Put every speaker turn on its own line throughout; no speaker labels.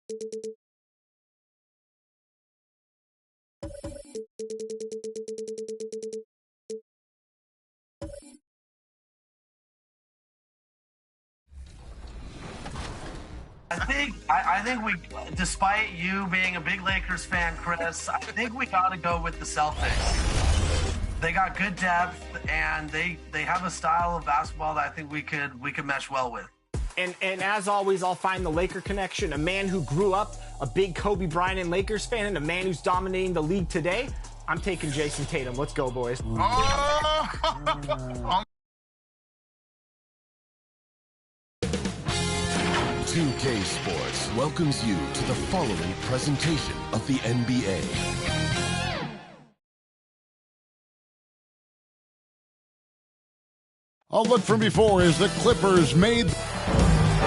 I think we, despite you being a big Lakers fan, Chris, I think we got to go with the Celtics. They got good depth, and they have a style of basketball that I think we could mesh well with.
And as always, I'll find the Laker connection, a man who grew up a big Kobe Bryant and Lakers fan, and a man who's dominating the league today. I'm taking Jason Tatum. Let's go, boys.
2K Sports welcomes you to the following presentation of the NBA.
A look from before as the Clippers made...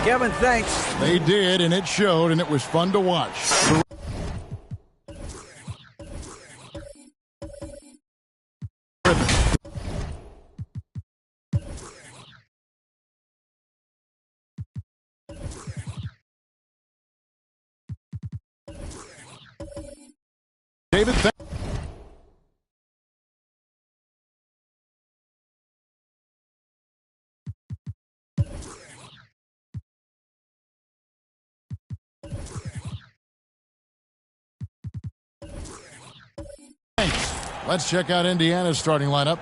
Kevin, thanks.
They did, and it showed, and it was fun to watch. David, let's check out Indiana's starting lineup.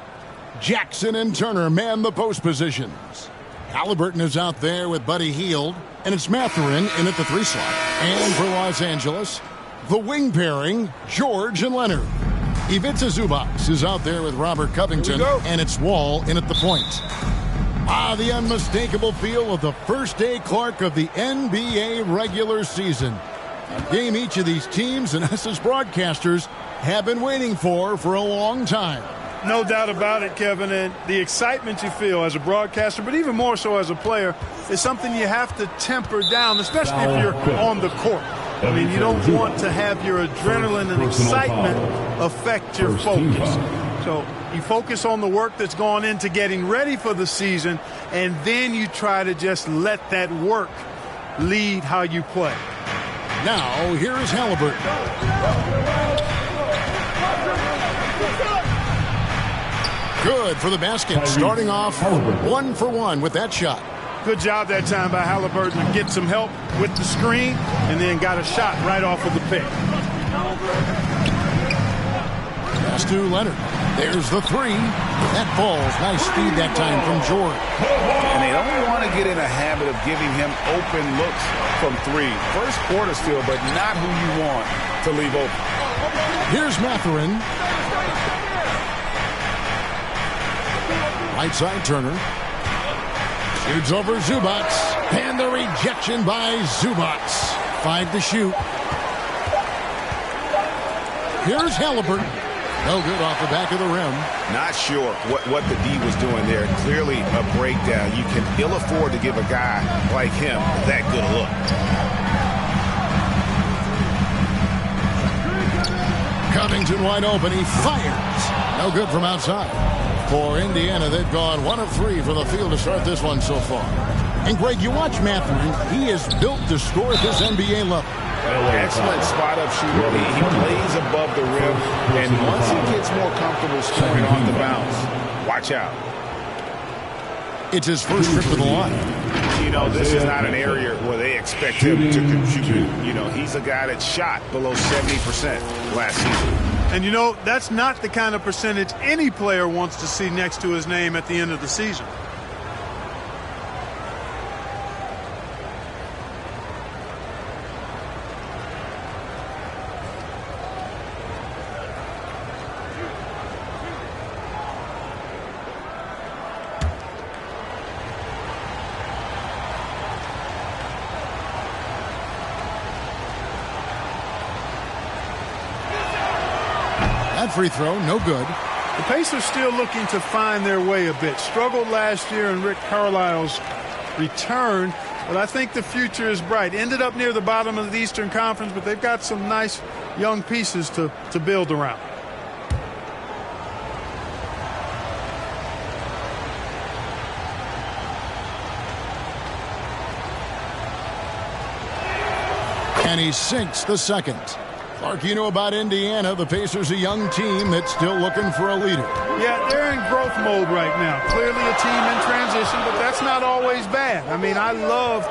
Jackson and Turner man the post positions. Halliburton is out there with Buddy Hield, and it's Mathurin in at the 3 slot. And for Los Angeles, the wing pairing, George and Leonard. Ivica Zubac is out there with Robert Covington, and it's Wall in at the point. The unmistakable feel of the first day Clark of the NBA regular season. A game each of these teams and us as broadcasters have been waiting for a long time.
No doubt about it, Kevin, and the excitement you feel as a broadcaster, but even more so as a player, is something you have to temper down, especially if you're on the court. I mean, you don't want to have your adrenaline and excitement affect your focus. So you focus on the work that's gone into getting ready for the season, and then you try to just let that work lead how you play.
Now, here's Halliburton. Good for the basket, starting off 1 for 1 with that shot.
Good job that time by Halliburton to get some help with the screen and then got a shot right off of the pick.
Pass to Leonard. There's the 3. That falls. Nice speed that time from George.
And they don't want to get in a habit of giving him open looks from 3. First quarter still, but not who you want to leave open.
Here's Mathurin. Right side Turner. Shoots over Zubac. And the rejection by Zubac. 5 to shoot. Here's Halliburton. No good off the back of the rim.
Not sure what the D was doing there. Clearly a breakdown. You can ill afford to give a guy like him that good a look.
Covington wide open. He fires. No good from outside. For Indiana, they've gone 1 of 3 from the field to start this one so far. And, Greg, you watch Mathurin. He is built to score at this NBA level.
Excellent spot-up shooter. He plays above the rim, and once he gets more comfortable scoring on the bounce, watch out.
It's his first trip to the line.
You know, this is not an area where they expect him to contribute. You know, he's a guy that shot below 70% last season.
And, you know, that's not the kind of percentage any player wants to see next to his name at the end of the season.
That free throw, no good.
The Pacers still looking to find their way a bit. Struggled last year in Rick Carlisle's return, but I think the future is bright. Ended up near the bottom of the Eastern Conference, but they've got some nice young pieces to build around.
And he sinks the second. Clark, you know about Indiana. The Pacers, a young team that's still looking for a leader.
Yeah, they're in growth mode right now. Clearly a team in transition, but that's not always bad. I mean, I love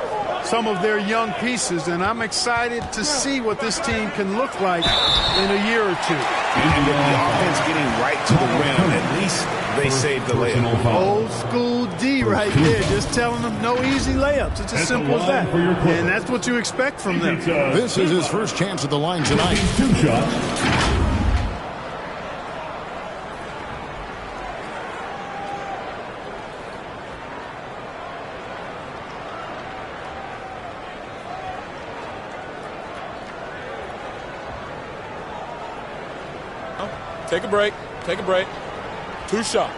some of their young pieces, and I'm excited to see what this team can look like in a year or two.
And with the offense getting right to the rim, at least they saved the layup.
Old school D right there, just telling them no easy layups. It's as simple as that. And that's what you expect from them.
This is his first chance at the line tonight.
2 shots.
Take a break. Take a break. 2 shots.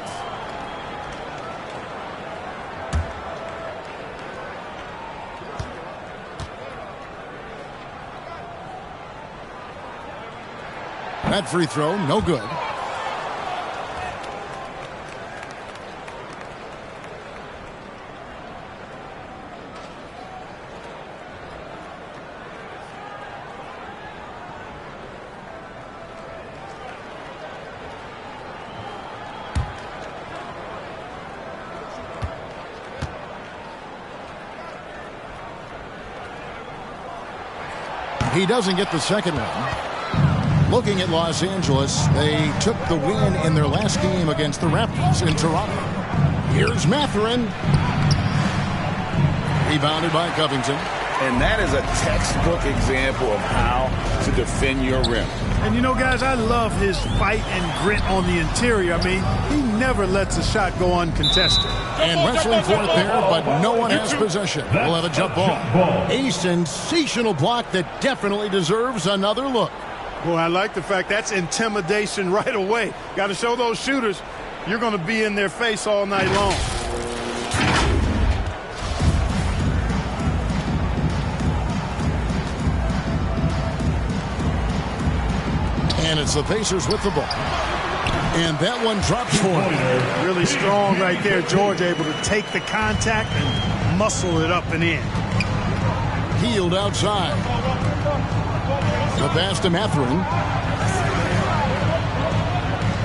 That free throw, no good. He doesn't get the second one. Looking at Los Angeles, they took the win in their last game against the Raptors in Toronto. Here's Mathurin. Rebounded by Covington.
And that is a textbook example of how to defend your rim.
And you know, guys, I love his fight and grit on the interior. I mean, he never lets a shot go uncontested.
And wrestling for it there, but no one has possession. We'll have a jump ball. A sensational block that definitely deserves another look.
Well, I like the fact that's intimidation right away. Got to show those shooters you're going to be in their face all night long.
And it's the Pacers with the ball. And that one drops for him.
Really strong right there. George able to take the contact and muscle it up and in.
Hield outside. The pass to Mathurin.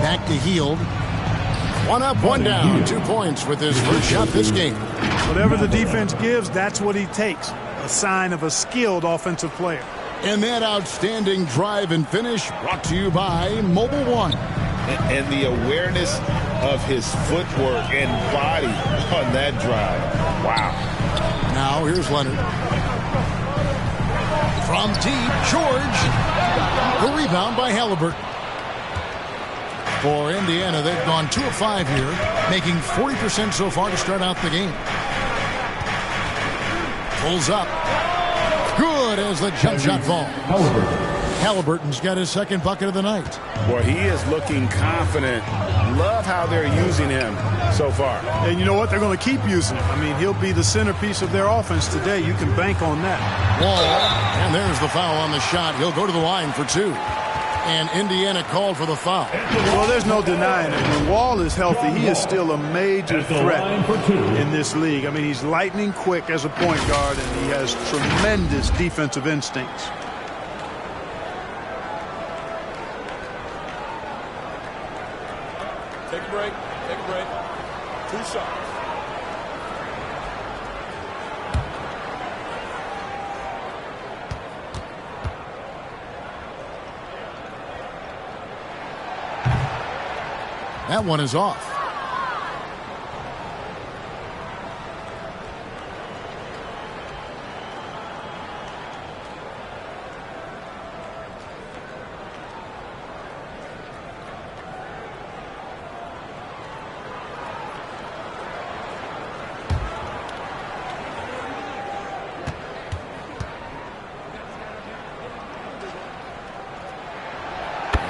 Back to Hield. 1 up, 1 down. 2 points with his first shot this game.
Whatever the defense gives, that's what he takes. A sign of a skilled offensive player.
And that outstanding drive and finish brought to you by Mobile One.
And the awareness of his footwork and body on that drive. Wow.
Now here's Leonard. From deep, George. The rebound by Halliburton. For Indiana, they've gone 2 of 5 here, making 40% so far to start out the game. Pulls up. Good as the jump shot falls. Halliburton's got his second bucket of the night.
Well, he is looking confident. Love how they're using him so far.
And you know what? They're going to keep using him. I mean, he'll be the centerpiece of their offense today. You can bank on that.
Wall, and there's the foul on the shot. He'll go to the line for 2. And Indiana called for the foul.
Well, there's no denying it. When Wall is healthy, he is still a major threat in this league. I mean, he's lightning quick as a point guard, and he has tremendous defensive instincts.
Take a break. Take a break. 2 shots.
That one is off.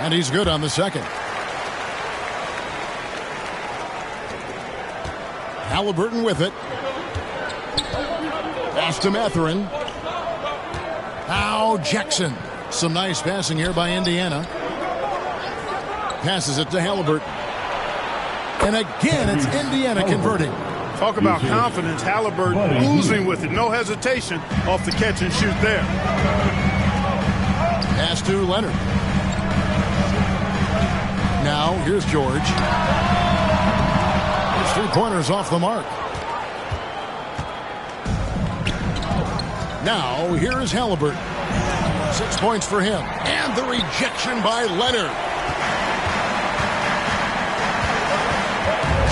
And he's good on the second. Halliburton with it. Pass to Mathurin. Now Jackson. Some nice passing here by Indiana. Passes it to Halliburton. And again, it's Indiana converting.
Talk about confidence. Halliburton oozing with it. No hesitation off the catch and shoot there.
Pass to Leonard. Now, here's George. His 3 pointers off the mark. Now, here is Halliburton. 6 points for him. And the rejection by Leonard.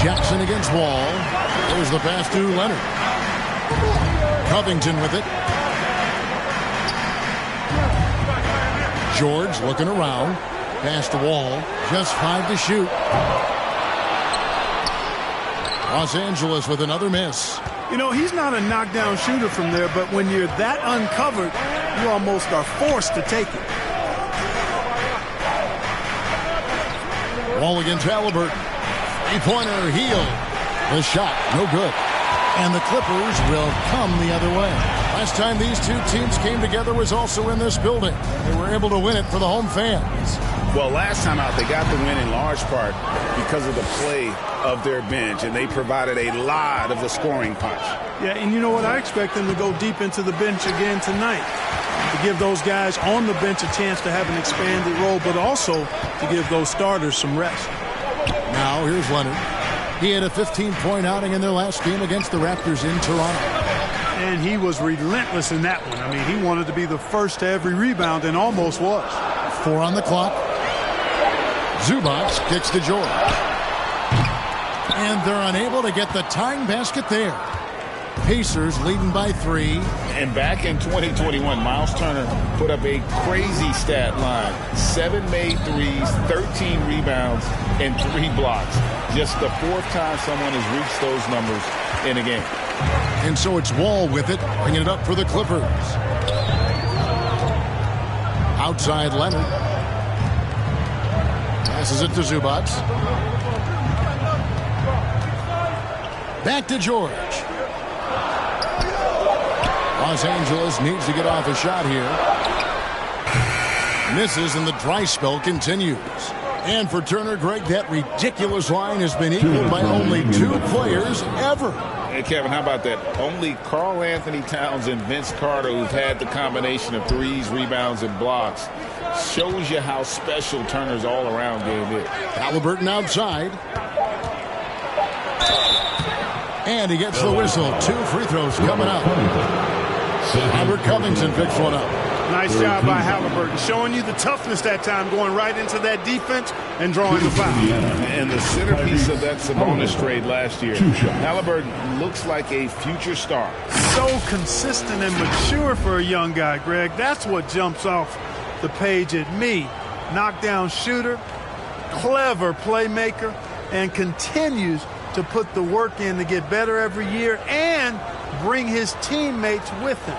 Jackson against Wall. There's the pass to Leonard. Covington with it. George looking around. Pass to Wall. Just 5 to shoot. Los Angeles with another miss.
You know, he's not a knockdown shooter from there, but when you're that uncovered, you almost are forced to take it.
Wall against Halliburton. 3-pointer, Hield. The shot, no good. And the Clippers will come the other way. Last time these two teams came together was also in this building. They were able to win it for the home fans.
Well, last time out, they got the win in large part because of the play of their bench, and they provided a lot of the scoring punch.
Yeah, and you know what? I expect them to go deep into the bench again tonight to give those guys on the bench a chance to have an expanded role, but also to give those starters some rest.
Now, here's Leonard. He had a 15-point outing in their last game against the Raptors in Toronto.
And he was relentless in that one. I mean, he wanted to be the first to every rebound and almost was.
4 on the clock. Zubac kicks to George. And they're unable to get the tying basket there. Pacers leading by 3.
And back in 2021, Miles Turner put up a crazy stat line. 7 made threes, 13 rebounds, and 3 blocks. Just the 4th time someone has reached those numbers in a game.
And so it's Wall with it, bringing it up for the Clippers. Outside Leonard. Passes it to Zubac. Back to George. Los Angeles needs to get off a shot here. Misses and the dry spell continues. And for Turner, Greg, that ridiculous line has been equaled by only 2 players ever.
Hey, Kevin, how about that? Only Karl Anthony Towns and Vince Carter, who've had the combination of threes, rebounds, and blocks. Shows you how special Turner's all-around game is.
Halliburton outside. And he gets the whistle. 2 free throws coming up. Robert Covington picks one up.
Nice job by Halliburton, showing you the toughness that time, going right into that defense and drawing the foul.
And the centerpiece of that Sabonis trade last year, Halliburton looks like a future star.
So consistent and mature for a young guy, Greg. That's what jumps off the page at me. Knockdown shooter, clever playmaker, and continues to put the work in to get better every year and bring his teammates with him.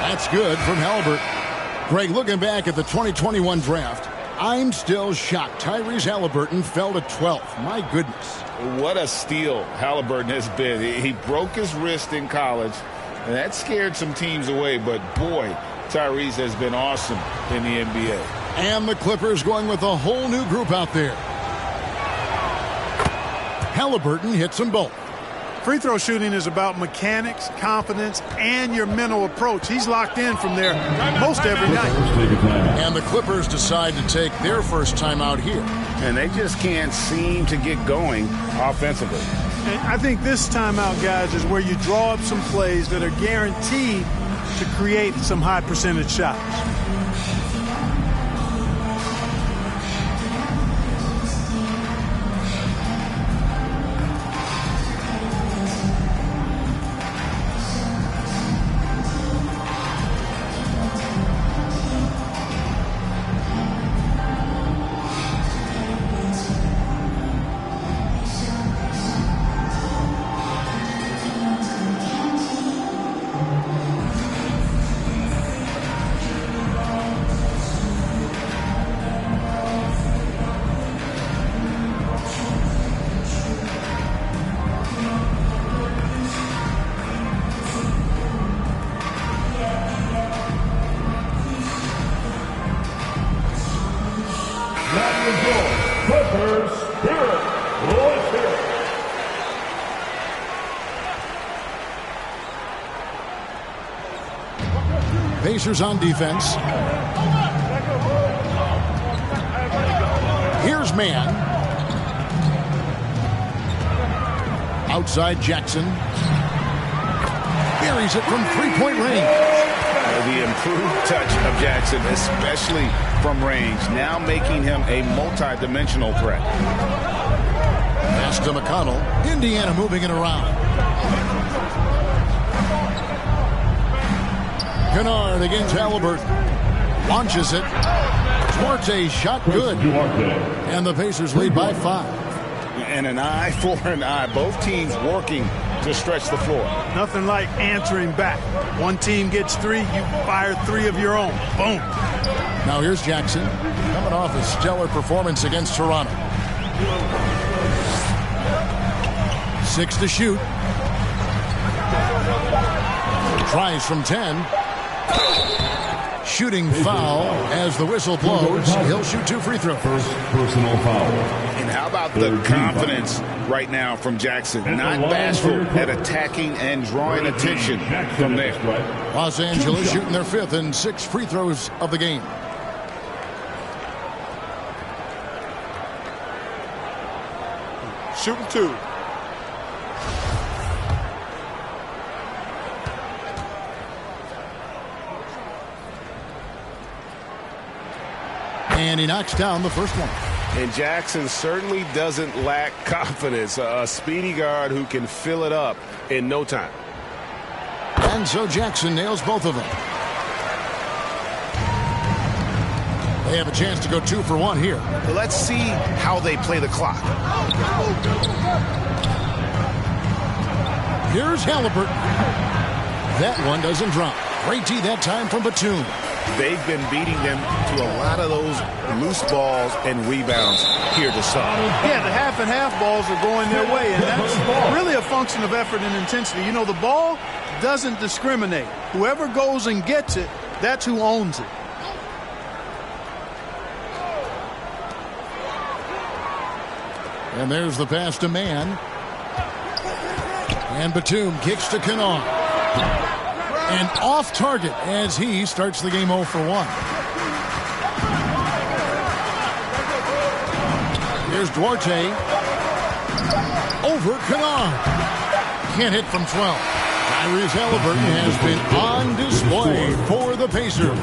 That's good from Halliburton. Greg, looking back at the 2021 draft, I'm still shocked. Tyrese Halliburton fell to 12th. My goodness.
What a steal Halliburton has been. He broke his wrist in college, and that scared some teams away. But, boy, Tyrese has been awesome in the NBA.
And the Clippers going with a whole new group out there. Halliburton hits them both.
Free throw shooting is about mechanics, confidence, and your mental approach. He's locked in from there most every night.
And the Clippers decide to take their first time out here.
And they just can't seem to get going offensively.
And I think this timeout, guys, is where you draw up some plays that are guaranteed to create some high percentage shots.
Pacers on defense. Here's man. Outside Jackson. Buries it from three-point range.
The improved touch of Jackson, especially from range, now making him a multi-dimensional threat.
Pass to McConnell. Indiana moving it around. Kennard against Halliburton. Launches it. Duarte shot good. And the Pacers lead by 5.
And an eye for an eye. Both teams working to stretch the floor.
Nothing like answering back. One team gets 3, you fire 3 of your own. Boom.
Now here's Jackson, coming off a stellar performance against Toronto. 6 to shoot. Tries from 10. Shooting foul as the whistle blows. He'll shoot 2 free throws.
First personal foul.
And how about the confidence right now from Jackson? Not bashful at attacking and drawing attention from there.
Los Angeles shooting their 5th and 6 free throws of the game.
Shooting 2.
And he knocks down the first one.
And Jackson certainly doesn't lack confidence. A speedy guard who can fill it up in no time.
And so Jackson nails both of them. They have a chance to go 2 for 1 here.
Let's see how they play the clock.
Here's Halliburton. That one doesn't drop. Great D that time from Batum.
They've been beating them to a lot of those loose balls and rebounds here to start.
Yeah, the half and half balls are going their way, and that's really a function of effort and intensity. You know, the ball doesn't discriminate. Whoever goes and gets it, that's who owns it.
And there's the pass to Man. And Batum kicks to Kennard. And off target as he starts the game 0 for 1. Here's Duarte. Over Kennard. Can't hit from 12. Tyrese Halliburton has been on display for the Pacers.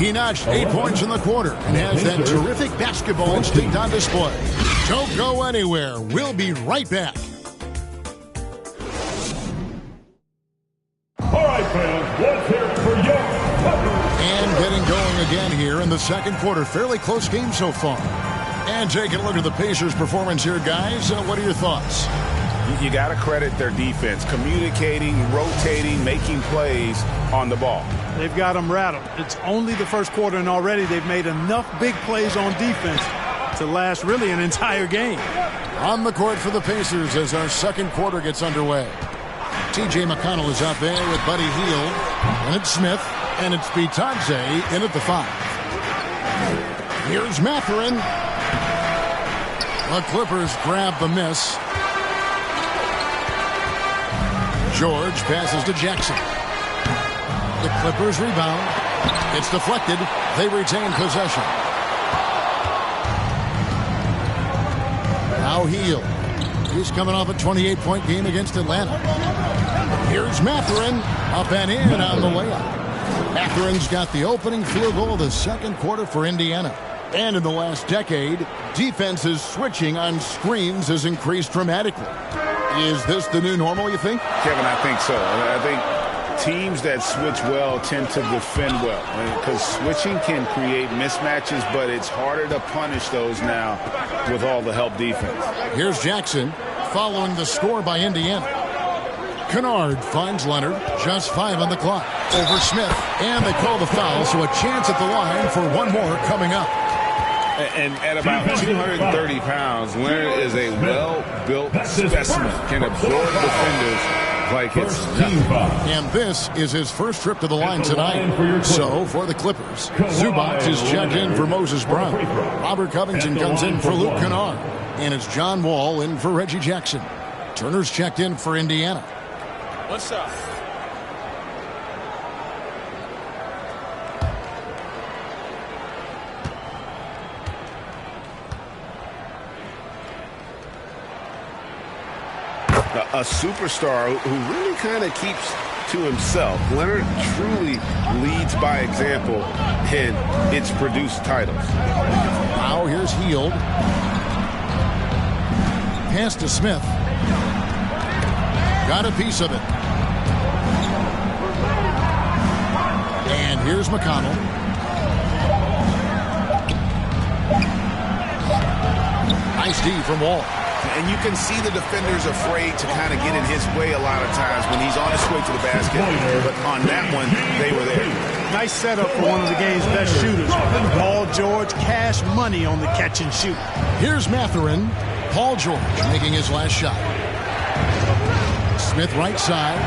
He notched 8 points in the quarter and has that terrific basketball instinct on display. Don't go anywhere. We'll be right back. And getting going again here in the second quarter. Fairly close game so far. And taking a look at the Pacers' performance here, guys. What are your thoughts?
You got to credit their defense. Communicating, rotating, making plays on the ball.
They've got them rattled. It's only the first quarter, and already they've made enough big plays on defense to last really an entire game.
On the court for the Pacers as our second quarter gets underway. T.J. McConnell is out there with Buddy Hield. And it's Smith. And it's Bitadze in at the 5. Here's Mathurin. The Clippers grab the miss. George passes to Jackson. The Clippers rebound. It's deflected. They retain possession. Now Hield. He's coming off a 28-point game against Atlanta. Here's Mathurin. Up and in on the layup. Mathurin's got the opening field goal of the second quarter for Indiana. And in the last decade, defenses switching on screens has increased dramatically. Is this the new normal, you think?
Kevin, I think so. I think teams that switch well tend to defend well. Because switching can create mismatches, but it's harder to punish those now with all the help defense.
Here's Jackson following the score by Indiana. Kennard finds Leonard. Just 5 on the clock. Over Smith. And they call the foul, so a chance at the line for one more coming up.
And at about 230 pounds, Leonard is a well-built specimen. Can absorb defenders like it's nothing.
And this is his first trip to the line tonight. So, for the Clippers, Zubac is checked in for Moses Brown. Robert Covington comes in for Luke Kennard. And it's John Wall in for Reggie Jackson. Turner's checked in for Indiana.
One shot.
a superstar who really kind of keeps to himself. Leonard truly leads by example, and it's produced titles.
Now here's Hield. Pass to Smith. Got a piece of it. And here's McConnell. Nice D from Wall.
And you can see the defenders afraid to kind of get in his way a lot of times when he's on his way to the basket. But on that one, they were there.
Nice setup for one of the game's best shooters. Paul George, cash money on the catch and shoot.
Here's Mathurin. Paul George making his last shot. Smith right side.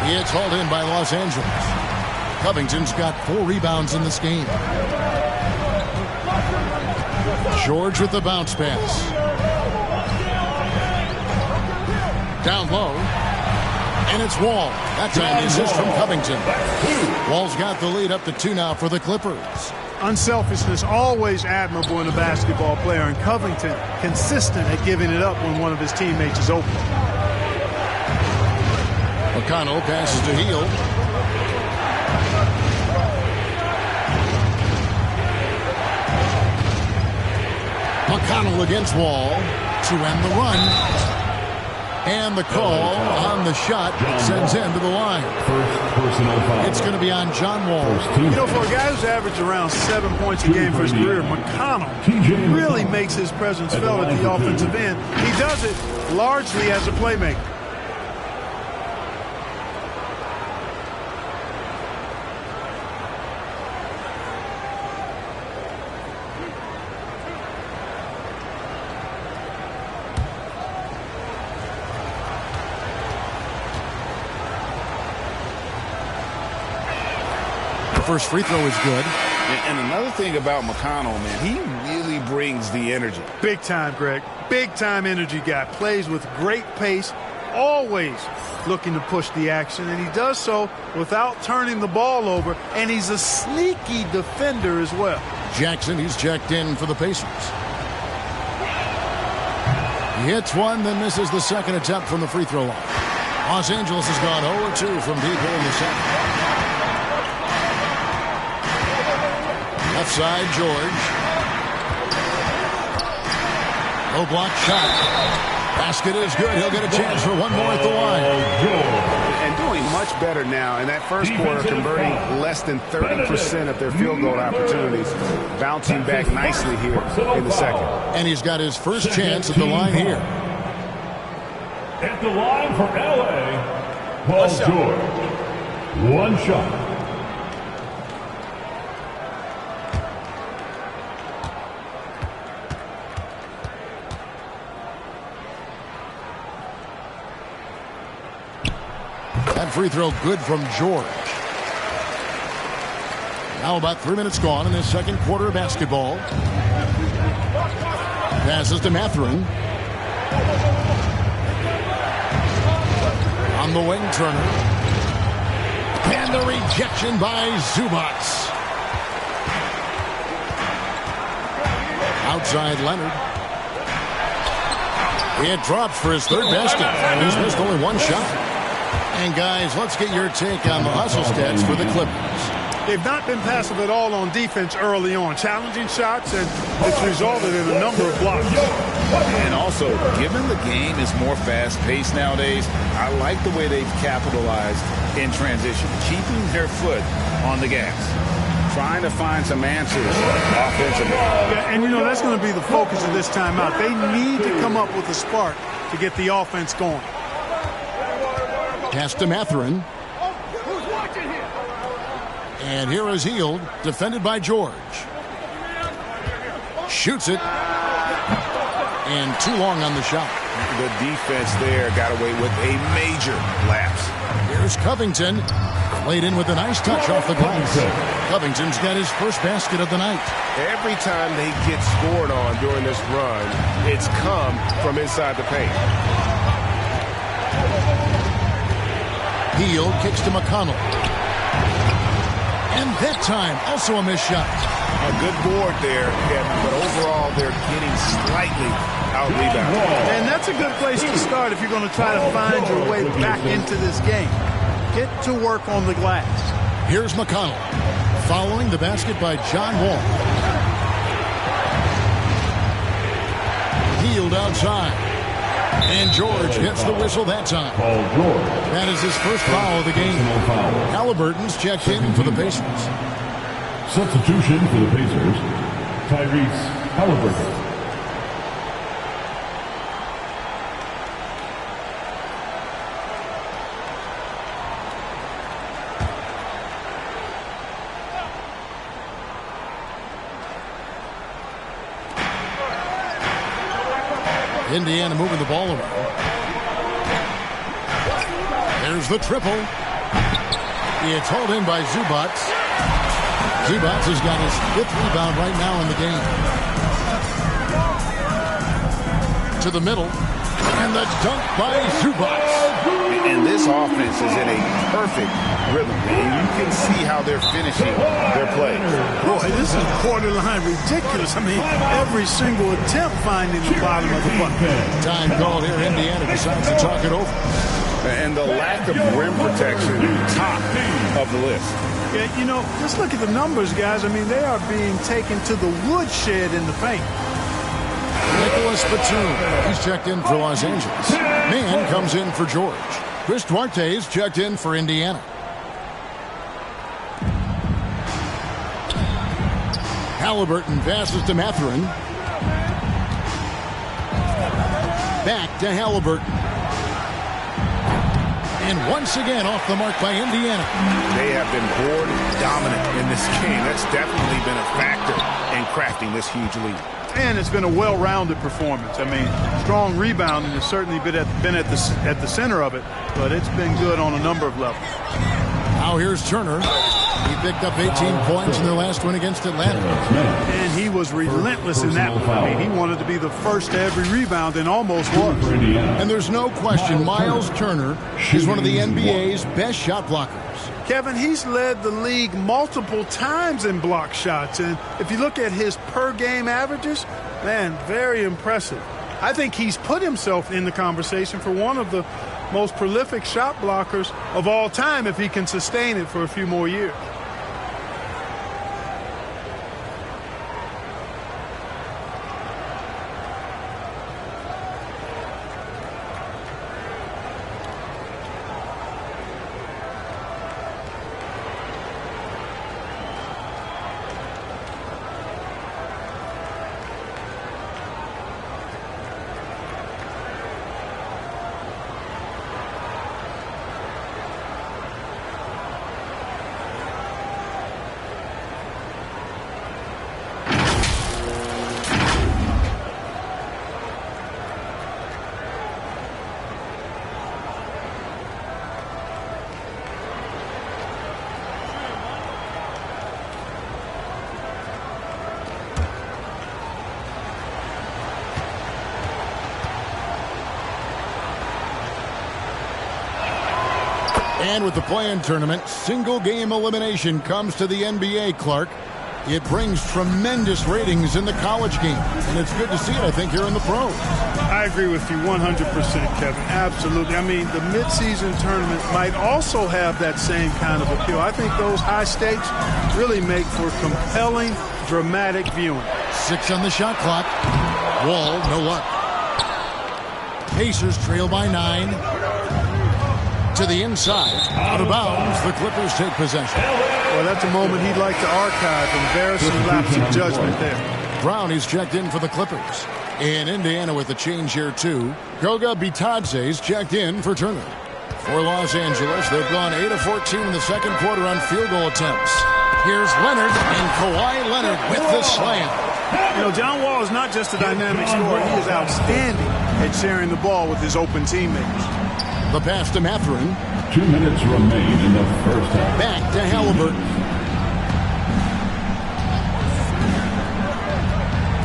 It's hauled in by Los Angeles. Covington's got 4 rebounds in this game. George with the bounce pass. Down low. And it's Wall. That time the assist from Covington. Wall's got the lead up to 2 now for the Clippers.
Unselfishness always admirable in a basketball player, and Covington consistent at giving it up when one of his teammates is open.
McConnell passes to Hield. McConnell against Wall to end the run. And the call on the shot sends him to the line. It's going to be on John Wall.
You know, for a guy who's averaged around 7 points a game for his career, McConnell really makes his presence felt at the offensive end. He does it largely as a playmaker.
First free throw is good.
And another thing about McConnell, man, he really brings the energy.
Big time, Greg. Big time energy guy. Plays with great pace, always looking to push the action, and he does so without turning the ball over, and he's a sneaky defender as well.
Jackson, he's checked in for the Pacers. He hits one, then misses the second attempt from the free throw line. Los Angeles has gone 0-2 from deep here in the second. Left side, George. Low block shot. Basket is good. He'll get a chance for one more at the line.
And doing much better now. In that first quarter, converting less than 30% of their field goal opportunities. Bouncing back nicely here in the second.
And he's got his first chance at the line here.
At the line for L.A., Paul George. One shot.
That free throw good from George. Now about 3 minutes gone in this second quarter of basketball. Passes to Mathurin. On the wing, Turner. And the rejection by Zubac. Outside Leonard. It drops for his third basket. He's missed only one shot. And guys, let's get your take on the hustle stats for the Clippers.
They've not been passive at all on defense early on. Challenging shots, and it's resulted in a number of blocks.
And also, given the game is more fast-paced nowadays, I like the way they've capitalized in transition, keeping their foot on the gas, trying to find some answers offensively.
Yeah, and, you know, that's going to be the focus of this timeout. They need to come up with a spark to get the offense going.
Pass to Mathurin. And here is Hield, defended by George. Shoots it. And too long on the shot.
The defense there got away with a major lapse.
Here's Covington. Laid in with a nice touch off the glass. Covington's got his first basket of the night.
Every time they get scored on during this run, it's come from inside the paint.
Hield kicks to McConnell. And that time, also a missed shot.
A good board there, Kevin, but overall they're getting slightly out-rebounded.
And that's a good place to start if you're going to try to find your way back into this game. Get to work on the glass.
Here's McConnell, following the basket by John Wall. Healed outside. And George gets the whistle that time. That is his first foul of the game. Halliburton's checked in for the Pacers.
Substitution for the Pacers, Tyrese Halliburton.
Indiana moving the ball around. There's the triple. It's hauled in by Zubac. Zubac has got his 5th rebound right now in the game. To the middle. And the dunk by Zubac.
And this offense is in a perfect rhythm. And you can see how they're finishing their plays.
Boy, this is borderline ridiculous. I mean, every single attempt finding the bottom of the bucket.
Time called here. Indiana decides to talk it over.
And the lack of rim protection, top of the list.
Yeah, you know, just look at the numbers, guys. I mean, they are being taken to the woodshed in the paint.
Nicholas Batum, he's checked in for Los Angeles. Mann comes in for George. Chris Duarte is checked in for Indiana. Halliburton passes to Mathurin. Back to Halliburton. And once again off the mark by Indiana.
They have been board dominant in this game. That's definitely been a factor in crafting this huge lead.
And it's been a well-rounded performance. I mean, strong rebounding has certainly been at the center of it, but it's been good on a number of levels.
Now here's Turner. He picked up 18 points in their last win against Atlanta.
And he was relentless in that one. I mean, he wanted to be the first to every rebound and almost was.
And there's no question Miles Turner is one of the NBA's best shot blockers.
Kevin, he's led the league multiple times in block shots. And if you look at his per-game averages, man, very impressive. I think he's put himself in the conversation for one of the most prolific shot blockers of all time if he can sustain it for a few more years.
And with the play-in tournament, single-game elimination comes to the NBA, Clark. It brings tremendous ratings in the college game. And it's good to see it, I think, here in the pros.
I agree with you 100%, Kevin. Absolutely. I mean, the midseason tournament might also have that same kind of appeal. I think those high stakes really make for compelling, dramatic viewing.
6 on the shot clock. Wall, no luck. Pacers trail by 9. To the inside, out of bounds, the Clippers take possession.
Well, that's a moment he'd like to archive. Embarrassing lapse of judgment there.
Brownie's checked in for the Clippers. In Indiana with a change here, too. Goga Bitadze's checked in for Turner. For Los Angeles, they've gone 8 of 14 in the second quarter on field goal attempts. Here's Leonard, and Kawhi Leonard with the slam.
You know, John Wall is not just a dynamic scorer. He is outstanding at sharing the ball with his open teammates.
The pass to Mathurin.
2 minutes remain in the first half.
Back to Halliburton.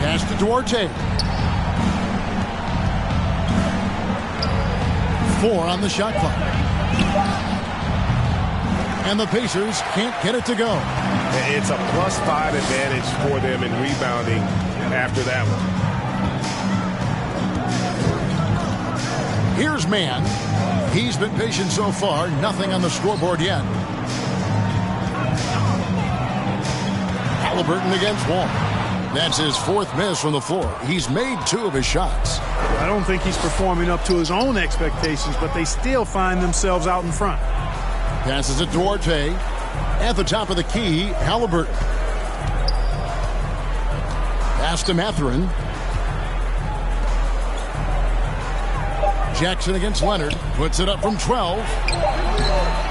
Pass to Duarte. 4 on the shot clock. And the Pacers can't get it to go.
It's a +5 advantage for them in rebounding after that one.
Here's Mann. He's been patient so far. Nothing on the scoreboard yet. Halliburton against Wall. That's his 4th miss from the floor. He's made 2 of his shots.
I don't think he's performing up to his own expectations, but they still find themselves out in front.
Passes it to Duarte. At the top of the key, Halliburton. Pass to Mathurin. Jackson against Leonard. Puts it up from 12.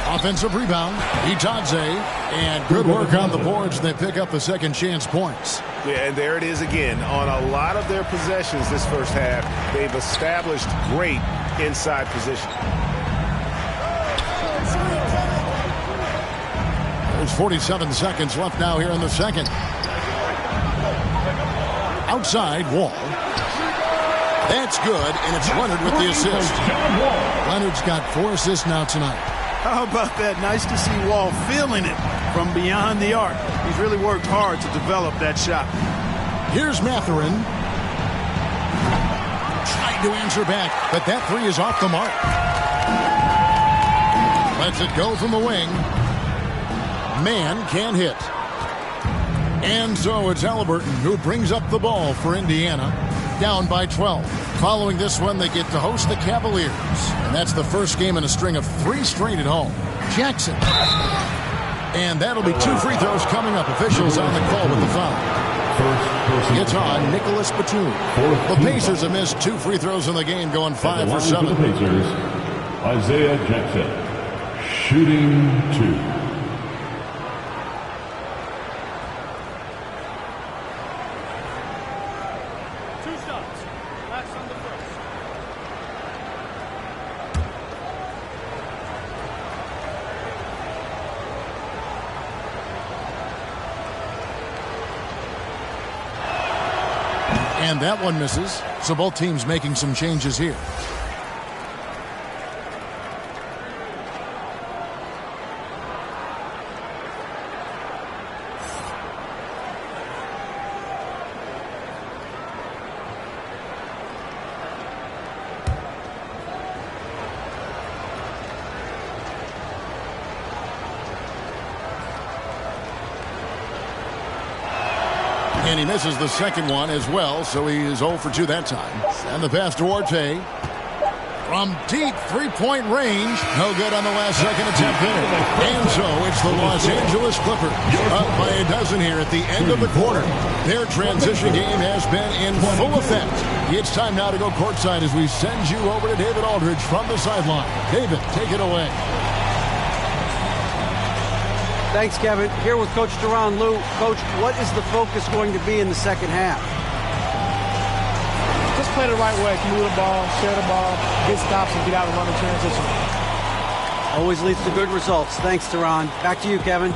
Offensive rebound. Itadze. And good work on the boards. They pick up the second chance points.
Yeah, and there it is again. On a lot of their possessions this first half, they've established great inside position.
There's 47 seconds left now here in the second. Outside, Wall. That's good, and it's Leonard with the assist. Leonard's got 4 assists now tonight.
How about that? Nice to see Wall feeling it from beyond the arc. He's really worked hard to develop that shot.
Here's Mathurin. Trying to answer back, but that 3 is off the mark. Lets it go from the wing. Mann can't hit. And so it's Halliburton who brings up the ball for Indiana. Down by 12. Following this one, they get to host the Cavaliers. And that's the first game in a string of 3 straight at home. Jackson. And that'll be 2 free throws coming up. Officials on the call with the foul. It's on Nicholas Batum. The Pacers have missed 2 free throws in the game, going 5 for 7.
The Pacers, Isaiah Jackson, shooting 2.
And that one misses. So both teams making some changes here. And he misses the second one as well, so he is 0 for 2 that time. And the pass to Duarte. From deep three-point range. No good on the last second attempt there. And so it's the Los Angeles Clippers up by a dozen here at the end of the quarter. Their transition game has been in full effect. It's time now to go courtside as we send you over to David Aldridge from the sideline. David, take it away.
Thanks, Kevin. Here with Coach Tyronn Lue. Coach, what is the focus going to be in the second half?
Just play the right way. Move the ball, share the ball, get stops, and get out and run the transition.
Always leads to good results. Thanks, Tyronn. Back to you, Kevin.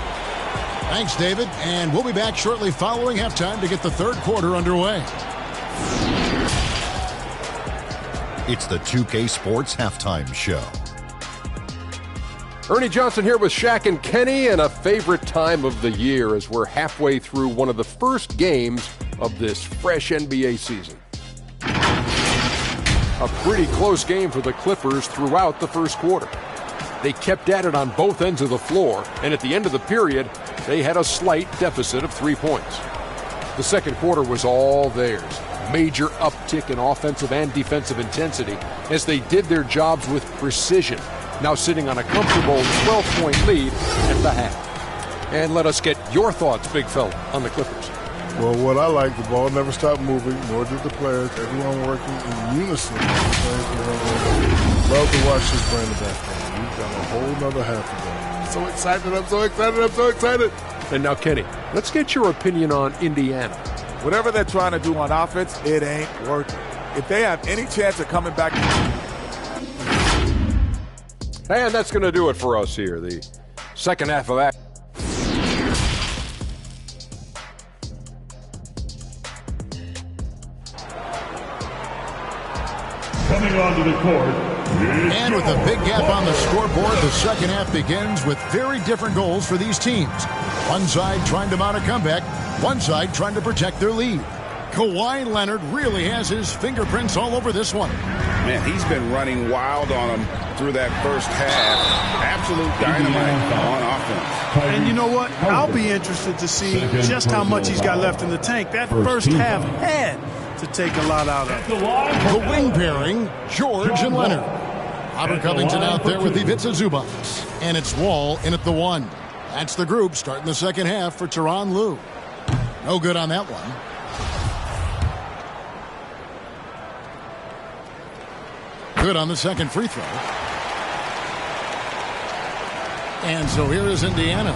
Thanks, David. And we'll be back shortly following halftime to get the third quarter underway.
It's the 2K Sports Halftime Show.
Ernie Johnson here with Shaq and Kenny, and a favorite time of the year as we're halfway through one of the first games of this fresh NBA season. A pretty close game for the Clippers throughout the first quarter. They kept at it on both ends of the floor, and at the end of the period, they had a slight deficit of 3 points. The second quarter was all theirs. Major uptick in offensive and defensive intensity as they did their jobs with precision, now sitting on a comfortable 12-point lead at the half. And let us get your thoughts, big fella, on the Clippers.
Well, what I like, the ball never stopped moving, nor did the players. Everyone working in unison. Love to watch this brand of basketball. We've got a whole nother half of that. I'm so excited, I'm so excited, I'm so excited.
And now, Kenny, let's get your opinion on Indiana.
Whatever they're trying to do on offense, it ain't working. If they have any chance of coming back.
And that's going to do it for us here. The second half of that.
Coming onto the court
And with a big gap on the scoreboard, the second half begins with very different goals for these teams. One side trying to mount a comeback, one side trying to protect their lead. Kawhi Leonard really has his fingerprints all over this one.
Man, he's been running wild on him through that first half. Absolute dynamite on offense.
And you know what? I'll be interested to see just how much he's got left in the tank. That first half had to take a lot out of it.
The wing pairing, George and Leonard. Robert Covington out there with Ivica Zubac. And it's Wall in at the 1. That's the group starting the second half for Tyronn Lue. No good on that one. Good on the second free throw. And so here is Indiana.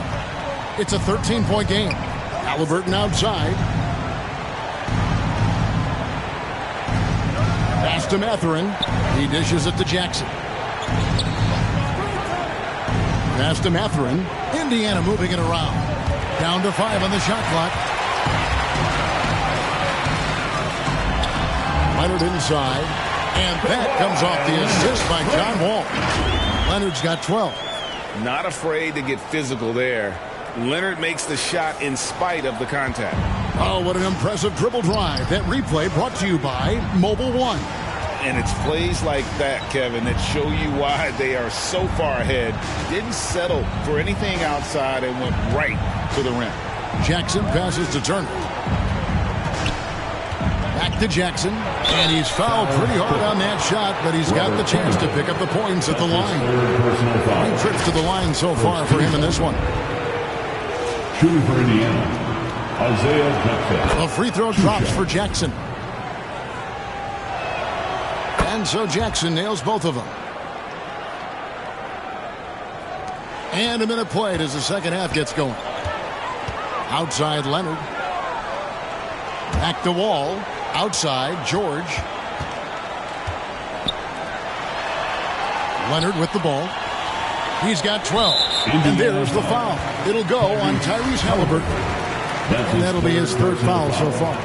It's a 13-point game. Halliburton outside. Pass to Mathurin. He dishes it to Jackson. Pass to Mathurin. Indiana moving it around. Down to 5 on the shot clock. Leonard inside. And that comes off the assist by John Wall. Leonard's got 12.
Not afraid to get physical there. Leonard makes the shot in spite of the contact.
Oh, what an impressive dribble drive. That replay brought to you by Mobile One.
And it's plays like that, Kevin, that show you why they are so far ahead. Didn't settle for anything outside and went right to the rim.
Jackson passes to Turner. Back to Jackson, and he's fouled pretty hard on that shot, but he's got the chance to pick up the points at the line. 3 trips to the line so far for him in this one.
Shooting for Indiana, Isaiah Jackson.
A free throw drops for Jackson. And so Jackson nails both of them. And a minute played as the second half gets going. Outside Leonard. Back to Wall. Outside, George. Leonard with the ball. He's got 12. And there's the foul. It'll go on Tyrese Halliburton. And that'll be his third foul so far.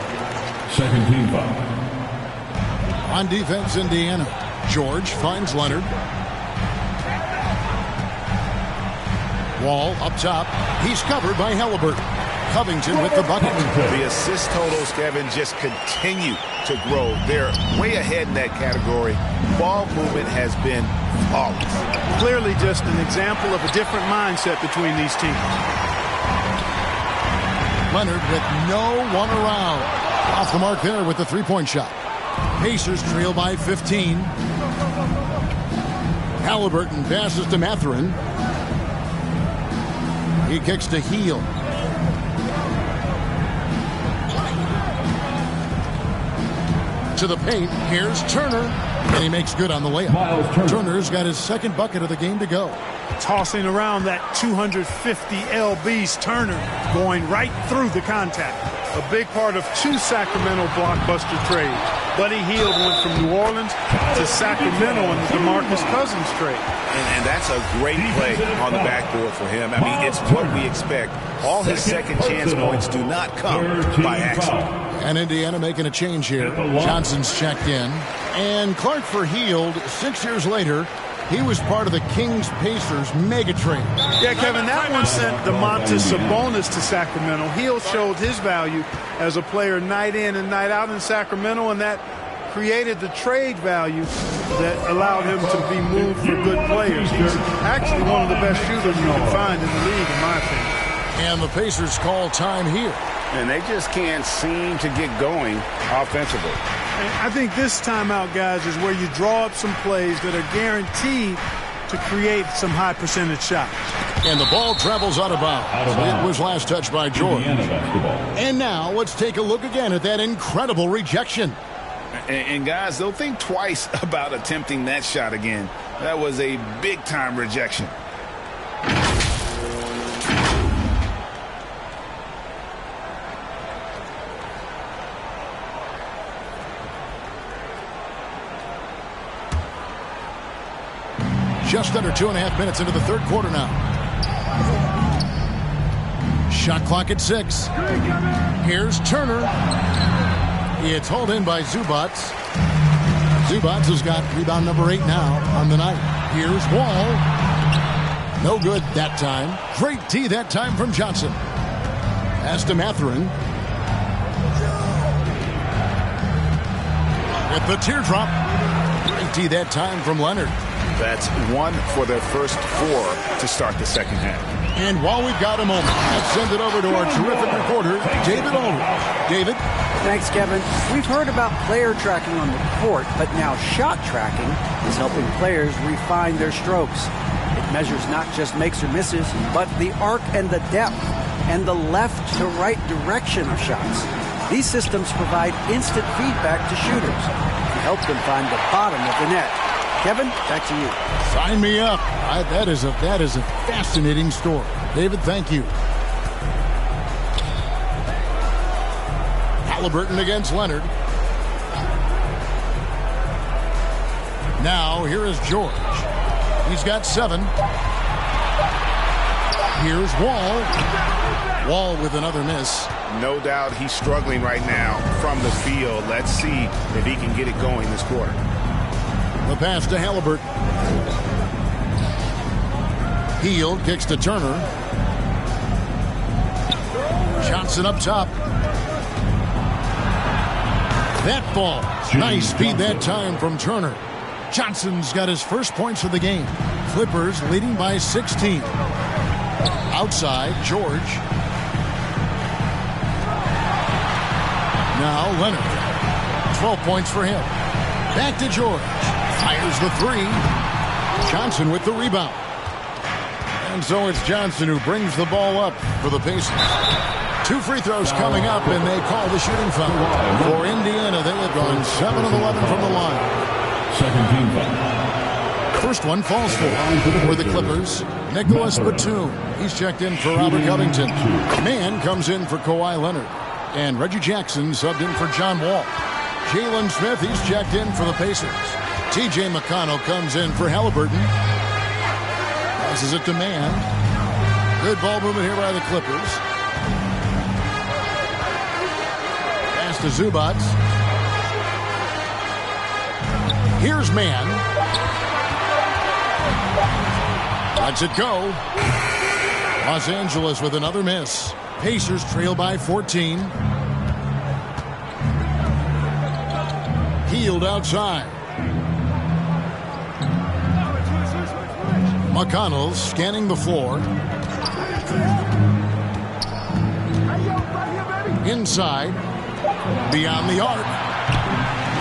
Second team foul.
On defense, Indiana. George finds Leonard. Wall up top. He's covered by Halliburton. Covington with the bucket.
The assist totals, Kevin, just continue to grow. They're way ahead in that category. Ball movement has been flawless.
Clearly just an example of a different mindset between these teams.
Leonard with no one around. Off the mark there with the three-point shot. Pacers trail by 15. Halliburton passes to Mathurin. He kicks to Heel. To the paint. Here's Turner. And he makes good on the layup. Turner's got his second bucket of the game to go.
Tossing around that 250 lbs. Turner going right through the contact. A big part of 2 Sacramento blockbuster trades. Buddy Hield went from New Orleans to Sacramento in the DeMarcus Cousins trade.
And that's a great play on the backboard for him. I mean, it's what we expect. All his second chance points do not come by accident.
And Indiana making a change here. Johnson's checked in. And Clark for Hield, 6 years later, he was part of the Kings-Pacers mega trade.
Yeah, Kevin, that one sent Domantas Sabonis to Sacramento. Hield showed his value as a player night in and night out in Sacramento, and that created the trade value that allowed him to be moved for good players. He's actually one of the best shooters you can find in the league, in my opinion.
And the Pacers call time here.
And they just can't seem to get going offensively.
And I think this timeout, guys, is where you draw up some plays that are guaranteed to create some high percentage shots.
And the ball travels out of bounds. It was last touched by George. And now let's take a look again at that incredible rejection.
And guys, they'll think twice about attempting that shot again. That was a big-time rejection.
Just under 2.5 minutes into the third quarter now. Shot clock at 6. Here's Turner. It's hauled in by Zubac. Zubats has got rebound number 8 now on the night. Here's Wall. No good that time. Great tee that time from Johnson. Pass to Mathurin. With the teardrop. Great tee that time from Leonard.
That's 1 for their first 4 to start the second half.
And while we've got a moment, let's send it over to our terrific reporter, David Aldridge. David?
Thanks, Kevin. We've heard about player tracking on the court, but now shot tracking is helping players refine their strokes. It measures not just makes or misses, but the arc and the depth and the left to right direction of shots. These systems provide instant feedback to shooters to help them find the bottom of the net. Kevin, back to you.
Sign me up. That is a fascinating story. David, thank you. Halliburton against Leonard. Now, here is George. He's got 7. Here's Wall. Wall with another miss.
No doubt he's struggling right now from the field. Let's see if he can get it going this quarter.
The pass to Halliburton. Hield kicks to Turner. Johnson up top. That ball. Nice speed that time from Turner. Johnson's got his first points of the game. Clippers leading by 16. Outside, George. Now Leonard. 12 points for him. Back to George. Fires the 3. Johnson with the rebound. And so it's Johnson who brings the ball up for the Pacers. 2 free throws coming up, and they call the shooting foul. For Indiana, they have gone 7 of 11 from the line.
Second team foul.
First one falls for the Clippers. Nicholas Batum. He's checked in for Robert Covington. Mann comes in for Kawhi Leonard. And Reggie Jackson subbed in for John Wall. Jalen Smith, he's checked in for the Pacers. T.J. McConnell comes in for Halliburton. Passes it to Mann. Good ball movement here by the Clippers. Pass to Zubats. Here's Mann. Lets it go. Los Angeles with another miss. Pacers trail by 14. Hield outside. McConnell's scanning the floor. Inside. Beyond the arc.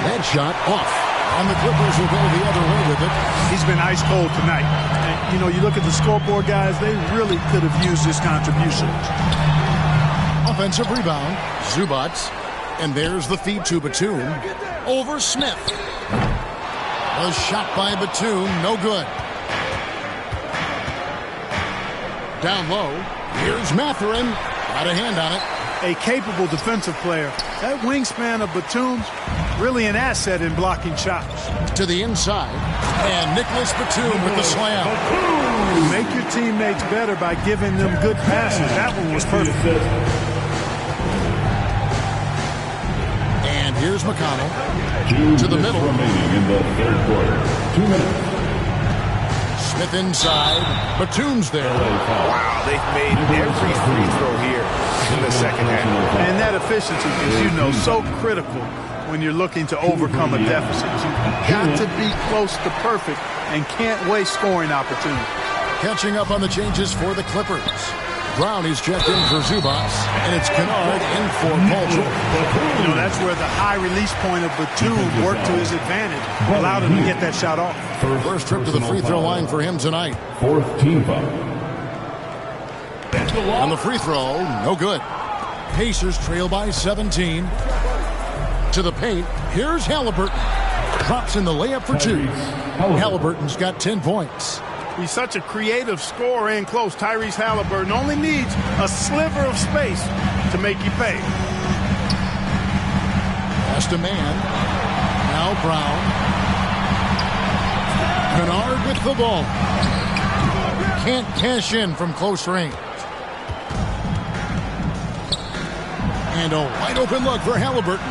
That shot off. And the Clippers will go the other way with it.
He's been ice cold tonight. And, you look at the scoreboard, guys, they really could have used this contribution.
Offensive rebound. Zubats. And there's the feed to Batum. Over Smith. A shot by Batum. No good. Down low. Here's Mathurin. Got a hand on it.
A capable defensive player. That wingspan of Batum's really an asset in blocking shots.
To the inside. And Nicholas Batum with the slam.
Make your teammates better by giving them good passes. That one was perfect.
And here's McConnell. To the middle.
Remaining in the third quarter. 2 minutes.
Smith inside. Batum's there.
Wow, they've made every free throw here in the second half.
And that efficiency is, so critical when you're looking to overcome a deficit. You've got to be close to perfect and can't waste scoring opportunities.
Catching up on the changes for the Clippers. Brown is checked in for Zubats, and it's Kennard in for Paul George.
That's where the high release point of Batum worked to his advantage, allowed him to get that shot off.
First trip to the free throw line for him tonight.
Fourth team foul.
On the free throw, no good. Pacers trail by 17. To the paint, here's Halliburton. Drops in the layup for 2. Halliburton's got 10 points.
He's such a creative scorer in close. Tyrese Halliburton only needs a sliver of space to make you pay.
Pass to Mann. Now Brown. Kennard with the ball. Can't cash in from close range. And a wide open look for Halliburton.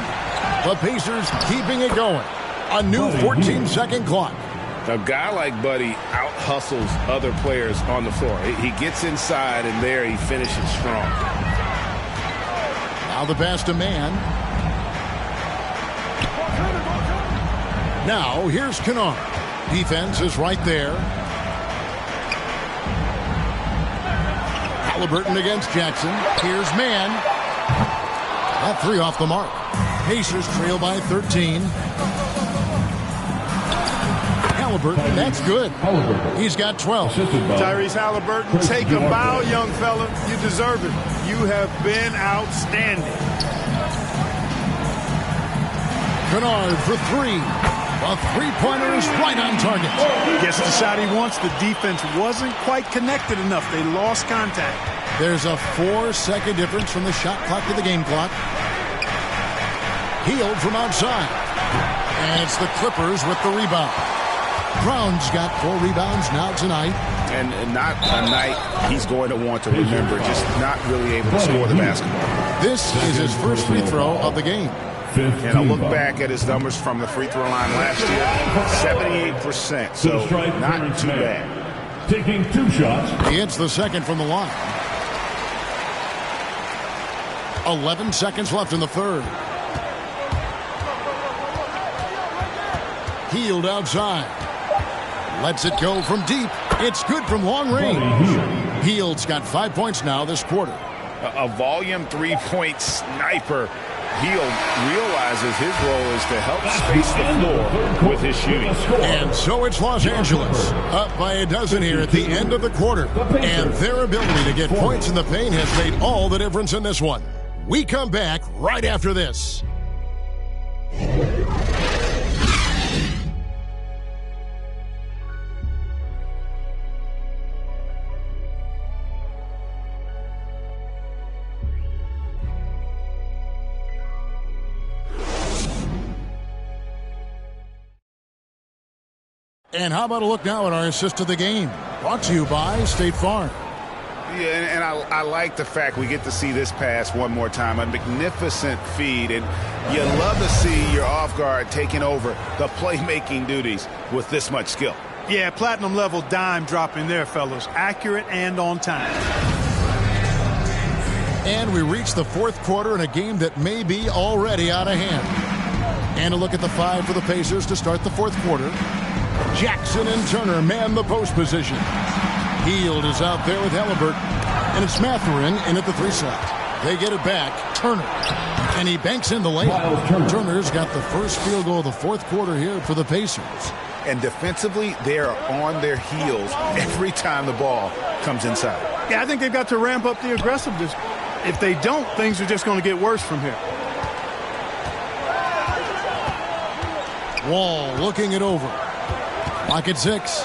The Pacers keeping it going. A new 14-second clock.
A guy like Buddy out-hustles other players on the floor. He gets inside, and there he finishes strong.
Now the pass to Mann. Now here's Kennard. Defense is right there. Halliburton against Jackson. Here's Mann. That three off the mark. Pacers trail by 13. Halliburton, that's good. He's got 12.
Tyrese Halliburton, take a bow, young fella. You deserve it. You have been outstanding.
Kennard for three. A three-pointer is right on target.
Gets the shot he wants. The defense wasn't quite connected enough. They lost contact.
There's a 4-second difference from the shot clock to the game clock. Hield from outside. And it's the Clippers with the rebound. Brown's got 4 rebounds now tonight.
And not a night he's going to want to remember, just not really able to score the basketball.
This is his first free throw of the game.
And I look back at his numbers from the free throw line last year, 78%, so not too bad.
Taking 2 shots.
He hits the second from the line. 11 seconds left in the third. Hield outside. Lets it go from deep. It's good from long range. Hield's got 5 points now this quarter.
A volume three-point sniper. Hield realizes his role is to help space the floor with his shooting.
And so it's Los Angeles, up by a dozen here at the end of the quarter. And their ability to get points in the paint has made all the difference in this one. We come back right after this. And how about a look now at our assist of the game? Brought to you by State Farm.
Yeah, and I like the fact we get to see this pass one more time. A magnificent feed, and you love to see your off guard taking over the playmaking duties with this much skill.
Yeah, platinum level dime dropping there, fellas. Accurate and on time.
And we reach the fourth quarter in a game that may be already out of hand. And a look at the 5 for the Pacers to start the fourth quarter. Jackson and Turner man the post position. Hield is out there with Halliburton. And it's Mathurin in at the 3 slot. They get it back. Turner. And he banks in the layup. Turner's got the first field goal of the fourth quarter here for the Pacers.
And defensively, they are on their heels every time the ball comes inside.
Yeah, I think they've got to ramp up the aggressiveness. If they don't, things are just going to get worse from here.
Wall looking it over. Lock at 6.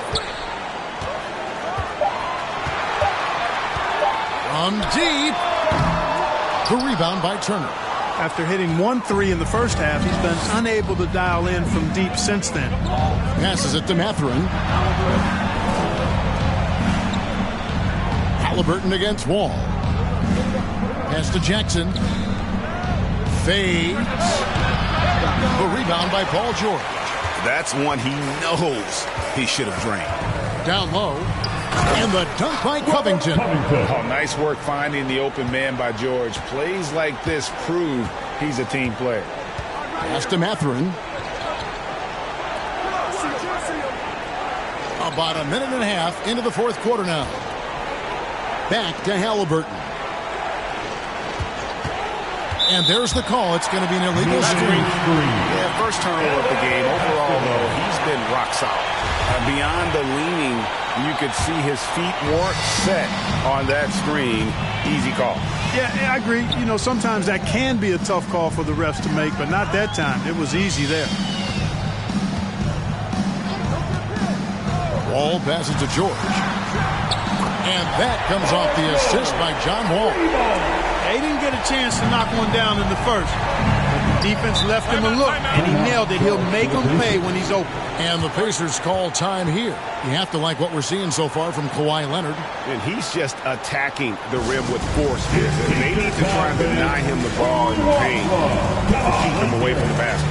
From deep. The rebound by Turner.
After hitting 1 3 in the first half, he's been unable to dial in from deep since then.
Passes it to Mathurin. Halliburton against Wall. Pass to Jackson. Fades. The rebound by Paul George.
That's one he knows he should have drained.
Down low. And the dunk by Covington.
Oh, nice work finding the open man by George. Plays like this prove he's a team player.
Pass to Mathurin. About a minute and a half into the fourth quarter now. Back to Halliburton. And there's the call. It's going to be an illegal screen.
Yeah, first turnover of the game. Overall, though, he's been rock solid. Beyond the leaning, you could see his feet weren't set on that screen. Easy call.
Yeah, I agree. You know, sometimes that can be a tough call for the refs to make, but not that time. It was easy there.
Wall passes to George. And that comes off the assist by John Wall.
They didn't get a chance to knock one down in the first. But the defense left him a look, and he nailed it. He'll make them pay when he's open.
And the Pacers call time here. You have to like what we're seeing so far from Kawhi Leonard.
And he's just attacking the rim with force here. They need to try and deny him the ball in the paint to keep him away from the basket.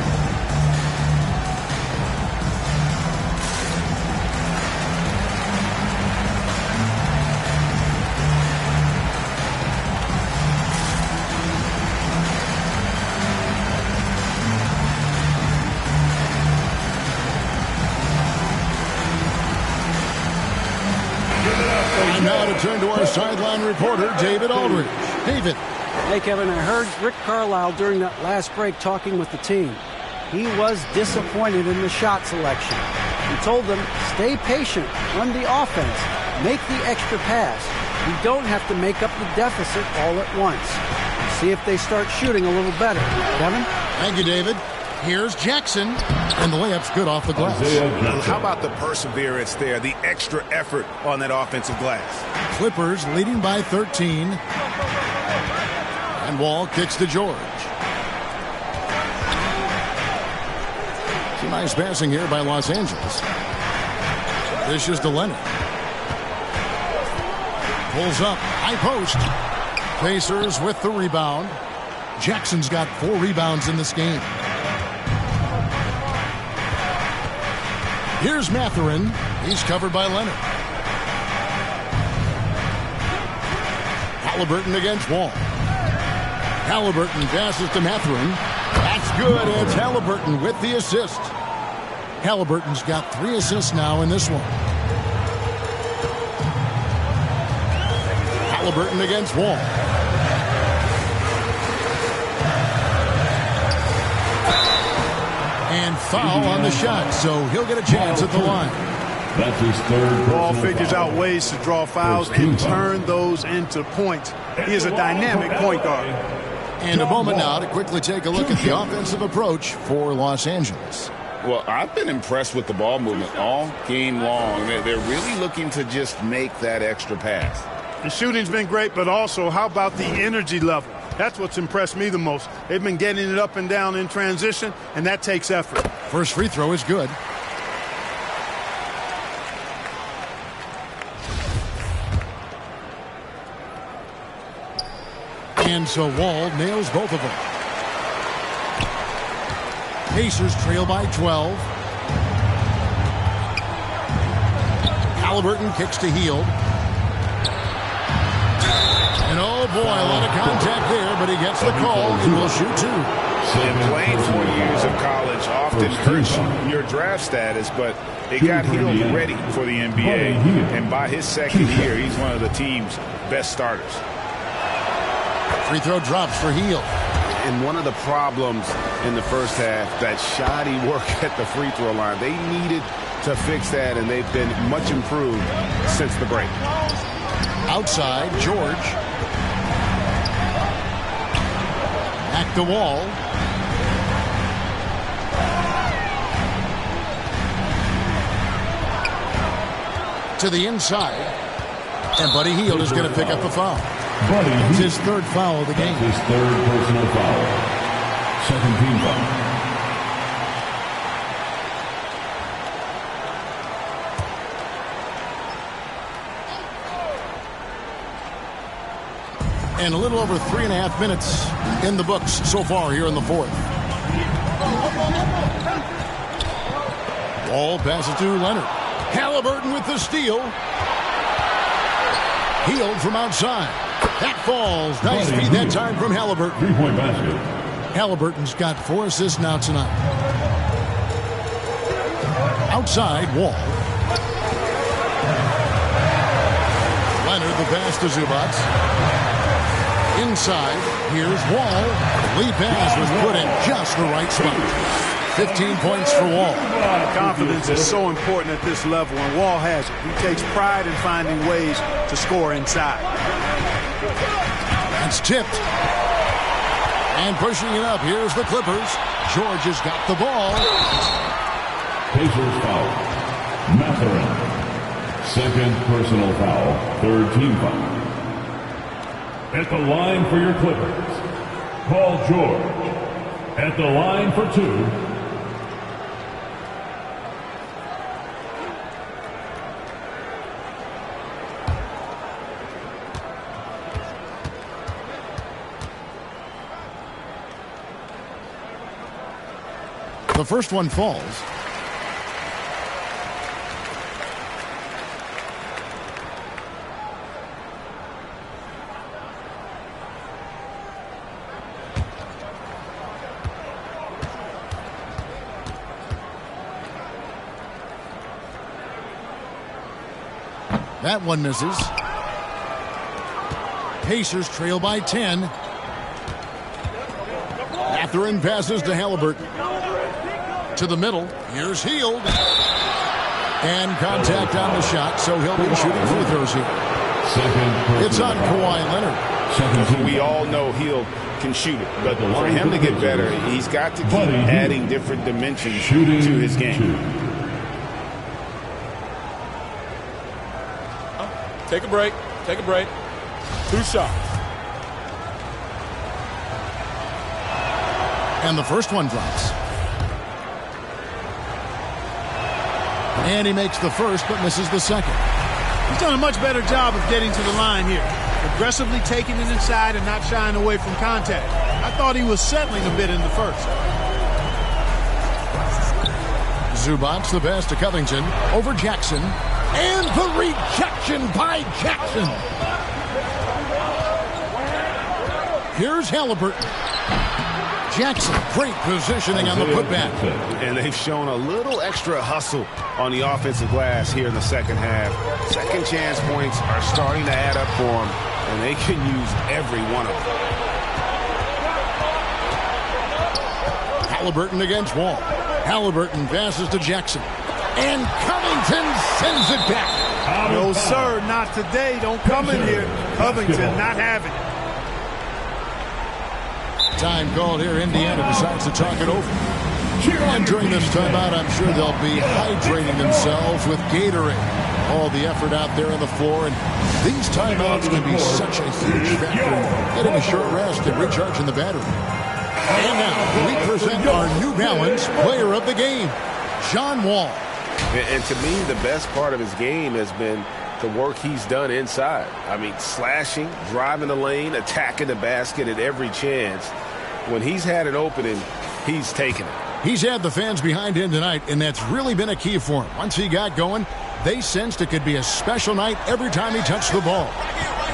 we'll turn to our sideline reporter, David Aldridge. David.
Hey, Kevin, I heard Rick Carlisle during that last break talking with the team. He was disappointed in the shot selection. He told them, stay patient, run the offense, make the extra pass. You don't have to make up the deficit all at once. See if they start shooting a little better. Kevin?
Thank you, David. Here's Jackson, and the layup's good off the glass.
How about the perseverance there, the extra effort on that offensive glass?
Clippers leading by 13. And Wall kicks to George. Some nice passing here by Los Angeles. This is to Leonard. Pulls up, high post. Pacers with the rebound. Jackson's got 4 rebounds in this game. Here's Mathurin. He's covered by Leonard. Halliburton against Wall. Halliburton passes to Mathurin. That's good. It's Halliburton with the assist. Halliburton's got 3 assists now in this one. Halliburton against Wall. And foul on the shot, so he'll get a chance at the line.
That's his third.
Ball figures out ways to draw fouls and turn those into points. He is a dynamic point guard.
And a moment now to quickly take a look at the offensive approach for Los Angeles.
Well, I've been impressed with the ball movement all game long. They're really looking to just make that extra pass.
The shooting's been great, but also how about the energy level? That's what's impressed me the most. They've been getting it up and down in transition, and that takes effort.
First free throw is good. And so Wall nails both of them. Pacers trail by 12. Halliburton kicks to Hield. And oh boy, a lot of contact there, but he gets the call and will shoot 2.
And playing 4 years of college often hurts your draft status, but it got Hield ready for the NBA. And by his second year, he's one of the team's best starters.
Free throw drops for Hield.
And one of the problems in the first half, that shoddy work at the free throw line. They needed to fix that, and they've been much improved since the break.
Outside, George. Back to Wall. To the inside. And Buddy Hield is going to pick up the foul. It's his 3rd foul of the game.
His 3rd personal foul. 2nd team foul.
And a little over 3.5 minutes in the books so far here in the 4th. Wall passes to Leonard. Halliburton with the steal. Hield from outside. That falls. Nice feed that time from Halliburton.
3-point basket.
Halliburton's got 4 assists now tonight. Outside, Wall. Leonard, the pass to Zubac. Inside, here's Wall. The lead pass was put in just the right spot. 15 points for Wall.
Confidence is so important at this level, and Wall has it. He takes pride in finding ways to score inside.
That's tipped. And pushing it up, here's the Clippers. George has got the ball.
Pacers foul. Mathurin. 2nd personal foul. 3rd team foul. At the line for your Clippers, Paul George. At the line for 2.
The first one falls. That one misses. Pacers trail by 10. Mathurin passes to Halliburton. To the middle. Here's Hield. And contact on the shot, so he'll be shooting free throws here. It's on Kawhi Leonard.
We all know Hield can shoot it, but for him to get better, he's got to keep adding different dimensions to his game.
Take a break. Take a break. 2 shots.
And the first one drops. And he makes the first, but misses the second.
He's done a much better job of getting to the line here. Aggressively taking it inside and not shying away from contact. I thought he was settling a bit in the first.
Zubac, the pass to Covington. Over Jackson. And the rejection by Jackson. Here's Halliburton. Jackson, great positioning on the putback.
And they've shown a little extra hustle on the offensive glass here in the second half. Second chance points are starting to add up for them, and they can use every one of them.
Halliburton against Wall. Halliburton passes to Jackson. And Covington sends it back.
No, sir, not today. Don't come in here. Covington not having it.
Time called here. Indiana decides to talk it over. And during this timeout, I'm sure they'll be hydrating themselves with Gatorade. All the effort out there on the floor. And these timeouts can be such a huge factor in getting a short rest and recharging the battery. And now we present our New Balance player of the game, John Wall.
And to me, the best part of his game has been the work he's done inside. I mean, slashing, driving the lane, attacking the basket at every chance. When he's had an opening, he's taken it.
He's had the fans behind him tonight, and that's really been a key for him. Once he got going, they sensed it could be a special night every time he touched the ball.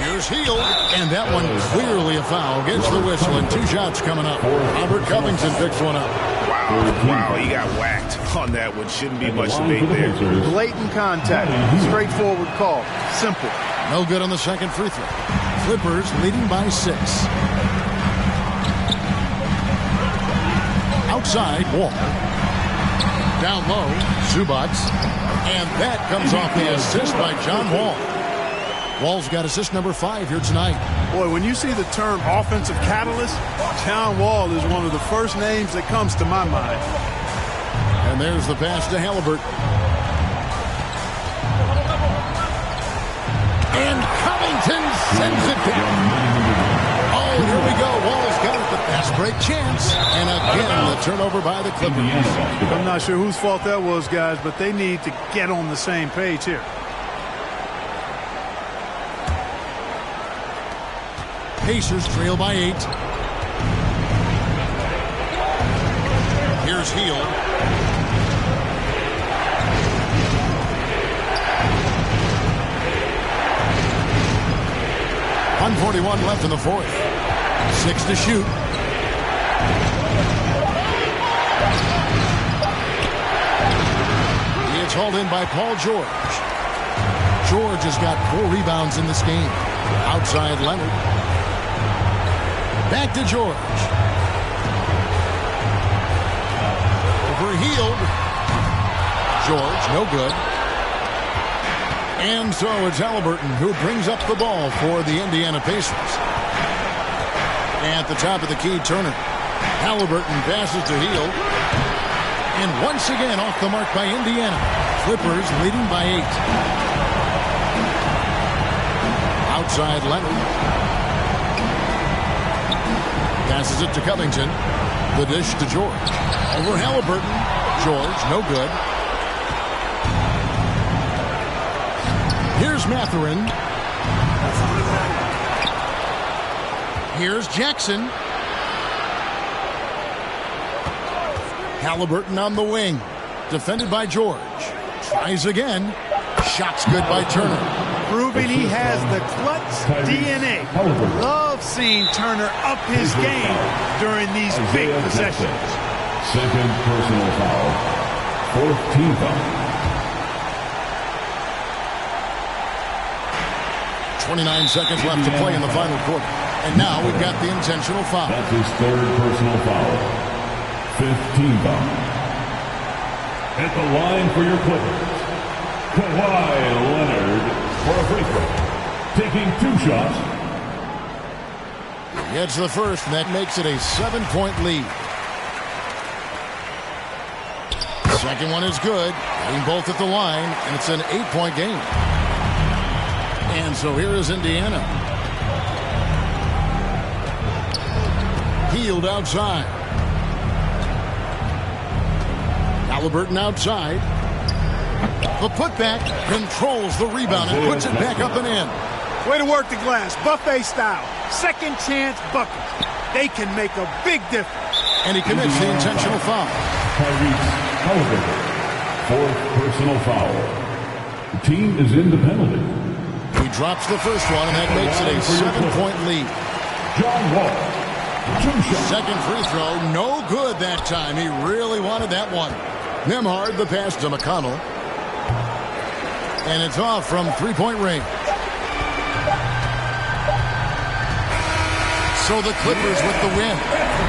Here's Hield, and that one clearly a foul. Gets the whistle, and 2 shots coming up. Robert Covington picks one up.
Wow, he got whacked on that one. Shouldn't be much debate there.
Blatant contact. Straightforward call. Simple.
No good on the second free throw. Clippers leading by 6. Outside, Wall. Down low, Zubac. And that comes off the assist by John Wall. Wall's got assist number 5 here tonight.
Boy, when you see the term offensive catalyst, John Wall is one of the first names that comes to my mind.
And there's the pass to Halliburton. And Covington sends it down. Oh, here we go. Wall's got it, the fast break chance. And again, the turnover by the Clippers.
I'm not sure whose fault that was, guys, but they need to get on the same page here.
Pacers trail by 8. Here's Hield. .141 left in the fourth. 6 to shoot. It's hauled in by Paul George. George has got 4 rebounds in this game. Outside Leonard. Back to George. Over Hield. George, no good. And so it's Halliburton who brings up the ball for the Indiana Pacers. At the top of the key, Turner. Halliburton passes to Hield. And once again off the mark by Indiana. Clippers leading by 8. Outside Leonard. Passes it to Covington. The dish to George. Over Halliburton. George, no good. Here's Mathurin. Here's Jackson. Halliburton on the wing. Defended by George. Tries again. Shot's good by Turner.
Proving he has the clutch DNA. Love seeing Turner up his game during these big possessions.
Second personal foul. 4th team foul.
29 seconds left to play in the final quarter. And now we've got the intentional foul.
That's his third personal foul. Fifth team foul. At the line for your Clippers, Kawhi Leonard for a free throw. Taking 2 shots.
He gets the first, and that makes it a 7-point lead. The second one is good. Getting both at the line, and it's an 8-point game. And so here is Indiana. Hield outside. Halliburton outside. The putback controls the rebound and puts it back up and in.
Way to work the glass, buffet style. Second chance bucket. They can make a big difference.
And he commits the intentional foul.
Tyrese Halliburton, fourth personal foul. The team is in the penalty.
He drops the first one, and that makes it a 7-point lead.
John Wall, 2 shots.
Second free throw, no good that time. He really wanted that one. Nembhard the pass to McConnell. And it's off from 3-point range. So the Clippers with the win.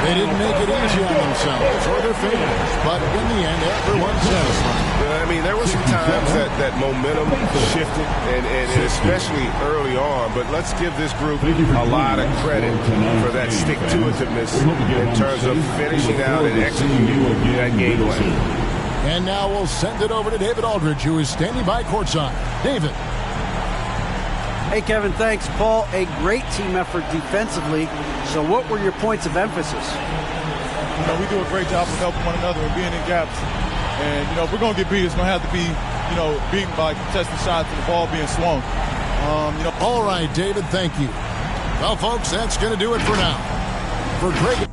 They didn't make it easy on themselves or their fans, but in the end, everyone's satisfied.
I mean, there were some times that momentum shifted, and especially early on, but let's give this group a lot of credit for that stick-to-itiveness in terms of finishing out and executing that game plan.
And now we'll send it over to David Aldridge, who is standing by courtside. David.
Hey, Kevin, thanks. Paul, a great team effort defensively. So what were your points of emphasis?
You know, we do a great job of helping one another and being in gaps. And, you know, if we're going to get beat, it's going to have to be, you know, beaten by contested shots and the ball being swung.
All right, David, thank you. Well, folks, that's going to do it for now. For Greg.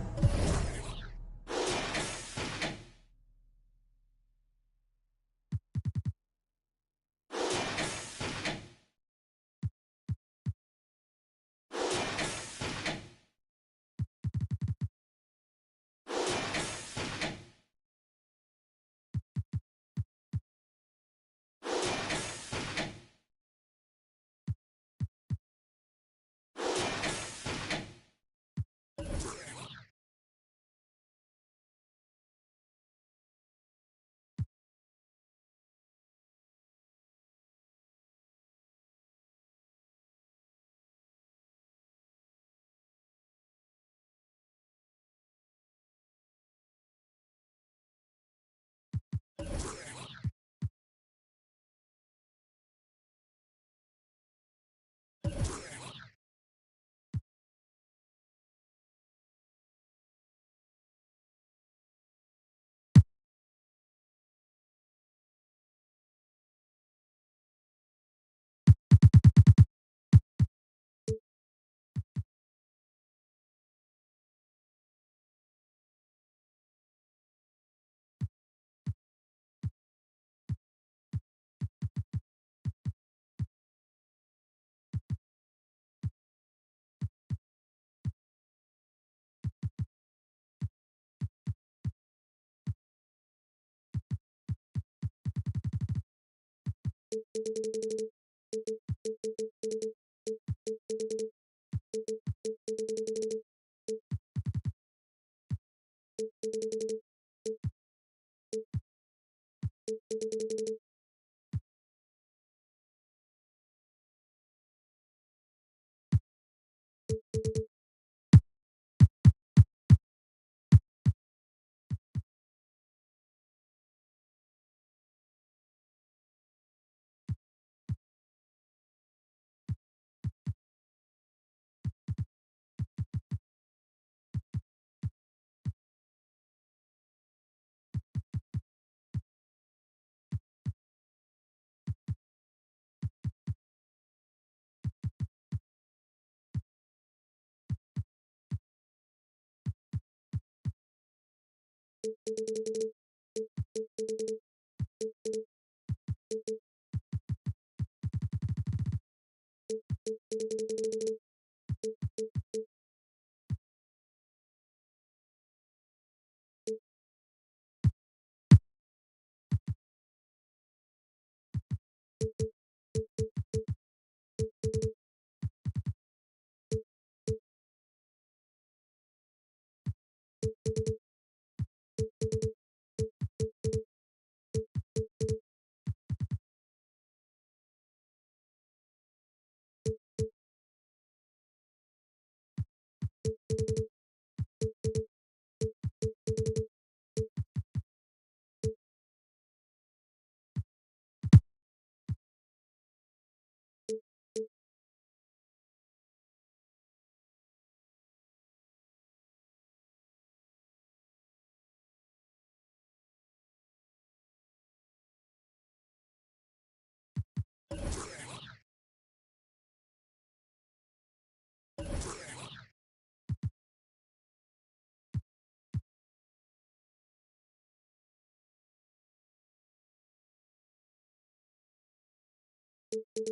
This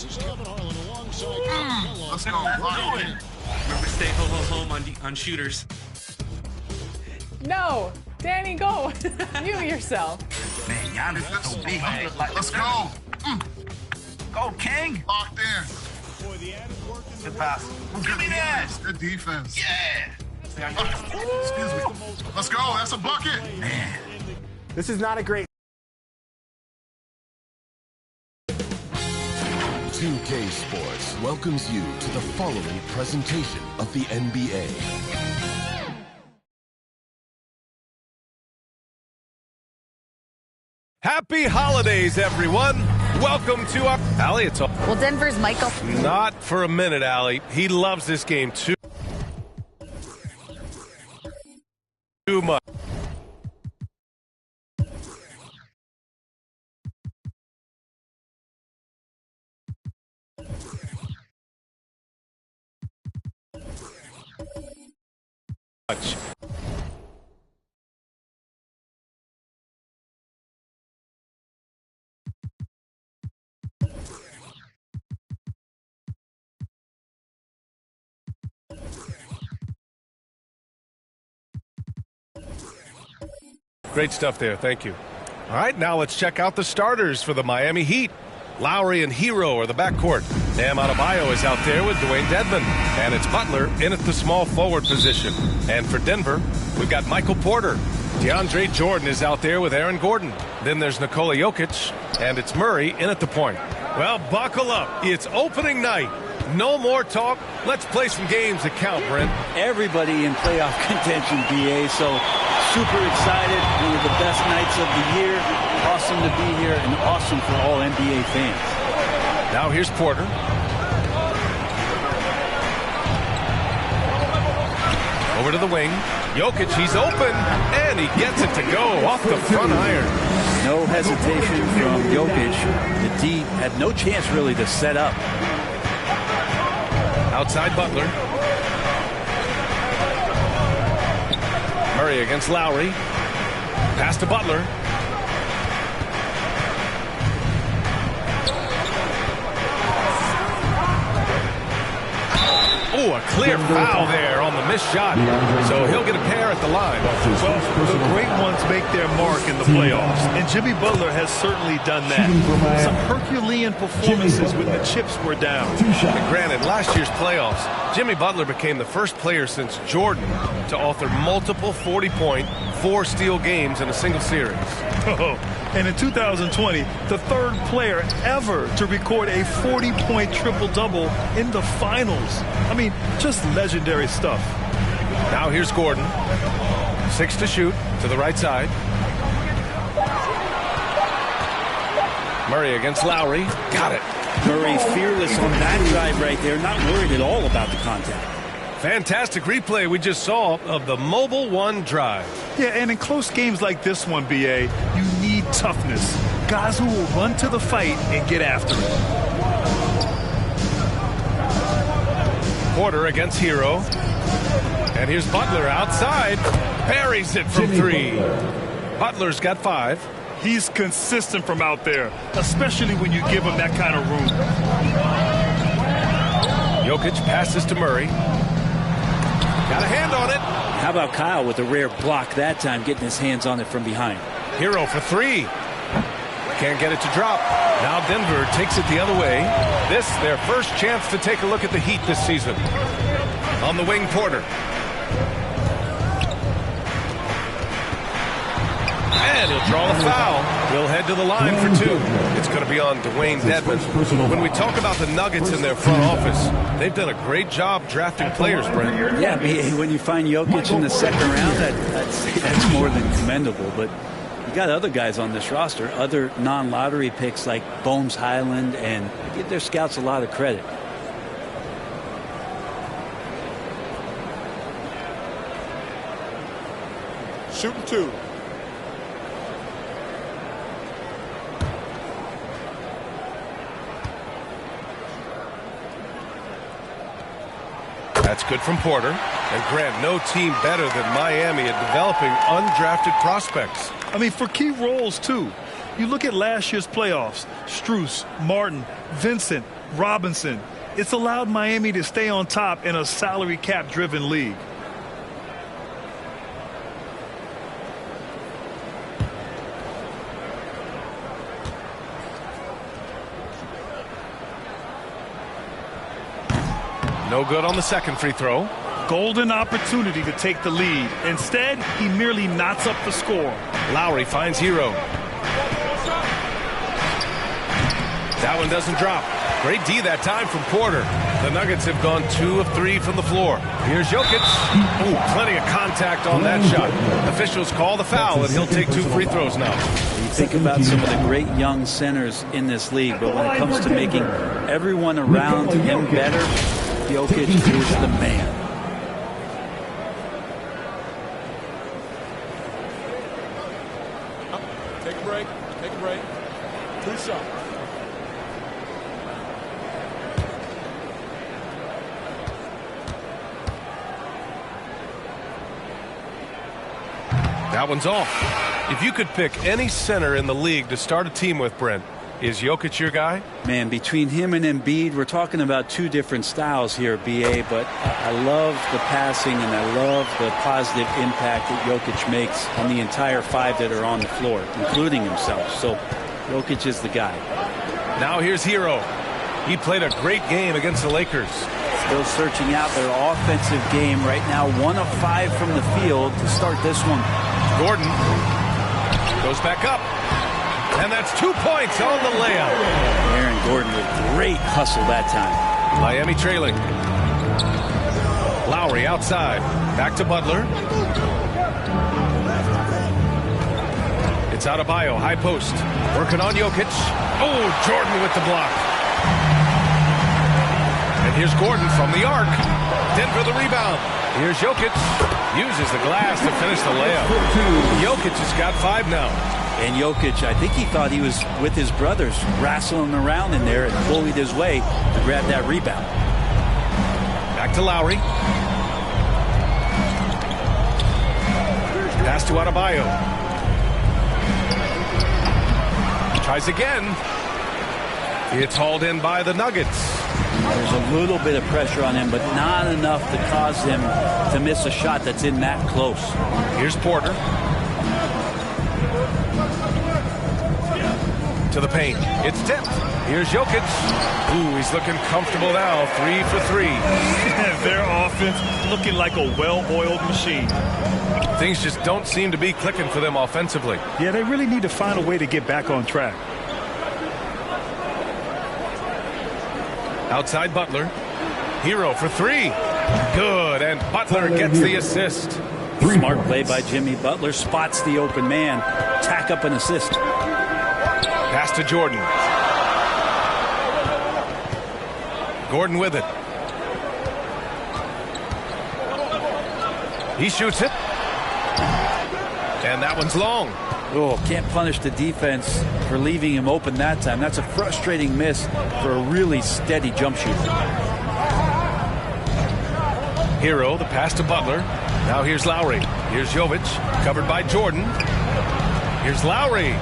is Kevin Harlan alongside.
Let's go. Remember, stay home on shooters.
No, Danny, go. You yourself.
Man, Giannis is so big. Let's go. Go, King.
Locked in.
Good pass. Give me that.
Good defense.
Yeah.
Excuse me. Let's go. That's a bucket.
Man.
This is not a great.
2K Sports welcomes you to the following presentation of the NBA.
Happy holidays, everyone. Welcome to our... Allie, it's all...
Well, Denver's Michael...
Not for a minute, Allie. He loves this game too much. Great stuff there. Thank you. All right, now let's check out the starters for the Miami Heat. Lowry and Hero are the backcourt. Bam Adebayo is out there with Dwayne Dedmon. And it's Butler in at the small forward position. And for Denver, we've got Michael Porter. DeAndre Jordan is out there with Aaron Gordon. Then there's Nikola Jokic. And it's Murray in at the point. Well, buckle up. It's opening night. No more talk. Let's play some games that count, Brent.
Everybody in playoff contention, BA. So super excited. One of the best nights of the year. Awesome to be here and awesome for all NBA fans.
Now here's Porter. Over to the wing. Jokic, he's open, and he gets it to go off the front iron.
No hesitation from Jokic. The D had no chance really to set up.
Outside Butler. Murray against Lowry. Pass to Butler. Oh, a clear foul there on the missed shot. So he'll get a pair at the line.
Well, the great ones make their mark in the playoffs, and Jimmy Butler has certainly done that. Some Herculean performances when the chips were down.
And granted, last year's playoffs, Jimmy Butler became the first player since Jordan to author multiple 40-point, 4-steal games in a single series.
Oh, and in 2020, the third player ever to record a 40-point triple-double in the finals. I mean, just legendary stuff.
Now here's Gordon. 6 to shoot to the right side. Murray against Lowry. Got it.
Murray fearless on that drive right there. Not worried at all about the contact.
Fantastic replay we just saw of the Mobile One drive.
Yeah, and in close games like this one, BA, you need toughness. Guys who will run to the fight and get after it.
Porter against Hero. And here's Butler outside. Buries it from 3. Butler's got 5.
He's consistent from out there, especially when you give him that kind of room.
Jokic passes to Murray. Got a hand on it.
How about Kyle with a rare block that time, getting his hands on it from behind.
Hero for 3. Can't get it to drop. Now Denver takes it the other way. This, their first chance to take a look at the Heat this season. On the wing, Porter. And he'll draw the foul. He'll head to the line for 2. It's going to be on Dwayne Dedmon. When we talk about the Nuggets in their front office, they've done a great job drafting players, Brent.
Yeah, when you find Jokic in the second round, that's more than commendable. But you got other guys on this roster, other non-lottery picks like Bones Highland, and give their scouts a lot of credit.
Shooting 2.
That's good from Porter. And Grant, no team better than Miami at developing undrafted prospects.
I mean, for key roles, too. You look at last year's playoffs, Strus, Martin, Vincent, Robinson. It's allowed Miami to stay on top in a salary cap-driven league.
No good on the second free throw.
Golden opportunity to take the lead. Instead, he merely knots up the score.
Lowry finds Hero. That one doesn't drop. Great D that time from Porter. The Nuggets have gone 2 of 3 from the floor. Here's Jokic. Ooh, plenty of contact on that shot. Officials call the foul, and he'll take 2 free throws now.
You think about some of the great young centers in this league, but when it comes to making everyone around him better, Jokic is the man.
Take a break. Take a break. 2 shots.
That one's off. If you could pick any center in the league to start a team with, Brent, is Jokic your guy?
Man, between him and Embiid, we're talking about 2 different styles here, BA, but I love the passing and I love the positive impact that Jokic makes on the entire 5 that are on the floor, including himself. So Jokic is the guy.
Now here's Hero. He played a great game against the Lakers.
Still searching out their offensive game right now. 1 of 5 from the field to start this one.
Gordon goes back up. And that's 2 points on the layup.
Aaron Gordon with great hustle that time.
Miami trailing. Lowry outside. Back to Butler. It's Adebayo, high post. Working on Jokic. Oh, Jordan with the block. And here's Gordon from the arc. Denver the rebound. Here's Jokic. Uses the glass to finish the layup. Jokic has got 5 now.
And Jokic, I think he thought he was with his brothers, wrestling around in there and bullied his way to grab that rebound.
Back to Lowry. Pass to Adebayo. Tries again. It's hauled in by the Nuggets.
There's a little bit of pressure on him, but not enough to cause him to miss a shot that's in that close.
Here's Porter. To the paint. It's tipped. Here's Jokic. Ooh, he's looking comfortable now. 3 for 3.
Their offense looking like a well-oiled machine.
Things just don't seem to be clicking for them offensively.
Yeah, they really need to find a way to get back on track.
Outside Butler. Hero for 3. Good, and Butler gets the assist.
Smart play by Jimmy Butler. Spots the open man. Tack up an assist.
Pass to Jordan. Gordon with it. He shoots it. And that one's long.
Oh, can't punish the defense for leaving him open that time. That's a frustrating miss for a really steady jump shooter.
Hero, the pass to Butler. Now here's Lowry. Here's Jovic, covered by Jordan. Here's Lowry.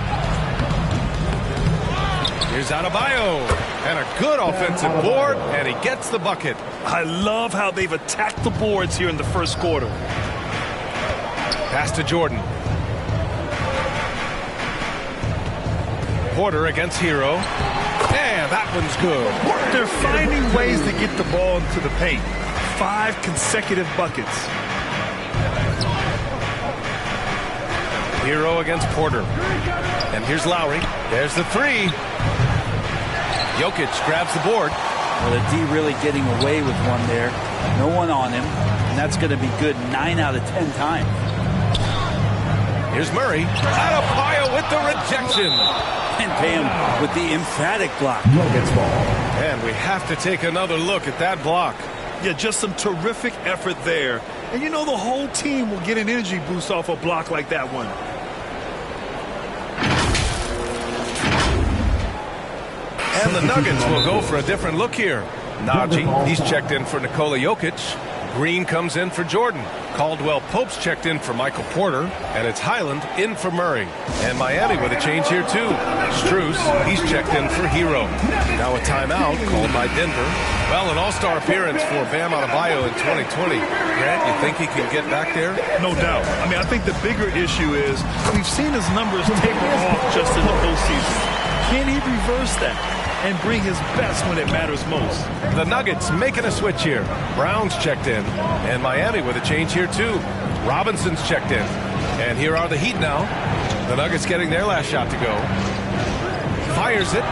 Here's Adebayo. And a good offensive board, and he gets the bucket.
I love how they've attacked the boards here in the first quarter.
Pass to Jordan. Porter against Hero. And that one's good.
They're finding ways to get the ball into the paint. 5 consecutive buckets.
Hero against Porter. And here's Lowry. There's the 3. Jokic grabs the board.
Well, the D really getting away with one there. No one on him. And that's going to be good 9 out of 10 times.
Here's Murray. Adebayo with the rejection.
And Bam with the emphatic block.
And we have to take another look at that block.
Yeah, just some terrific effort there. And you know the whole team will get an energy boost off a block like that one.
And the Nuggets will go for a different look here. Najee, he's checked in for Nikola Jokic. Green comes in for Jordan. Caldwell Pope's checked in for Michael Porter, and it's Highland in for Murray. And Miami with a change here too. Strus, he's checked in for Hero. Now a timeout called by Denver. Well, an all-star appearance for Bam Adebayo in 2020. Grant, you think he can get back there?
No doubt. I mean, I think the bigger issue is we've seen his numbers taper off just in the postseason. Can he reverse that and bring his best when it matters most?
The Nuggets making a switch here. Brown's checked in, and Miami with a change here too. Robinson's checked in, and here are the Heat now. The Nuggets getting their last shot to go. Fires it.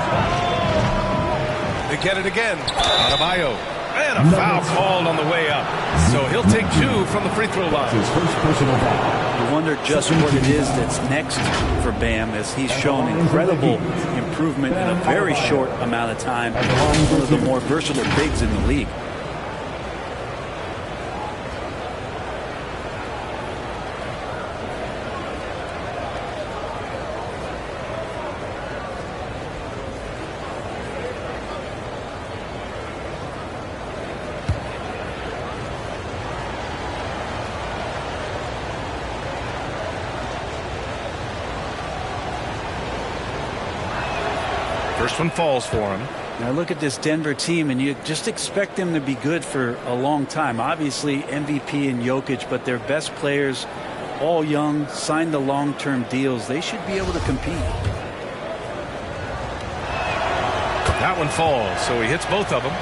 They get it again. Adebayo. And a foul called on the way up. So he'll take 2 from the free throw line.
His first personal foul.
You wonder just what it is that's next for Bam, as he's shown incredible improvement in a very short amount of time. One of the more versatile bigs in the league.
First one falls for him.
Now look at this Denver team, and you just expect them to be good for a long time. Obviously MVP and Jokic, but their best players, all young, signed the long-term deals. They should be able to compete.
That one falls, so he hits both of them.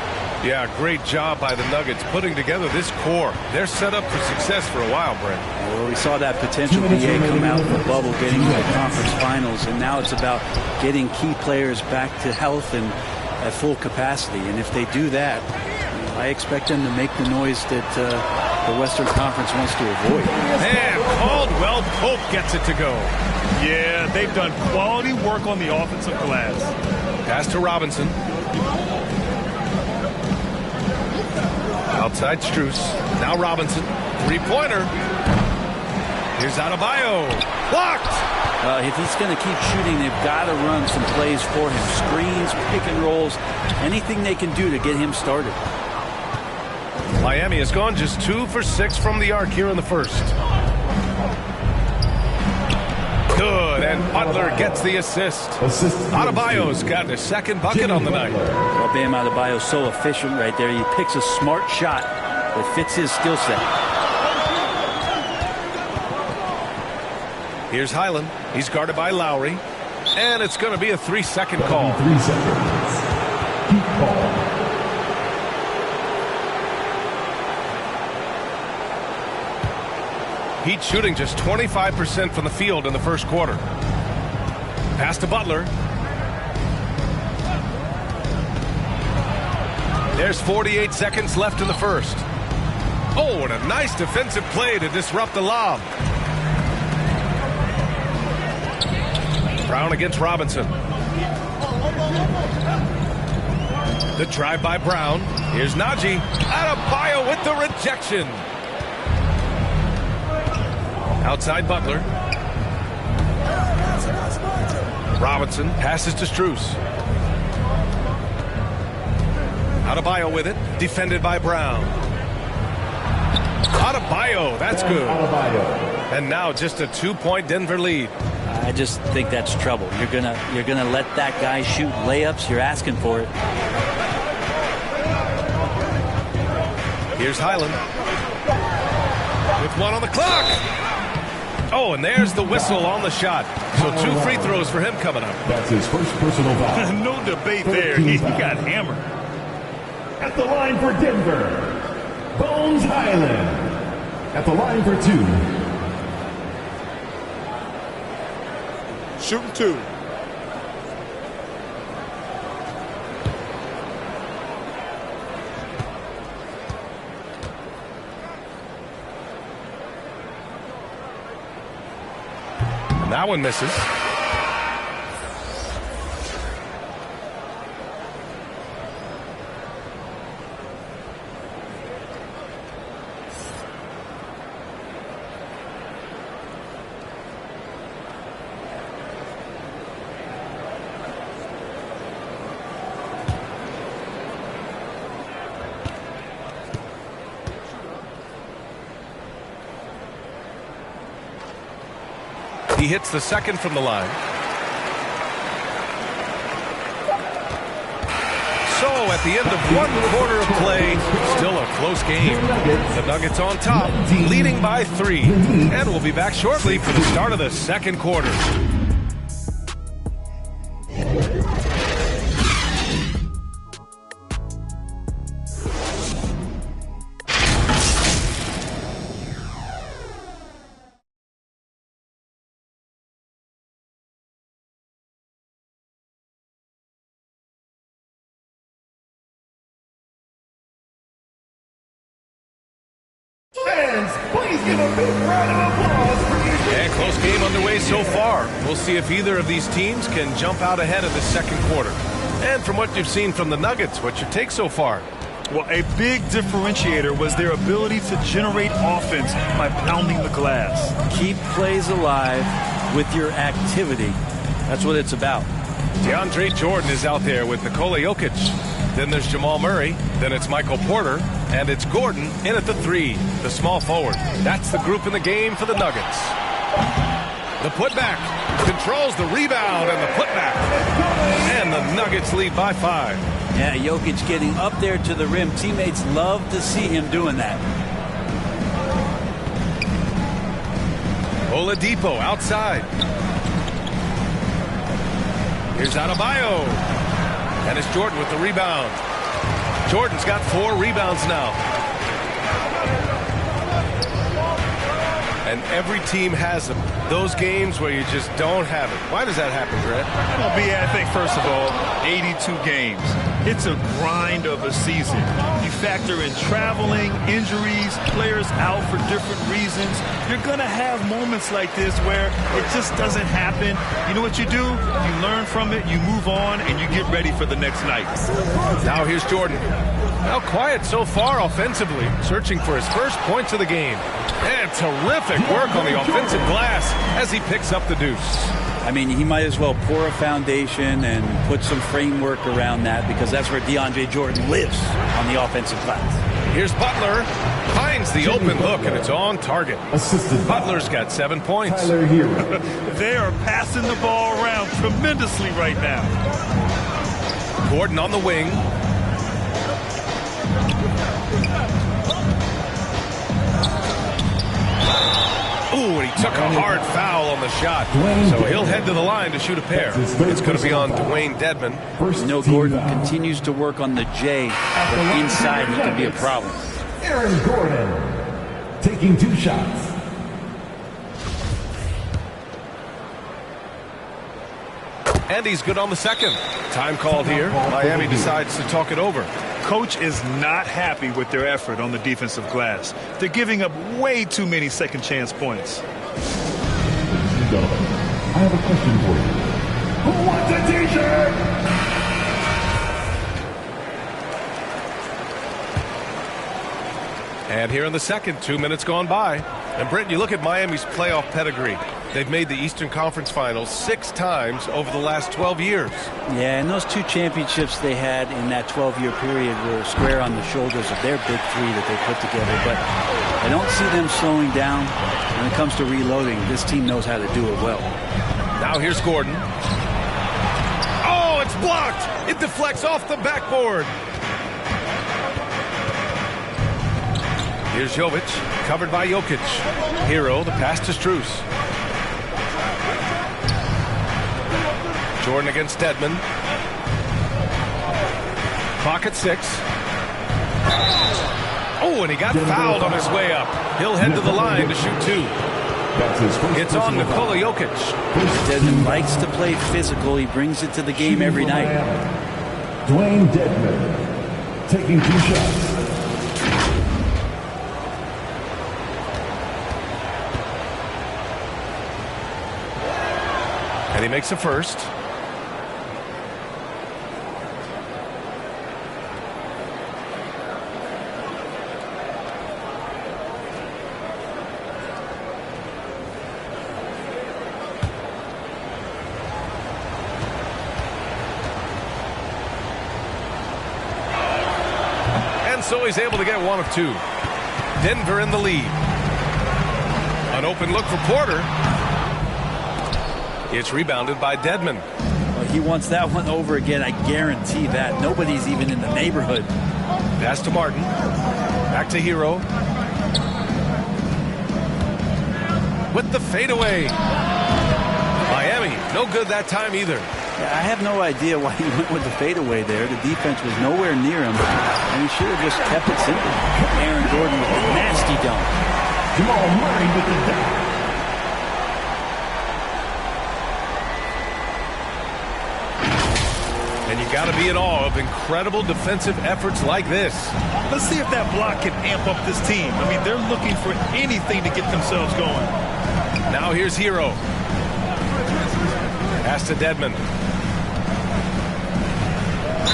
Yeah, great job by the Nuggets putting together this core. They're set up for success for a while, Brent.
Well, we saw that potential BA come out of the bubble, getting to the conference finals, and now it's about getting key players back to health and at full capacity. And if they do that, I expect them to make the noise that the Western Conference wants to avoid.
And Caldwell Pope gets it to go.
Yeah, they've done quality work on the offensive glass.
Pass to Robinson. Outside Strus. Now Robinson. Three-pointer. Here's Adebayo. Blocked!
If he's going to keep shooting, they've got to run some plays for him. Screens, pick and rolls, anything they can do to get him started.
Miami has gone just 2 for 6 from the arc here in the first. Good, and Butler gets the assist. Adebayo's got a second bucket on the night.
Well, Bam Adebayo's so efficient right there. He picks a smart shot that fits his skill set.
Here's Highland. He's guarded by Lowry. And it's going to be a 3-second call.
3 seconds. Heat ball.
Heat shooting just 25% from the field in the first quarter. Pass to Butler. There's 48 seconds left in the first. Oh, and a nice defensive play to disrupt the lob. Brown against Robinson. The drive by Brown. Here's Najee. Adebayo with the rejection. Outside Butler. Robinson passes to Strus. Adebayo with it. Defended by Brown. Adebayo, that's good. And now just a 2-point Denver lead.
I just think that's trouble. You're gonna let that guy shoot layups. You're asking for it.
Here's Highland with 1 on the clock. Oh, and there's the whistle on the shot. So 2 free throws for him coming up.
That's his first personal foul.
No debate there. He got hammered.
At the line for Denver, Bones Highland. At the line for 2.
Shooting 2.
And that one misses. He hits the second from the line. So at the end of 1 quarter of play, still a close game. The Nuggets on top, leading by 3. And we'll be back shortly for the start of the second quarter.
Fans, please give a big round of applause for these.
And close game underway so far. We'll see if either of these teams can jump out ahead of the second quarter. And from what you've seen from the Nuggets, what's your take so far?
Well, a big differentiator was their ability to generate offense by pounding the glass.
Keep plays alive with your activity. That's what it's about.
DeAndre Jordan is out there with Nikola Jokic. Then there's Jamal Murray. Then it's Michael Porter. And it's Gordon in at the 3, the small forward. That's the group in the game for the Nuggets. The putback controls the rebound and the putback. And the Nuggets lead by 5.
Yeah, Jokic getting up there to the rim. Teammates love to see him doing that.
Oladipo outside. Here's Adebayo. And it's Jordan with the rebound. Jordan's got 4 rebounds now. And every team has them. Those games where you just don't have it. Why does that happen, Grant?
Well, B, I think, first of all, 82 games. It's a grind of a season. You factor in traveling, injuries, players out for different reasons. You're going to have moments like this where it just doesn't happen. You know what you do? You learn from it, you move on, and you get ready for the next night.
Now here's Jordan. Now quiet so far offensively, searching for his first points of the game. And terrific work on the offensive glass as he picks up the deuce.
I mean, he might as well pour a foundation and put some framework around that because that's where DeAndre Jordan lives, on the offensive glass.
Here's Butler. Finds the open look, and it's on target. Butler's got 7 points.
They are passing the ball around tremendously right now.
Gordon on the wing. Ooh, and he took a hard foul on the shot. So he'll head to the line to shoot a pair. It's going to be on Dwayne Dedmon.
You know, Gordon continues to work on the J, but inside he can be a problem.
Aaron Gordon taking 2 shots.
And he's good on the second. Time called here. Miami decides to talk it over.
Coach is not happy with their effort on the defensive glass. They're giving up way too many second chance points.
I have a question for you. Who wants a t-shirt?
And here in the second, 2 minutes gone by. And Brent, you look at Miami's playoff pedigree. They've made the Eastern Conference Finals 6 times over the last 12 years.
Yeah, and those 2 championships they had in that 12-year period were square on the shoulders of their big 3 that they put together. But I don't see them slowing down when it comes to reloading. This team knows how to do it well.
Now here's Gordon. Oh, it's blocked. It deflects off the backboard. Here's Jovic, covered by Jokic. Hero, the pass to Strus. Jordan against Dedmon. Clock at 6. Oh, and he got fouled on his way up. He'll head to the line to shoot 2. It's on Nikola Jokic.
Dedmon likes to play physical. He brings it to the game every night.
Dwayne Dedmon taking 2 shots.
And he makes a first. And so he's able to get 1 of 2. Denver in the lead. An open look for Porter. It's rebounded by Dedmon.
Well, he wants that one over again. I guarantee that. Nobody's even in the neighborhood.
Pass to Martin. Back to Hero. With the fadeaway. Miami, no good that time either.
I have no idea why he went with the fadeaway there. The defense was nowhere near him, and he should have just kept it simple. Aaron Gordon with a nasty dunk.
Jamal Murray with the dunk.
And you got to be in awe of incredible defensive efforts like this.
Let's see if that block can amp up this team. I mean, they're looking for anything to get themselves going.
Now here's Hero. Pass to Dedmon.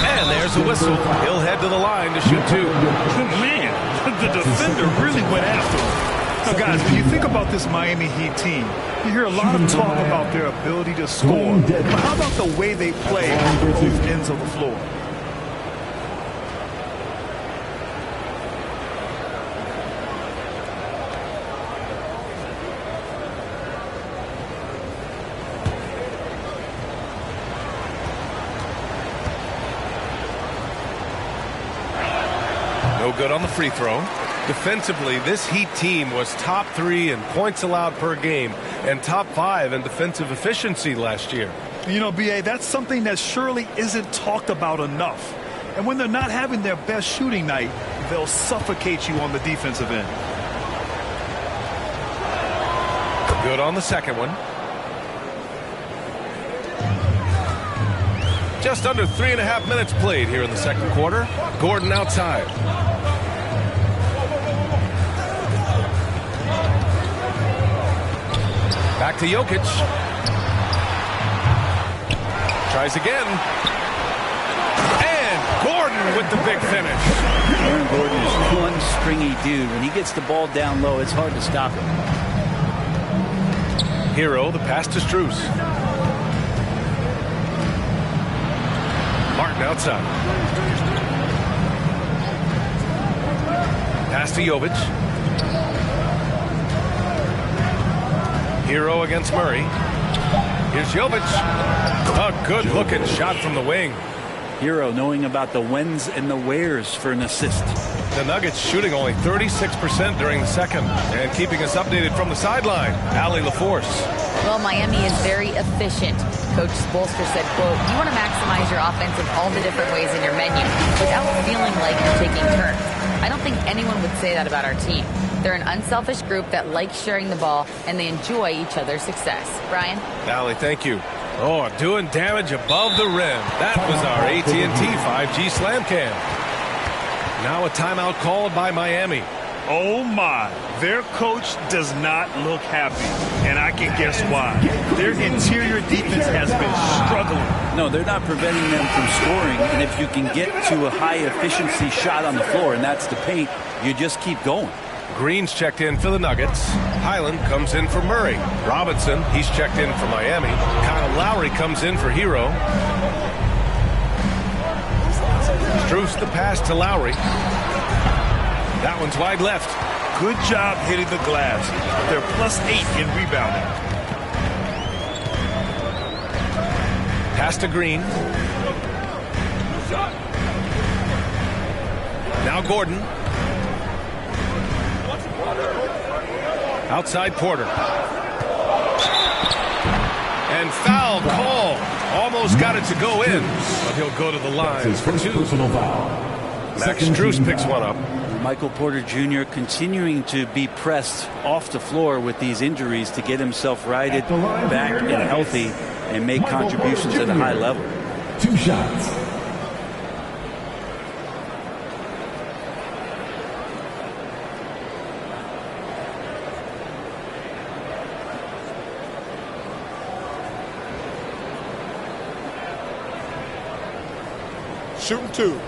And there's a whistle. He'll head to the line to shoot two.
Man, the defender really went after him. Now, guys, when you think about this Miami Heat team, you hear a lot of talk about their ability to score. But how about the way they play on both ends of the floor?
No good on the free throw. Defensively, this Heat team was top 3 in points allowed per game and top 5 in defensive efficiency last year.
You know, B.A., that's something that surely isn't talked about enough. And when they're not having their best shooting night, they'll suffocate you on the defensive end.
Good on the second one. Just under 3.5 minutes played here in the second quarter. Gordon outside. Back to Jokic. Tries again. And Gordon with the big finish.
Aaron Gordon is one stringy dude. When he gets the ball down low, it's hard to stop him.
Hero, the pass to Strus. Martin outside. Pass to Jovic. Hero against Murray. Here's Jovic. A good looking shot from the wing.
Hero knowing about the whens and the wheres for an assist.
The Nuggets shooting only 36% during the second. And keeping us updated from the sideline, Allie LaForce.
Well, Miami is very efficient. Coach Spoelstra said, quote, "You want to maximize your offense in all the different ways in your menu without feeling like you're taking turns." I don't think anyone would say that about our team. They're an unselfish group that likes sharing the ball, and they enjoy each other's success. Brian?
Allie, thank you. Oh, doing damage above the rim. That was our AT&T 5G Slam Cam. Now a timeout called by Miami.
Oh, my. Their coach does not look happy, and I can guess why. Their interior defense has been struggling.
No, they're not preventing them from scoring, and if you can get to a high-efficiency shot on the floor, and that's the paint, you just keep going.
Green's checked in for the Nuggets. Highland comes in for Murray. Robinson, he's checked in for Miami. Kyle Lowry comes in for Hero. Strus the pass to Lowry. That one's wide left.
Good job hitting the glass. They're +8 in rebounding.
Pass to Green. Now Gordon. Outside Porter. And foul call. Almost got it to go in, but he'll go to the line for two.
Personal foul.
Max Strus picks one up.
Michael Porter Jr. continuing to be pressed off the floor with these injuries to get himself righted back and healthy and make contributions at a high level.
2 shots.
Shooting 2.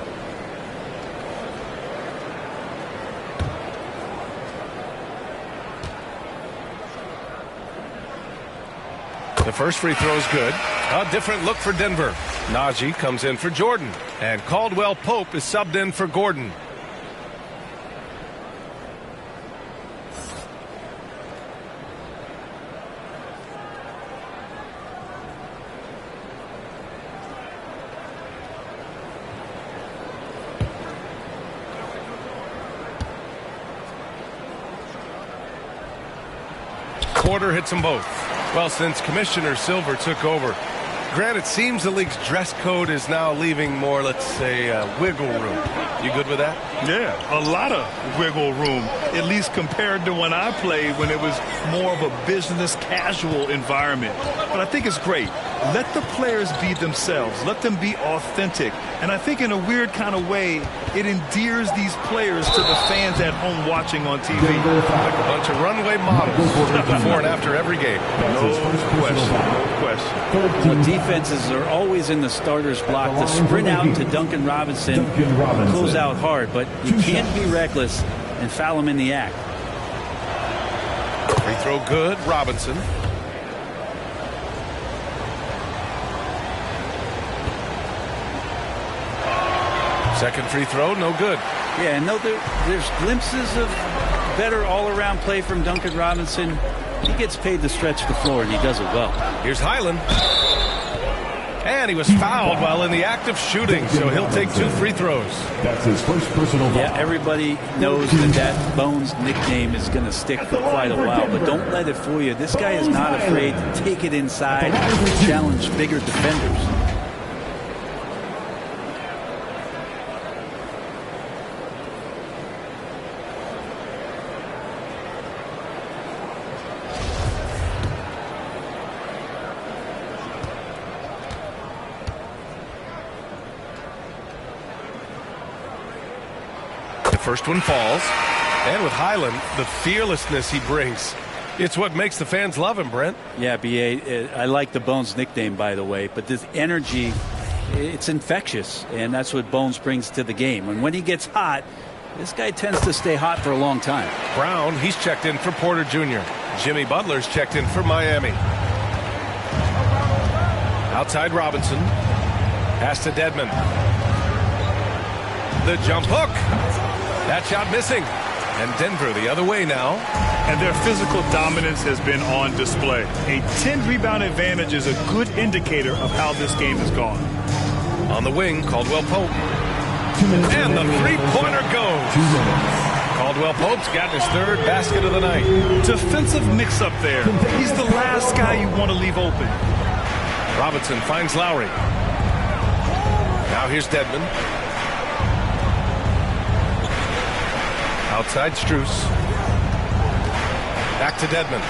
The first free throw is good. A different look for Denver. Najee comes in for Jordan. And Caldwell Pope is subbed in for Gordon. Porter hits them both. Well, since Commissioner Silver took over, Grant, it seems the league's dress code is now leaving more, let's say, wiggle room. You good with that?
Yeah, a lot of wiggle room, at least compared to when I played, when it was more of a business casual environment. But I think it's great. Let the players be themselves. Let them be authentic. And I think in a weird kind of way, it endears these players to the fans at home watching on TV.
Like a bunch of runway models before and after every game.
No question. No question.
Well, defenses are always in the starter's block to sprint out to Duncan Robinson, close out hard, but you can't be reckless and foul him in the act.
Free throw good, Robinson. Second free throw, no good.
Yeah, no, there's glimpses of better all-around play from Duncan Robinson. He gets paid to stretch the floor, and he does it well.
Here's Highland. And he was fouled while in the act of shooting, so he'll take 2 free throws.
That's his first personal foul.
Yeah, everybody knows that Bones nickname is going to stick for quite a while, but don't let it fool you. This guy is not afraid to take it inside, challenge bigger defenders.
First one falls. And with Highland, the fearlessness he brings, it's what makes the fans love him, Brent.
Yeah, B.A., I like the Bones nickname, by the way, but this energy, it's infectious, and that's what Bones brings to the game. And when he gets hot, this guy tends to stay hot for a long time.
Brown, he's checked in for Porter Jr. Jimmy Butler's checked in for Miami. Outside Robinson. Pass to Dedmon. The jump hook. That shot missing. And Denver the other way now.
And their physical dominance has been on display. A 10-rebound advantage is a good indicator of how this game has gone.
On the wing, Caldwell Pope. And the three-pointer goes. Caldwell Pope's gotten his 3rd basket of the night.
Defensive mix-up there. He's the last guy you want to leave open.
Robinson finds Lowry. Now here's Dedmon. Outside Strus. Back to Dedmon.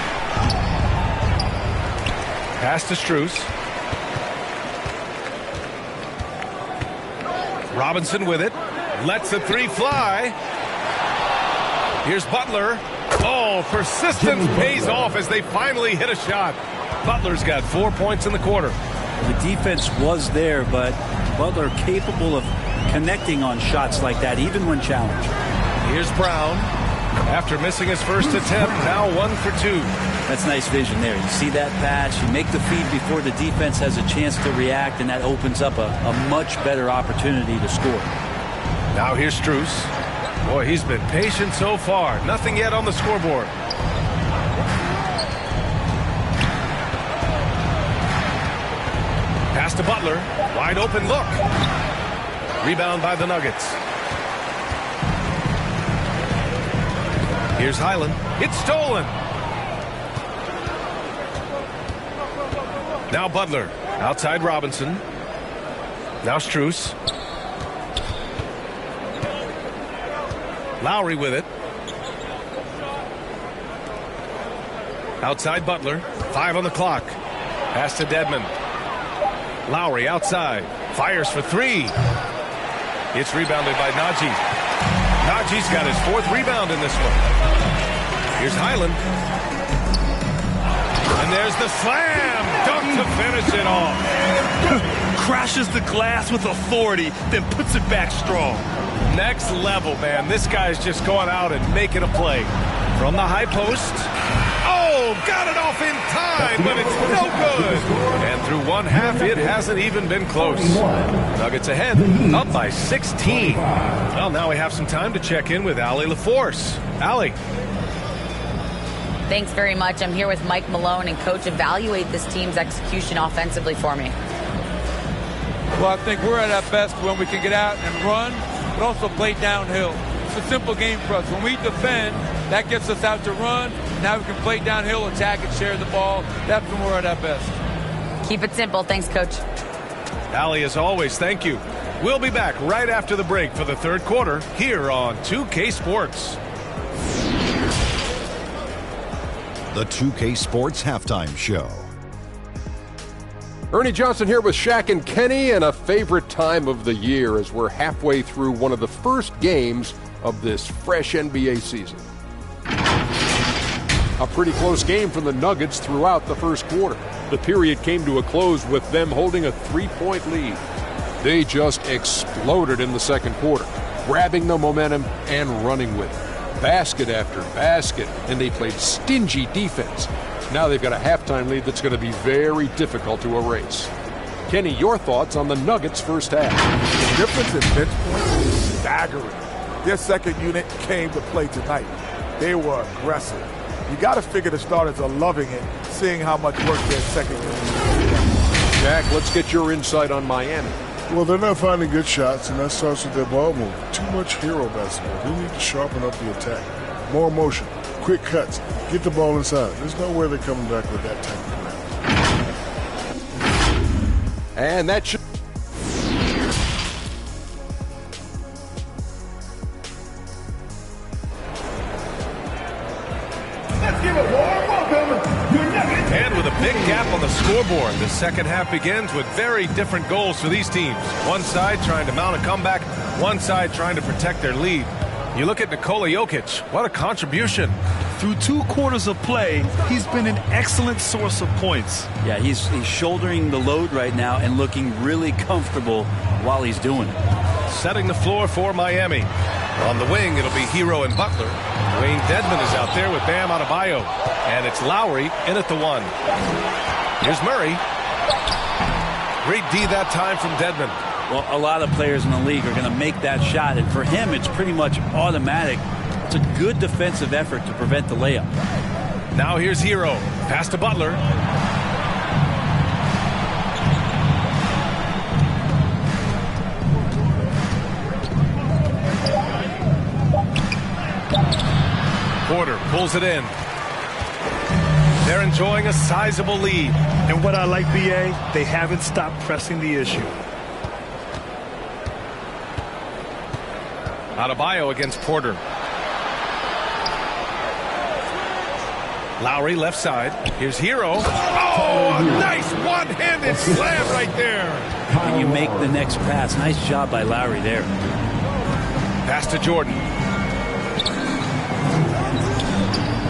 Pass to Strus. Robinson with it. Lets the 3 fly. Here's Butler. Oh, persistence pays off as they finally hit a shot. Butler's got 4 points in the quarter.
The defense was there, but Butler capable of connecting on shots like that, even when challenged.
Here's Brown. After missing his first attempt, now 1 for 2.
That's nice vision there. You see that pass, you make the feed before the defense has a chance to react, and that opens up a much better opportunity to score.
Now here's Strus. Boy, he's been patient so far. Nothing yet on the scoreboard. Pass to Butler. Wide open look. Rebound by the Nuggets. Here's Highland. It's stolen. Now Butler. Outside Robinson. Now Strus. Lowry with it. Outside Butler. 5 on the clock. Pass to Dedmon. Lowry outside. Fires for 3. It's rebounded by Najee. Najee's got his 4th rebound in this one. Here's Highland. And there's the slam. Dunk to finish it off.
Crashes the glass with authority, then puts it back strong.
Next level, man. This guy's just going out and making a play. From the high post. Oh, got it off in time, but it's no good. And through one half, it hasn't even been close. Nuggets ahead, up by 16. Well, now we have some time to check in with Allie LaForce. Allie.
Thanks very much. I'm here with Mike Malone, and Coach, evaluate this team's execution offensively for me.
Well, I think we're at our best when we can get out and run, but also play downhill. It's a simple game for us. When we defend, that gets us out to run. and how we can play downhill, attack, and share the ball. That's when we're at our best.
Keep it simple. Thanks, Coach.
Allie, as always, thank you. We'll be back right after the break for the third quarter here on 2K Sports.
The 2K Sports Halftime Show.
Ernie Johnson here with Shaq and Kenny, and a favorite time of the year as we're halfway through one of the first games of this fresh NBA season. A pretty close game for the Nuggets throughout the first quarter. The period came to a close with them holding a 3-point lead. They just exploded in the second quarter, grabbing the momentum and running with it. Basket after basket, and they played stingy defense. Now they've got a halftime lead that's going to be very difficult to erase. Kenny, your thoughts on the Nuggets' first half?
The difference in bench points is staggering. Their second unit came to play tonight. They were aggressive. You got to figure the starters are loving it, seeing how much work their second unit is doing.
Jack, let's get your insight on Miami.
Well, they're not finding good shots, and that starts with their ball movement. Too much hero basketball. They need to sharpen up the attack. More motion, quick cuts, get the ball inside. There's no way they're coming back with that type of play.
And that should...
Let's give a warm welcome.
And with a big gap on the scoreboard, the second half begins with very different goals for these teams. One side trying to mount a comeback, one side trying to protect their lead. You look at Nikola Jokic, what a contribution.
Through 2 quarters of play, he's been an excellent source of points.
Yeah, he's shouldering the load right now and looking really comfortable while he's doing it.
Setting the floor for Miami. On the wing, it'll be Hero and Butler. Dwayne Dedmon is out there with Bam Adebayo. And it's Lowry in at the 1. Here's Murray. Great D that time from Dedmon.
Well, a lot of players in the league are going to make that shot, and for him, it's pretty much automatic. It's a good defensive effort to prevent the layup.
Now here's Hero. Pass to Butler. Porter pulls it in. They're enjoying a sizable lead.
And what I like, B.A., they haven't stopped pressing the issue.
Adebayo against Porter. Lowry left side. Here's Hero. Oh, nice one-handed slam right there.
And you make the next pass. Nice job by Lowry there.
Pass to Jordan.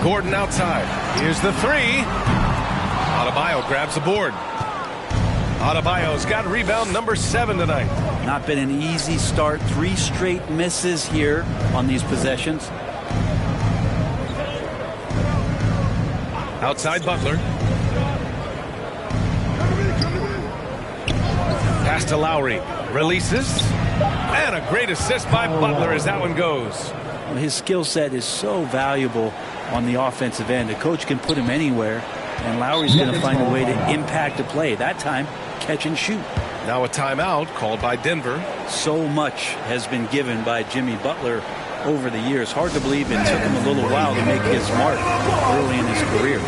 Gordon outside. Here's the 3. Adebayo grabs the board. Adebayo's got rebound number 7 tonight.
Not been an easy start. 3 straight misses here on these possessions.
Outside Butler. Pass to Lowry. Releases. And a great assist by Butler as that one goes.
His skill set is so valuable on the offensive end. The coach can put him anywhere, and Lowry's going to find a way to impact the play. That time, catch and shoot.
Now a timeout called by Denver.
So much has been given by Jimmy Butler over the years. Hard to believe it took him a little while to make his mark early in his career.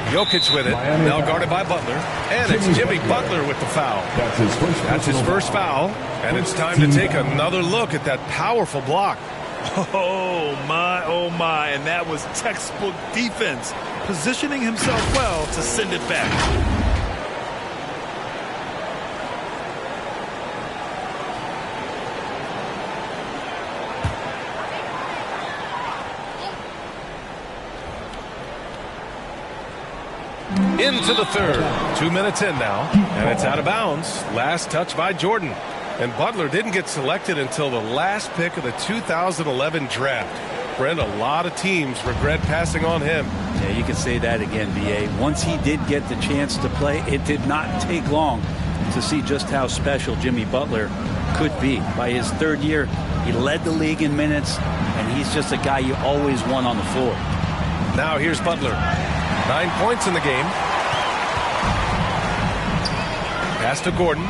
Jokic with it, now guarded by Butler, and it's Jimmy Butler with the foul. That's his first foul, and it's time to take another look at that powerful block.
Oh my, and that was textbook defense, positioning himself well to send it back.
Into the third. 2 minutes in now, and it's out of bounds. Last touch by Jordan. And Butler didn't get selected until the last pick of the 2011 draft. Brent, a lot of teams regret passing on him.
Yeah, you can say that again, B.A. Once he did get the chance to play, it did not take long to see just how special Jimmy Butler could be. By his third year, he led the league in minutes, and he's just a guy you always want on the floor.
Now here's Butler. 9 points in the game. Pass to Gordon.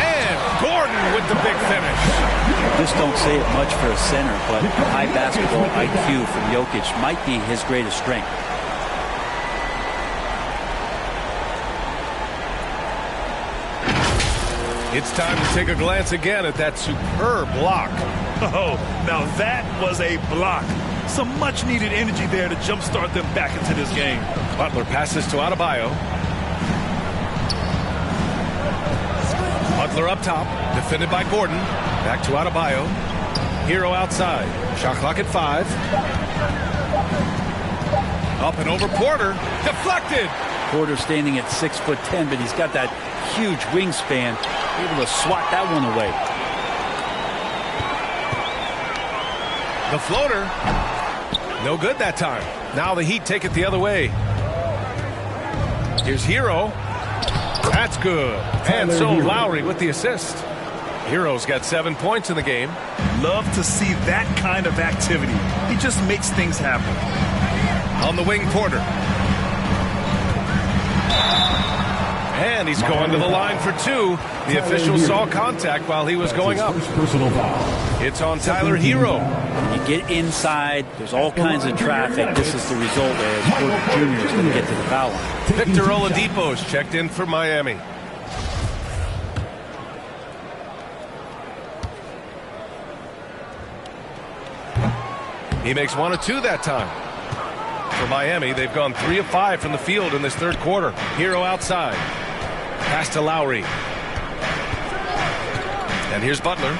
And Gordon with the big finish.
Just don't say it much for a center, but high basketball IQ from Jokic might be his greatest strength.
It's time to take a glance again at that superb block.
Oh, now that was a block. Some much-needed energy there to jumpstart them back into this game.
Butler passes to Adebayo. Butler up top, defended by Gordon. Back to Adebayo. Hero outside. Shot clock at 5. Up and over Porter. Deflected.
Porter standing at 6'10", but he's got that huge wingspan, able to swat that one away.
The floater. No good that time. Now the Heat take it the other way. Here's Hero. That's good. And so Lowry with the assist. Hero's got 7 points in the game.
Love to see that kind of activity. He just makes things happen.
On the wing, Porter. And he's going to the line for 2. The official saw contact while he was going up. It's on Tyler Hero.
You get inside, there's all kinds of traffic. This is the result as Porter Jr. is going to get to the foul line.
Victor Oladipo's checked in for Miami. He makes 1 of 2 that time. For Miami, they've gone 3 of 5 from the field in this third quarter. Hero outside. Pass to Lowry. And here's Butler.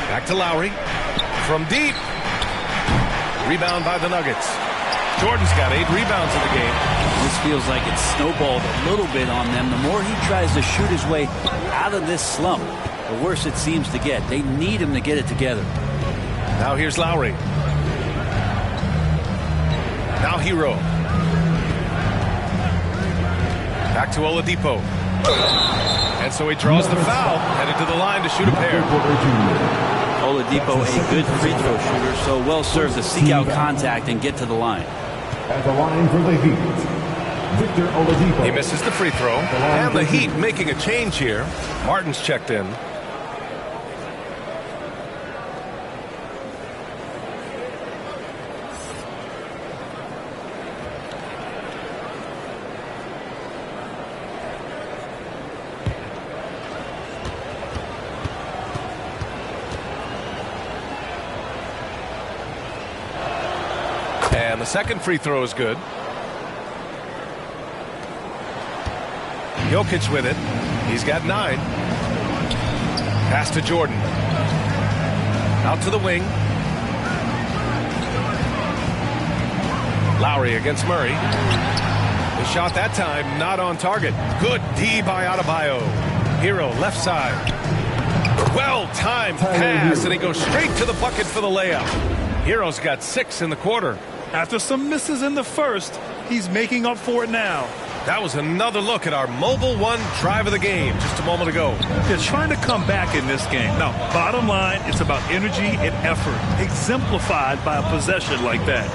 Back to Lowry. From deep. Rebound by the Nuggets. Jordan's got 8 rebounds in the game.
This feels like it's snowballed a little bit on them. The more he tries to shoot his way out of this slump, the worse it seems to get. They need him to get it together.
Now here's Lowry. Now Hero. Back to Oladipo. And so he draws the foul, headed to the line to shoot a pair.
Oladipo, a good free throw shooter, so well served to seek out contact and get to the line.
At the line for the Heat, Victor Oladipo.
He misses the free throw. And the Heat making a change here. Martin's checked in. And the second free throw is good. Jokic with it. He's got 9. Pass to Jordan. Out to the wing. Lowry against Murray. The shot that time not on target. Good D by Adebayo. Hero left side. Well-timed pass, and he goes straight to the bucket for the layup. Hero's got 6 in the quarter.
After some misses in the first, he's making up for it now.
That was another look at our Mobile One drive of the game just a moment ago.
They're trying to come back in this game. Now, bottom line, it's about energy and effort, exemplified by a possession like that.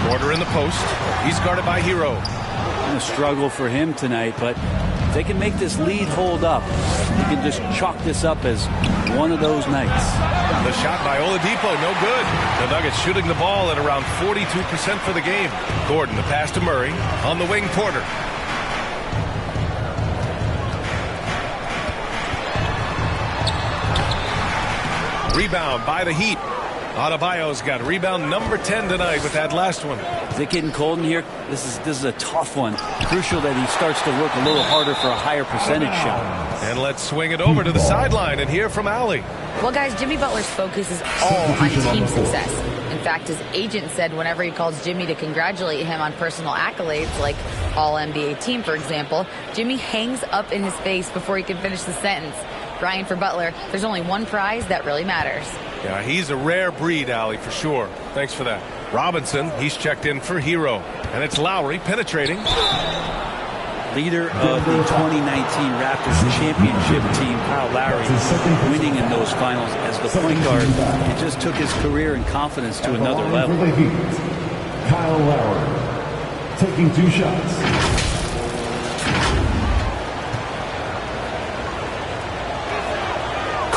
Porter in the post. He's guarded by Hero.
A struggle for him tonight, but if they can make this lead hold up, you can just chalk this up as one of those nights.
The shot by Oladipo, no good. The Nuggets shooting the ball at around 42% for the game. Gordon, the pass to Murray. On the wing, Porter. Rebound by the Heat. Adebayo's got rebound number 10 tonight with that last one.
Is it getting cold in here? This is a tough one. Crucial that he starts to work a little harder for a higher percentage shot.
And let's swing it over to the sideline and hear from Allie.
Well, guys, Jimmy Butler's focus is all on team success. In fact, his agent said whenever he calls Jimmy to congratulate him on personal accolades, like All-NBA team, for example, Jimmy hangs up in his face before he can finish the sentence. Brian, for Butler, there's only one prize that really matters.
Yeah, he's a rare breed, Allie, for sure. Thanks for that. Robinson, he's checked in for Hero. And it's Lowry penetrating.
Leader of the 2019 Raptors championship team, Kyle Lowry, winning in those finals as the point guard. It just took his career and confidence to another level.
Kyle Lowry taking 2 shots.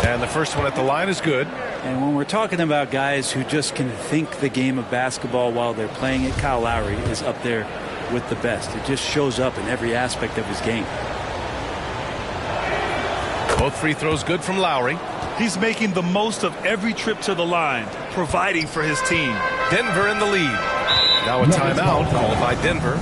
And the first one at the line is good.
And when we're talking about guys who just can think the game of basketball while they're playing it, Kyle Lowry is up there with the best. It just shows up in every aspect of his game.
Both free throws good from Lowry.
He's making the most of every trip to the line, providing for his team.
Denver in the lead. Now a timeout called by Denver.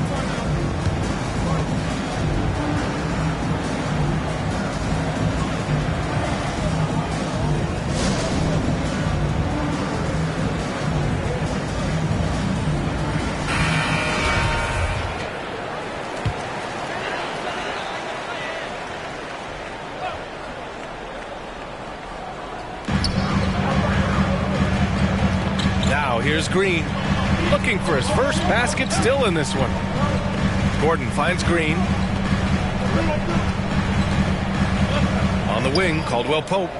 Here's Green, looking for his first basket, still in this one. Gordon finds Green. On the wing, Caldwell Pope.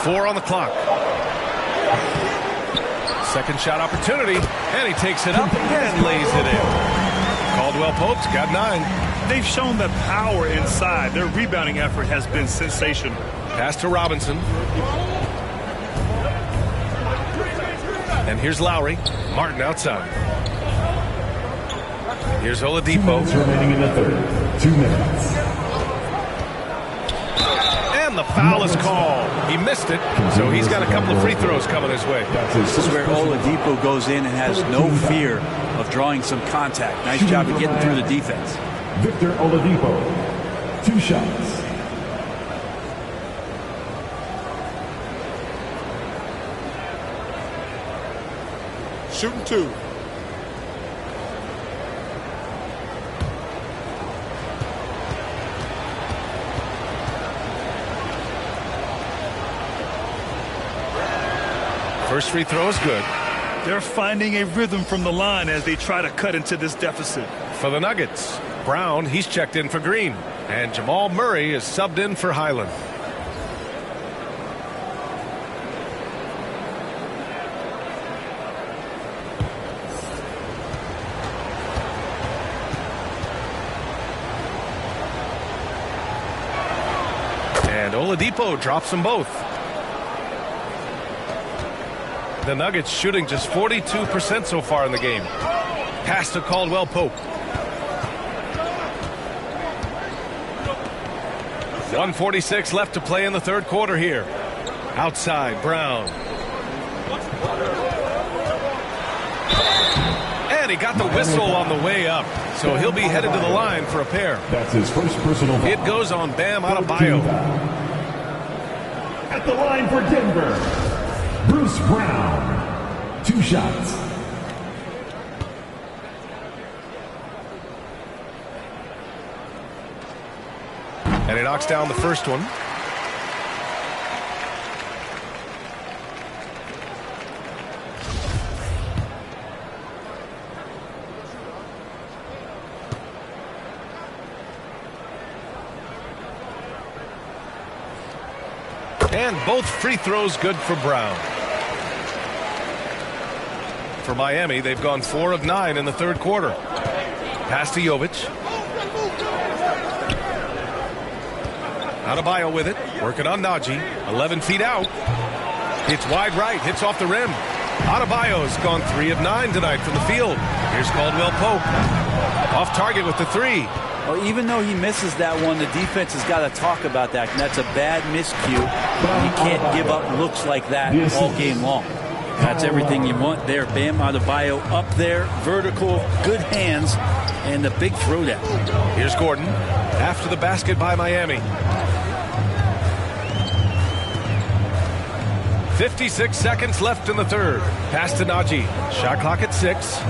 4 on the clock. Second shot opportunity, and he takes it up and lays it in. Caldwell Pope's got 9.
They've shown the power inside. Their rebounding effort has been sensational.
Pass to Robinson. And here's Lowry. Martin outside. Here's Oladipo.
2 minutes remaining in the third. 2 minutes.
And the foul is called. He missed it, so he's got a couple of free throws coming his way.
This is where Oladipo goes in and has no fear of drawing some contact. Nice job of getting through the defense.
Victor Oladipo, 2 shots.
Shooting 2.
First free throw is good.
They're finding a rhythm from the line as they try to cut into this deficit.
For the Nuggets, Brown, he's checked in for Green. And Jamal Murray is subbed in for Highland. And Oladipo drops them both. The Nuggets shooting just 42% so far in the game. Pass to Caldwell Pope. 1:46 left to play in the third quarter here. Outside, Brown. And he got the whistle on the way up. So he'll be headed to the line for a pair.
That's his first personal foul.
It goes on Bam Adebayo.
At the line for Denver, Bruce Brown. 2 shots.
And he knocks down the first one. And both free throws good for Brown. For Miami, they've gone 4 of 9 in the third quarter. Pass to Jovic. Adebayo with it, working on Najee. 11 feet out. Hits wide right, hits off the rim. Adebayo's gone 3 of 9 tonight from the field. Here's Caldwell Pope. Off target with the 3.
Well, even though he misses that one, the defense has got to talk about that. And that's a bad miscue. You can't give up looks like that all game long. That's everything you want there. Bam Adebayo up there, vertical, good hands, and the big throwdown.
Here's Gordon after the basket by Miami. 56 seconds left in the third. Pass to Najee. Shot clock at 6.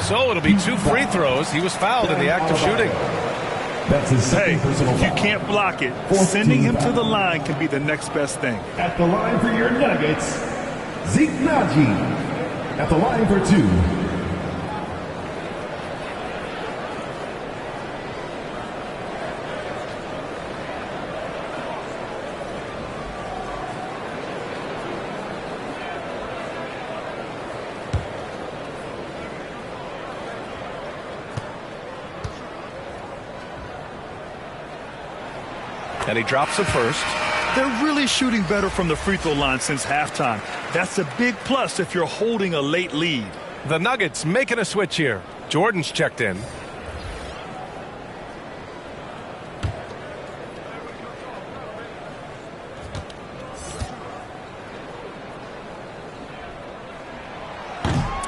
So it'll be 2 free throws. He was fouled in the act of shooting.
That's his second personal
if you
foul.
can't block it,
14
sending him to
foul.
the line can be the next best thing.
At the line for your Nuggets, Zeke Naji. At the line for 2.
And he drops the first.
They're really shooting better from the free throw line since halftime. That's a big plus if you're holding a late lead.
The Nuggets making a switch here. Jordan's checked in.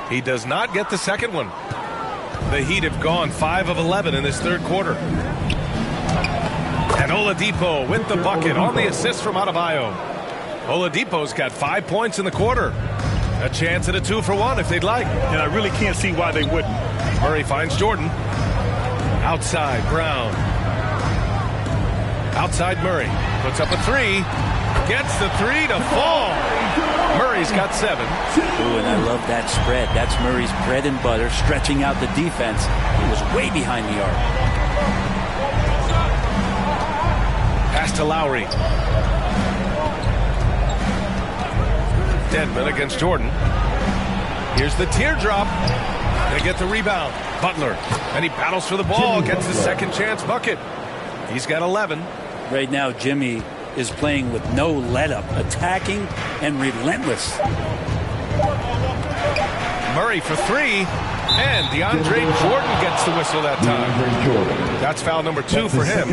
He does not get the second one. The Heat have gone 5 of 11 in this third quarter. And Oladipo with the bucket on the assist from Adebayo. Oladipo's got 5 points in the quarter. A chance at a 2-for-1 if they'd like.
And I really can't see why they wouldn't.
Murray finds Jordan. Outside, Brown. Outside, Murray. Puts up a 3. Gets the 3 to fall. Murray's got 7.
Ooh, and I love that spread. That's Murray's bread and butter, stretching out the defense. He was way behind the arc.
Pass to Lowry. Dedmon against Jordan. Here's the teardrop. They get the rebound. Butler. And he battles for the ball. Gets his second chance bucket. He's got 11.
Right now, Jimmy is playing with no let-up, attacking and relentless.
Murray for 3. And DeAndre Jordan gets the whistle that time. That's foul number 2 for him.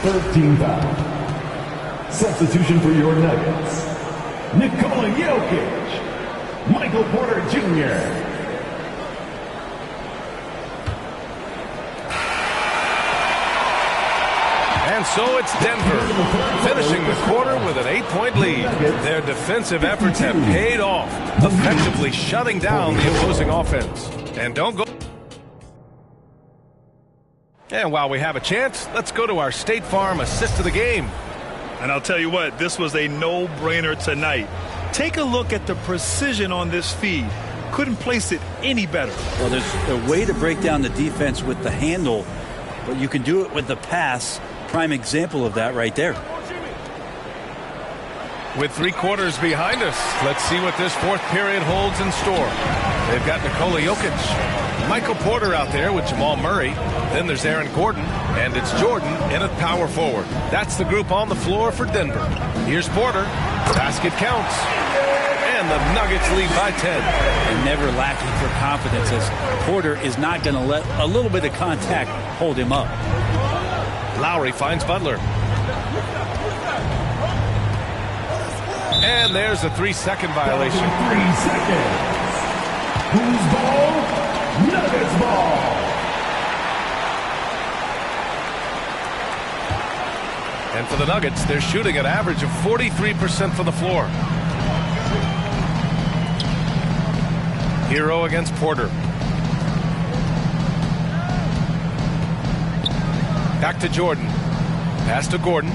Third team foul. Substitution for your Nuggets, Nikola Jokic, Michael Porter Jr.
And so it's Denver, finishing the quarter with an 8-point lead. Their defensive efforts have paid off, effectively shutting down the opposing offense. And don't go. And while we have a chance, let's go to our State Farm assist of the game.
And I'll tell you what, this was a no-brainer tonight. Take a look at the precision on this feed. Couldn't place it any better.
Well, there's a way to break down the defense with the handle, but you can do it with the pass. Prime example of that right there.
With 3 quarters behind us, let's see what this fourth period holds in store. They've got Nikola Jokic, Michael Porter out there with Jamal Murray. Then there's Aaron Gordon, and it's Jordan in at power forward. That's the group on the floor for Denver. Here's Porter. Basket counts. And the Nuggets lead by 10.
And never lacking for confidence, as Porter is not going to let a little bit of contact hold him up.
Lowry finds Butler. And there's a 3-second violation.
3 seconds. Whose ball? Nuggets ball.
And for the Nuggets, they're shooting an average of 43% from the floor. Hero against Porter. Back to Jordan. Pass to Gordon.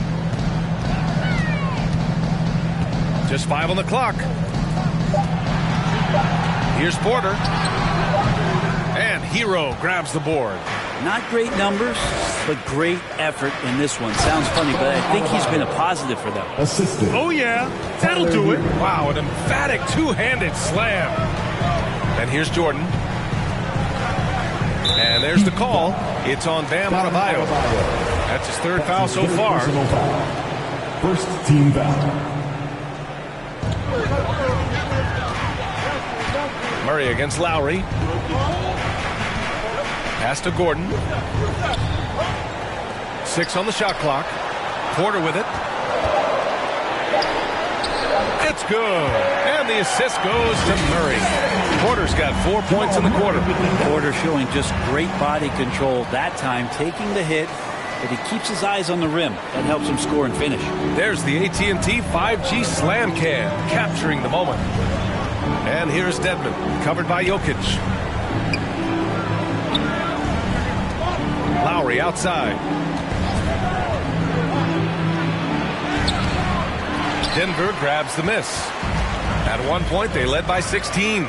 Just 5 on the clock. Here's Porter. And Hero grabs the board.
Not great numbers, but great effort in this one. Sounds funny, but I think he's been a positive for them.
Assistant.
Oh, yeah. That'll do it.
Wow, an emphatic two-handed slam. And here's Jordan. And there's the call. It's on Bam Adebayo. That's his 3rd foul so far.
First team foul.
Murray against Lowry. Pass to Gordon. 6 on the shot clock. Porter with it. It's good. And the assist goes to Murray. Porter's got 4 points in the quarter.
Porter showing just great body control that time, taking the hit, but he keeps his eyes on the rim. That helps him score and finish.
There's the AT&T 5G Slam Cam, capturing the moment. And here's Dedmon, covered by Jokic. Lowry. Lowry outside. Denver grabs the miss. At one point, they led by 16.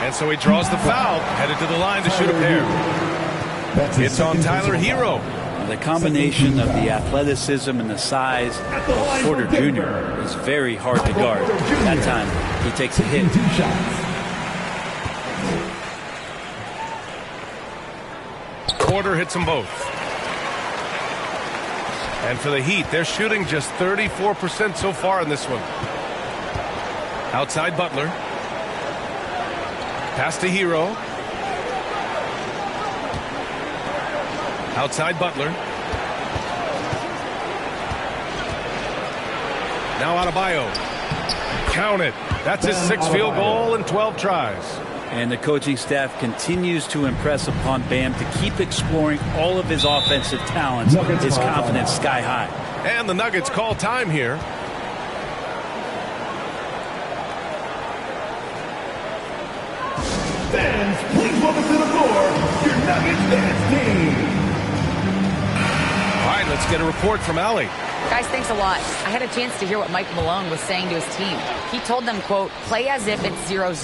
And so he draws the foul, headed to the line to shoot a pair. It's on Tyler Hero.
The combination of the athleticism and the size of Porter Jr. is very hard to guard. That time, he takes a hit.
Porter hits them both. And for the Heat, they're shooting just 34% so far in this one. Outside Butler. Pass to Hero. Outside Butler. Now Adebayo. Count it. That's his 6th field goal in 12 tries.
And the coaching staff continues to impress upon Bam to keep exploring all of his offensive talents. His confidence sky high.
And the Nuggets call time here.
Fans, please welcome to the floor your Nuggets dance team.
All right, let's get a report from Allie.
Guys, thanks a lot. I had a chance to hear what Mike Malone was saying to his team. He told them, quote, play as if it's 0-0.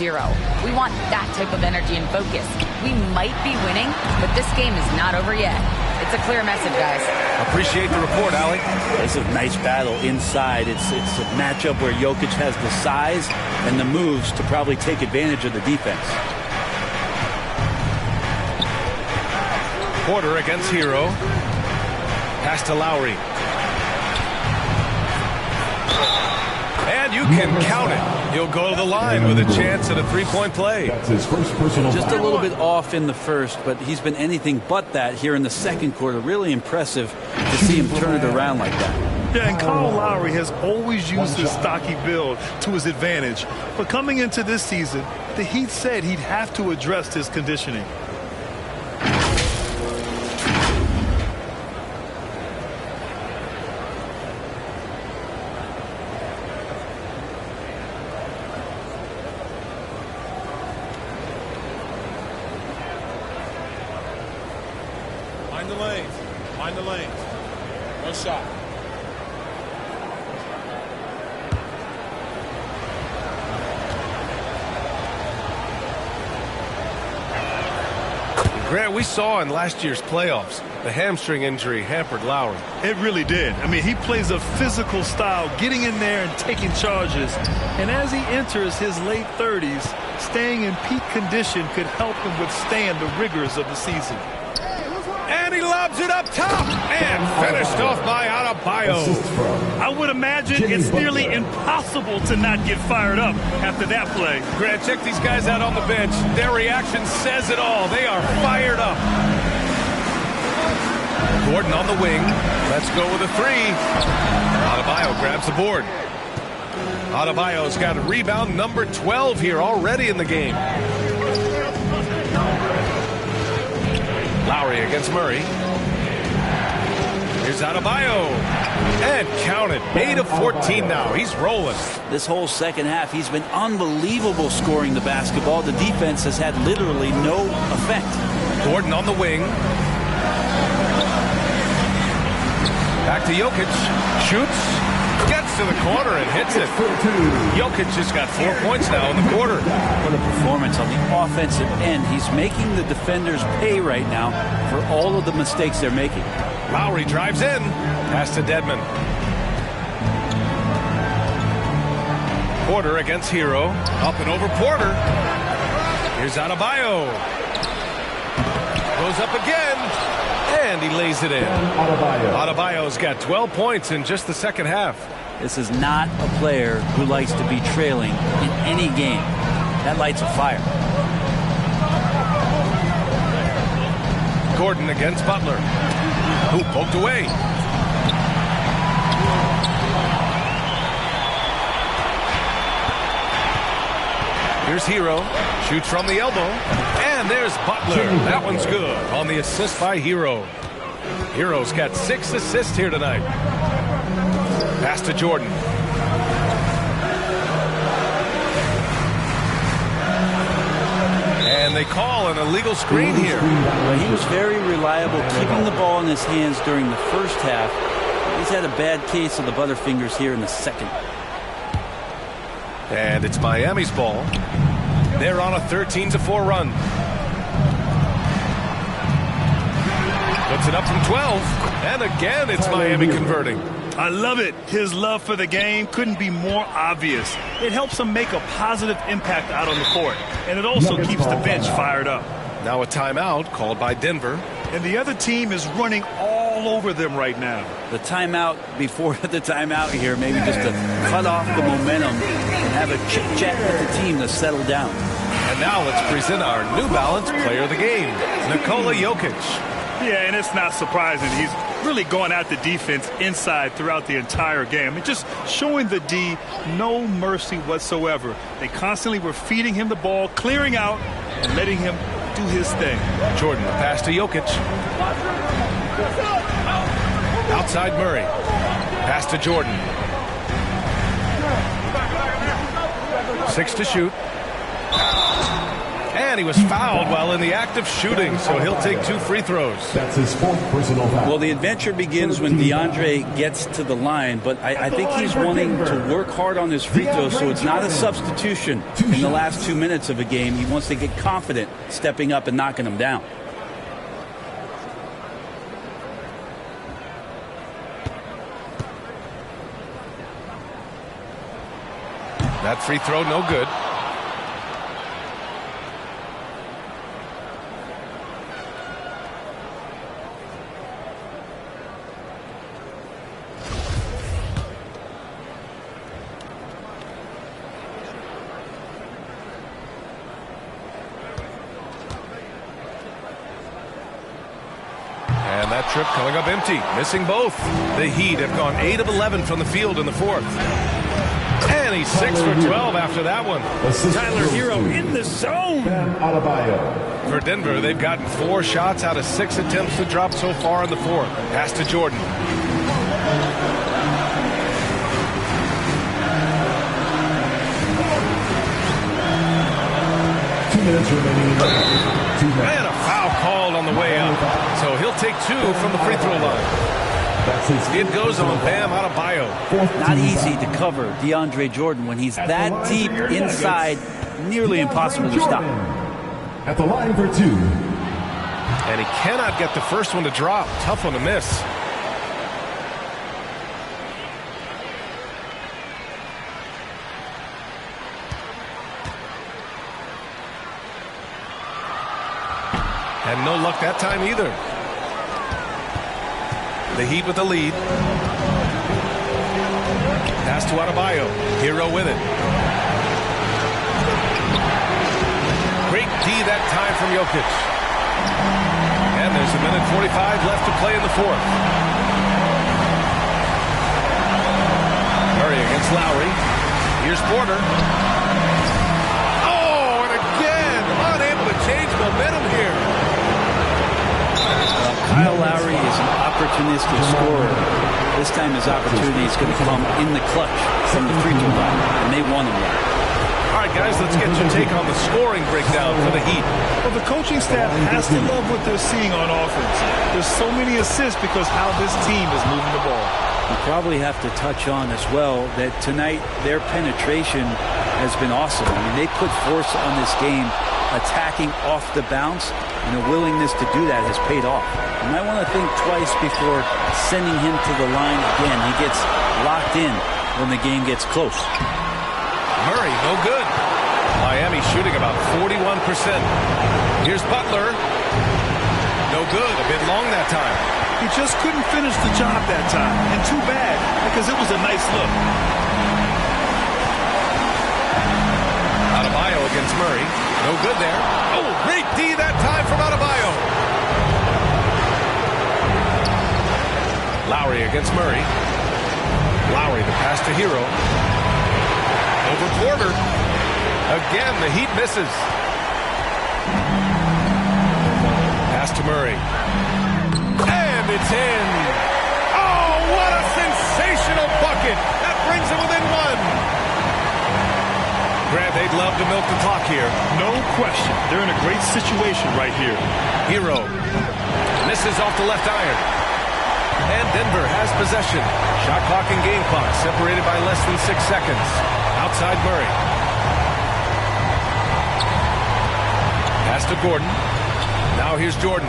We want that type of energy and focus. We might be winning, but this game is not over yet. It's a clear message, guys.
Appreciate the report, Allie.
It's a nice battle inside. It's a matchup where Jokic has the size and the moves to probably take advantage of the defense.
Porter against Hero. Pass to Lowry. And you can count it. He'll go to the line with a chance at a three-point play.
That's his first personal
Just a
foul.
little bit off in the first, but he's been anything but that here in the second quarter. Really impressive to see him turn it around like that.
Yeah, and Kyle Lowry has always used his stocky build to his advantage. But coming into this season, the Heat said he'd have to address his conditioning.
Mind the lanes. One shot.
Grant, we saw in last year's playoffs, the hamstring injury hampered Lowry.
It really did. I mean, he plays a physical style, getting in there and taking charges. And as he enters his late 30s, staying in peak condition could help him withstand the rigors of the season.
And he lobs it up top and finished off by Adebayo.
I would imagine it's nearly impossible to not get fired up after that play.
Grant, check these guys out on the bench. Their reaction says it all. They are fired up. Gordon on the wing. Let's go with a three. Adebayo grabs the board. Adebayo's got a rebound number 12 here already in the game. Lowry against Murray. Here's Adebayo. And count it. 8 of 14 now. He's rolling.
This whole second half, he's been unbelievable scoring the basketball. The defense has had literally no effect.
Gordon on the wing. Back to Jokic. Shoots. Gets to the corner and hits it. Jokic just got 4 points now in the quarter.
What a performance on the offensive end. He's making the defenders pay right now for all of the mistakes they're making.
Lowry drives in. Pass to Dedmon. Porter against Hero. Up and over Porter. Here's Adebayo. Goes up again. And he lays it in. Adebayo's got 12 points in just the second half.
This is not a player who likes to be trailing in any game. That lights a fire.
Gordon against Butler. Who poked away. Here's Hero. Shoots from the elbow. And there's Butler. That one's good on the assist by Hero. Hero's got 6 assists here tonight. Pass to Jordan. And they call an illegal screen here.
Well, he was very reliable, keeping the ball in his hands during the first half. He's had a bad case of the butterfingers here in the second.
And it's Miami's ball. They're on a 13-4 run. Puts it up from 12. And again, it's Miami converting.
I love it. His love for the game couldn't be more obvious. It helps him make a positive impact out on the court. And it also keeps the bench fired up.
Now a timeout called by Denver.
And the other team is running all over them right now.
The timeout before the timeout here, maybe just to cut off the momentum and have a chit-chat with the team to settle down.
And now let's present our New Balance player of the game, Nikola Jokic.
Yeah, and it's not surprising. He's really going at the defense inside throughout the entire game. And just showing the D no mercy whatsoever. They constantly were feeding him the ball, clearing out, and letting him do his thing.
Jordan, the pass to Jokic. Outside Murray. Pass to Jordan. 6 to shoot. And he was fouled while in the act of shooting, so he'll take 2 free throws.
That's his 4th personal foul.
Well, the adventure begins when DeAndre gets to the line, but I think he's wanting to work hard on his free throws, so it's not a substitution in the last 2 minutes of a game. He wants to get confident stepping up and knocking them down.
That free throw, no good. And that trip coming up empty, missing both. The Heat have gone 8 of 11 from the field in the 4th. And he's 6 for 12 after that one.
Tyler Hero in the zone.
For Denver, they've gotten 4 shots out of 6 attempts to drop so far in the 4th. Pass to Jordan. And a foul called on the way up. So he'll take 2 from the free throw line. It goes on Bam Adebayo.
Not easy to cover DeAndre Jordan when he's that deep inside, nearly impossible to stop.
At the line for 2.
And he cannot get the first one to drop. Tough one to miss. And no luck that time either. The Heat with the lead. Pass to Adebayo. Hero with it. Great D that time from Jokic. And there's a minute 45 left to play in the 4th. Murray against Lowry. Here's Porter. Oh, and again, unable to change momentum here.
Kyle Lowry is an opportunistic scorer. This time his opportunity is going to come in the clutch from the free throw line, and they won him that.
All right, guys, let's get your take on the scoring breakdown for the Heat.
Well, the coaching staff has to love what they're seeing on offense. There's so many assists because how this team is moving the ball.
You probably have to touch on as well that tonight their penetration has been awesome. I mean, they put force on this game, attacking off the bounce, and a willingness to do that has paid off. You might want to think twice before sending him to the line again. He gets locked in when the game gets close.
Murray, no good. Miami shooting about 41%. Here's Butler. No good. A bit long that time.
He just couldn't finish the job that time. And too bad, because it was a nice look.
Adebayo against Murray. No good there. Oh, great D that time from Adebayo. Lowry against Murray. Lowry the pass to Hero. Over Porter. Again, the Heat misses. Pass to Murray. And it's in. Oh, what a sensational bucket. That brings him within 1. Grant, they'd love to milk the clock here.
No question. They're in a great situation right here.
Hero misses off the left iron. And Denver has possession. Shot clock and game clock separated by less than 6 seconds. Outside Murray. Pass to Gordon. Now here's Jordan.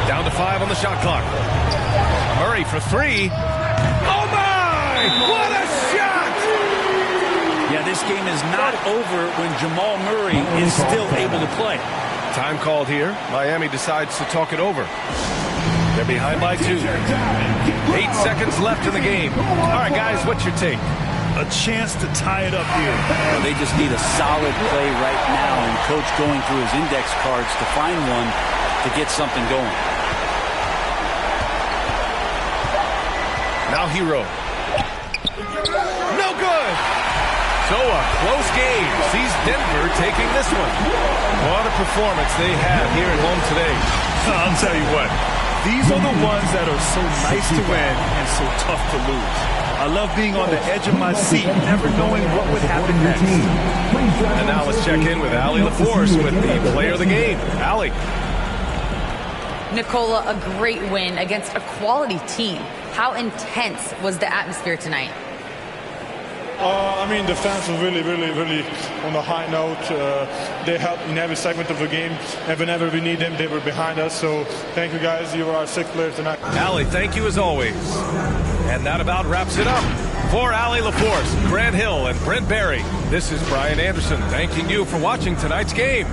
Down to 5 on the shot clock. Murray for 3. Oh my! What a shot!
Yeah, this game is not over when Jamal Murray is still able to play.
Time called here. Miami decides to talk it over. They're behind by 2. 8 seconds left in the game. All right, guys, what's your take?
A chance to tie it up here.
Well, they just need a solid play right now, and Coach going through his index cards to find one to get something going.
Now Hero. No good! So a close game sees Denver taking this one. What a performance they have here at home today.
I'll tell you what. These are the ones that are so nice to win and so tough to lose. I love being on the edge of my seat, never knowing what would happen next.
And now let's check in with Allie LaForce with the player of the game. Allie.
Nicola, a great win against a quality team. How intense was the atmosphere tonight?
I mean, the fans were really on a high note. They helped in every segment of the game, and whenever we need them, they were behind us. So thank you, guys. You are our 6th player tonight.
Allie, thank you as always. And that about wraps it up. For Allie LaForce, Grant Hill, and Brent Barry, this is Brian Anderson thanking you for watching tonight's game.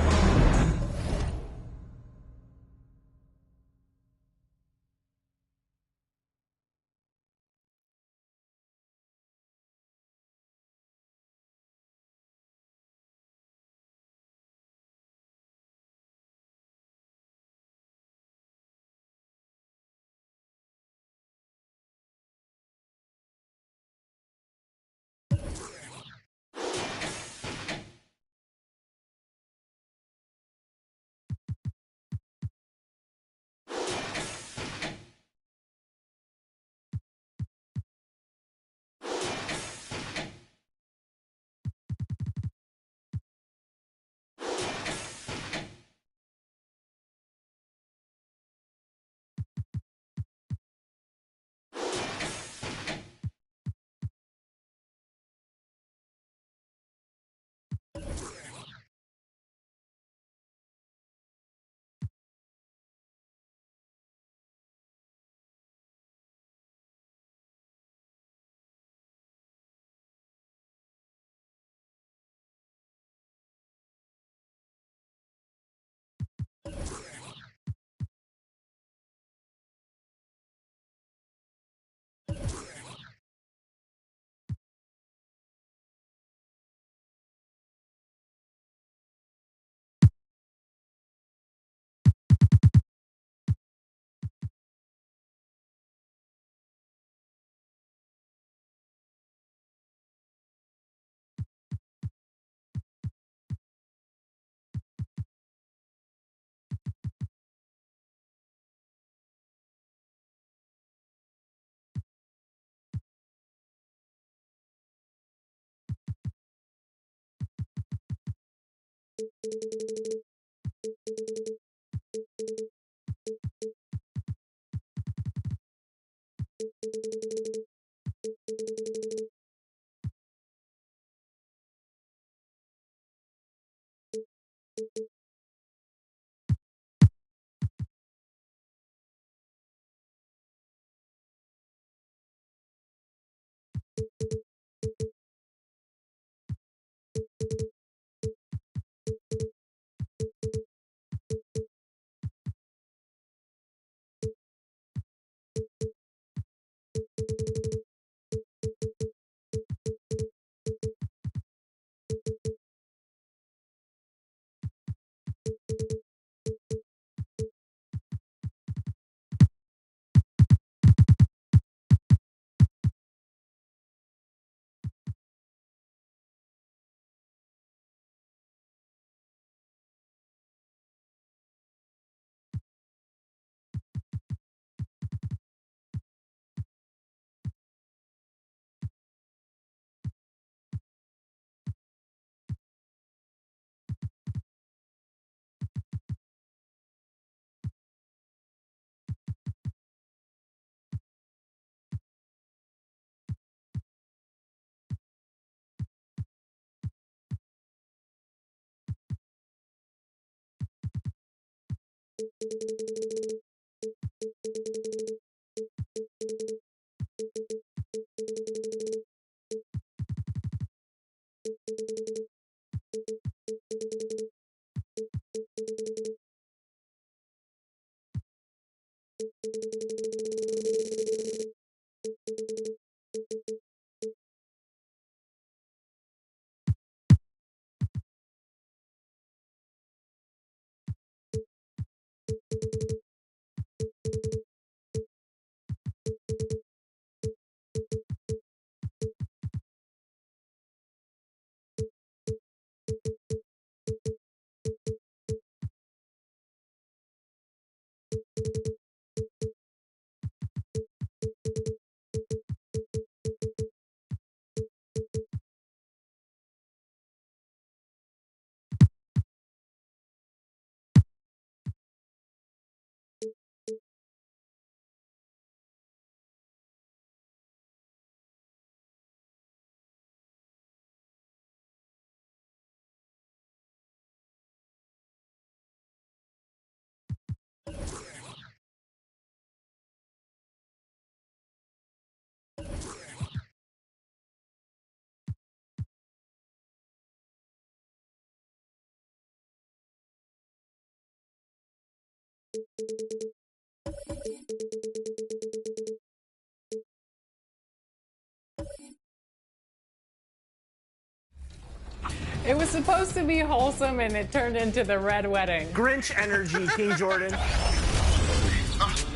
It was supposed to be wholesome, and it turned into the red wedding.
Grinch energy, King Jordan.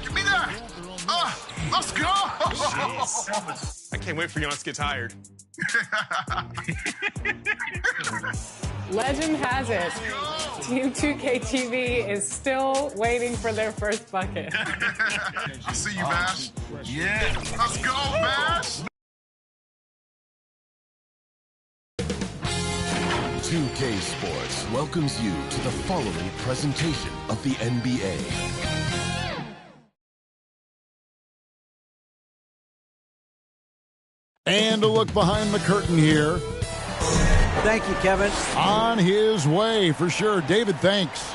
Give me that. Let's go.
I can't wait for you not to get tired.
Legend has it, Team 2K TV is still waiting for their first bucket.
I see you, Bash. Yeah, let's go, Bash.
2K Sports welcomes you to the following presentation of the NBA.
And a look behind the curtain here.
Thank you, Kevin.
On his way, for sure. David, thanks.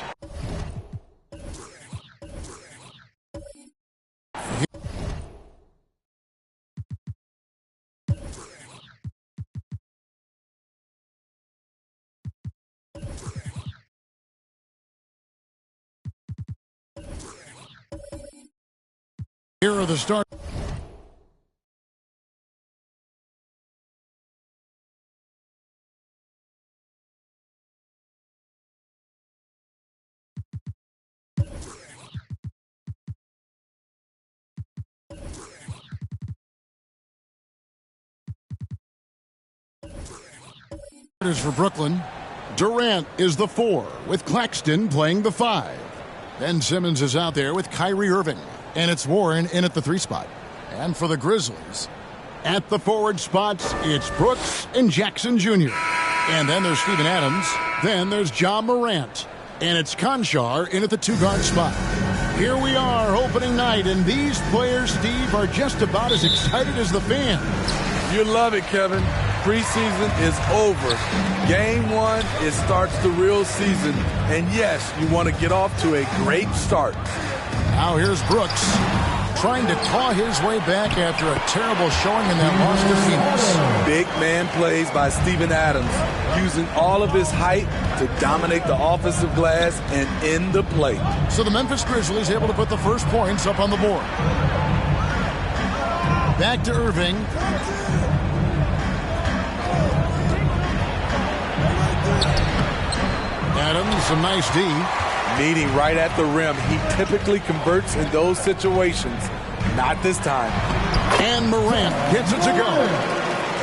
Here are the start. For Brooklyn, Durant is the 4, with Claxton playing the 5. Ben Simmons is out there with Kyrie Irving, and it's Warren in at the 3 spot. And for the Grizzlies, at the forward spots, it's Brooks and Jackson Jr. And then there's Steven Adams. Then there's Ja Morant. And it's Conchar in at the 2-guard spot. Here we are, opening night, and these players, Steve, are just about as excited as the fans.
You love it, Kevin. Preseason is over. Game 1, it starts the real season. And yes, you want to get off to a great start.
Now here's Brooks, trying to claw his way back after a terrible showing in that loss to Phoenix.
Big man plays by Steven Adams, using all of his height to dominate the offensive glass and end the play.
So the Memphis Grizzlies able to put the first points up on the board. Back to Irving. Adams, a nice D.
Meeting right at the rim. He typically converts in those situations. Not this time.
And Morant gets it to go.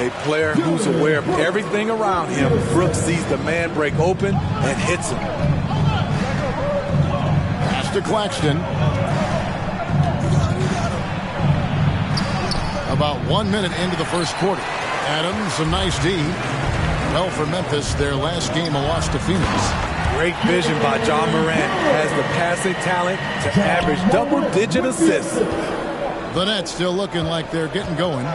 A player who's aware of everything around him. Brooks sees the man break open and hits him.
Pass to Claxton. About 1 minute into the first quarter. Adams, a nice D. Well, for Memphis, their last game a loss to Phoenix.
Great vision by Ja Morant. Has the passing talent to average double-digit assists.
The Nets still looking like they're getting going.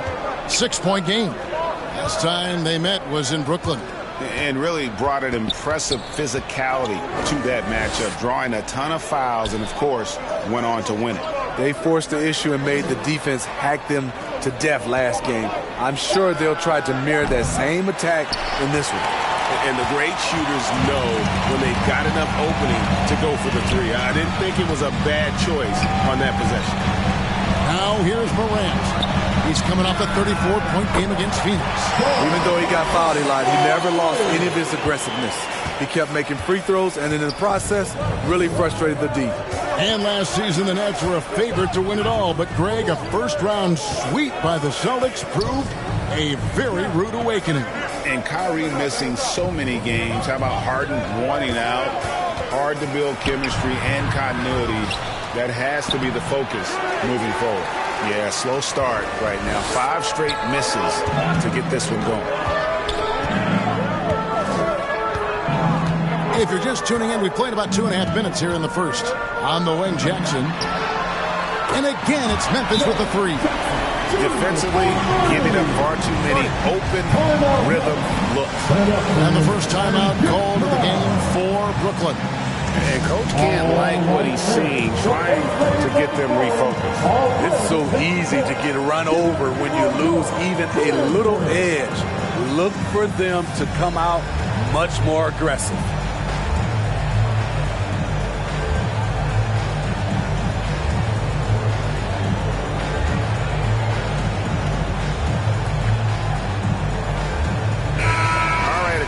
6-point game. Last time they met was in Brooklyn.
and really brought an impressive physicality to that matchup, drawing a ton of fouls and, of course, went on to win it.
They forced the issue and made the defense hack them to death last game. I'm sure they'll try to mirror that same attack in this one.
And the great shooters know when they've got enough opening to go for the three. I didn't think it was a bad choice on that possession.
Now here's Morant. He's coming off a 34-point game against Phoenix.
Even though he got fouled, Eli, he never lost any of his aggressiveness. He kept making free throws, and in the process, really frustrated the D.
And last season, the Nets were a favorite to win it all. But, Greg, a first-round sweep by the Celtics proved a very rude awakening.
And Kyrie missing so many games. How about Harden wanting out? Hard to build chemistry and continuity. That has to be the focus moving forward. Yeah, slow start right now. 5 straight misses to get this one going.
If you're just tuning in, we played about 2.5 minutes here in the first. On the wing, Jackson. And again, it's Memphis with the three.
Defensively, giving up far too many open rhythm looks.
And the first timeout called of the game for Brooklyn.
And Coach can't like what he's seeing, trying to get them refocused.
It's so easy to get run over when you lose even a little edge. Look for them to come out much more aggressive.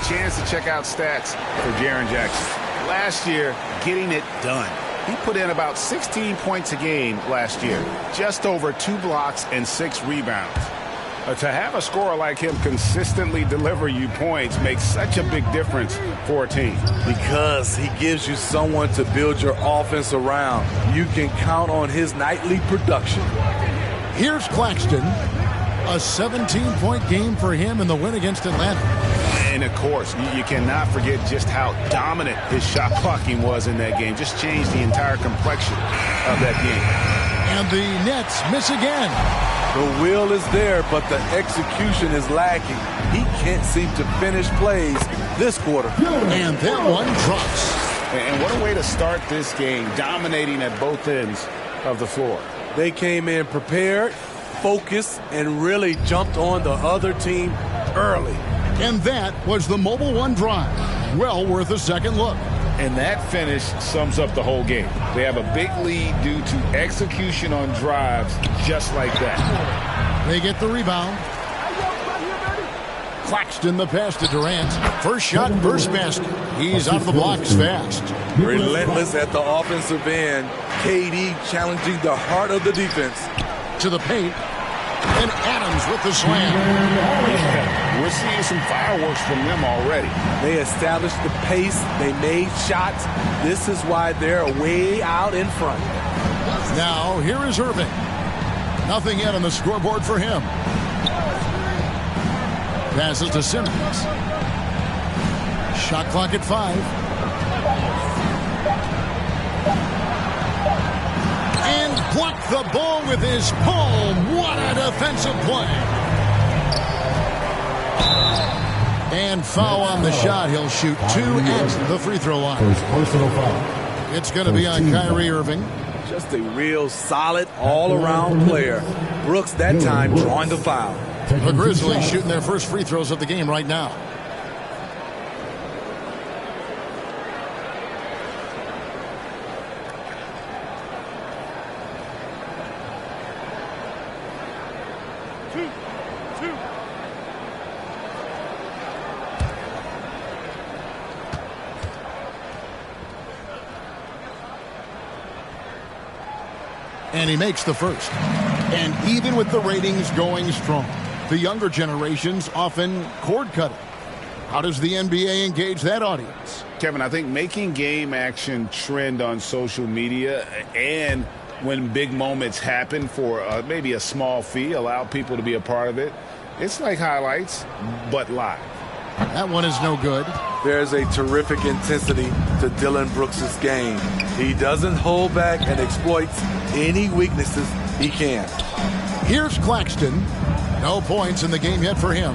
Chance to check out stats for Jaren Jackson. Last year, getting it done. He put in about 16 points a game last year, just over 2 blocks and 6 rebounds. To have a scorer like him consistently deliver you points makes such a big difference for a team.
Because he gives you someone to build your offense around. You can count on his nightly production.
Here's Claxton. A 17-point game for him in the win against Atlanta.
And, of course, you cannot forget just how dominant his shot blocking was in that game. Just changed the entire complexion of that game.
And the Nets miss again.
The will is there, but the execution is lacking. He can't seem to finish plays this quarter.
And that one drops.
And what a way to start this game, dominating at both ends of the floor.
They came in prepared, focused, and really jumped on the other team early.
And that was the Mobile One drive. Well worth a second look.
And that finish sums up the whole game. They have a big lead due to execution on drives just like that.
They get the rebound. Claxton the pass to Durant. First shot, first basket. He's out of the blocks fast.
Relentless at the offensive end. KD challenging the heart of the defense.
To the paint. And Adams with the slam.
Yeah, we're seeing some fireworks from them already.
They established the pace. They made shots. This is why they're way out in front.
Now, here is Irving. Nothing yet on the scoreboard for him. Passes to Simmons. Shot clock at 5. And blocked the ball with his palm. What a defensive play. And foul on the shot. He'll shoot 2 at the free throw line.
First personal foul.
It's going to be on Kyrie Irving.
Just a real solid all-around player. Brooks that time drawing the foul.
The Grizzlies shooting their first free throws of the game right now. And he makes the first. And even with the ratings going strong, the younger generations often cord cutting. How does the NBA engage that audience?
Kevin, I think making game action trend on social media and when big moments happen for maybe a small fee, allow people to be a part of it. It's like highlights, but live.
That one is no good.
There's a terrific intensity to Dillon Brooks' game. He doesn't hold back and exploits any weaknesses he can.
Here's Claxton. No points in the game yet for him.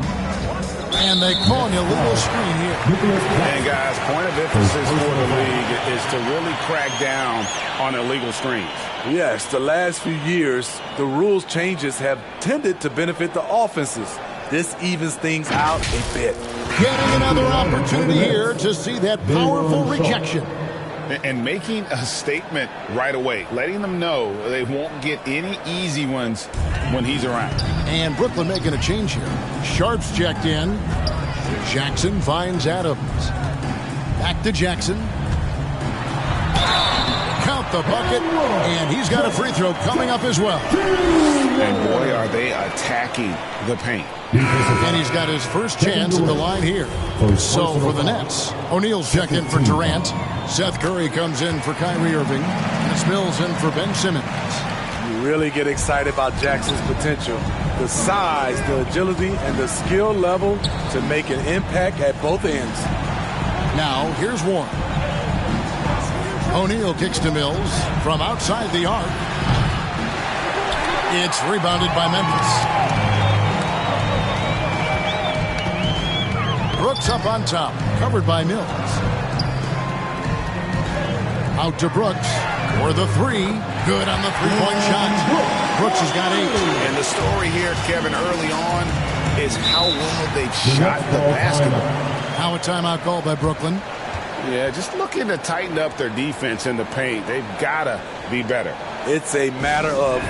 And they call an illegal screen here.
And guys, point of emphasis for the league is to really crack down on illegal screens.
Yes, the last few years, the rules changes have tended to benefit the offenses. This evens things out a bit.
Getting another opportunity here to see that powerful rejection.
And making a statement right away, letting them know they won't get any easy ones when he's around.
And Brooklyn making a change here. Sharp's checked in. Jackson finds Adams. Back to Jackson. Count the bucket, and he's got a free throw coming up as well.
And boy, are they attacking the paint.
And he's got his first chance at the line here. So for the Nets, O'Neal's checked in for Durant. Seth Curry comes in for Kyrie Irving. And it's Mills in for Ben Simmons.
You really get excited about Jackson's potential. The size, the agility, and the skill level to make an impact at both ends.
Now, here's Warren. O'Neal kicks to Mills from outside the arc. It's rebounded by Memphis. Brooks up on top, covered by Mills. Out to Brooks for the three. Good on the three-point shot. Brooks has got 8.
And the story here, Kevin, early on is how well they've shot the basketball.
Now a timeout called by Brooklyn.
Yeah, just looking to tighten up their defense in the paint. They've got to be better.
It's a matter of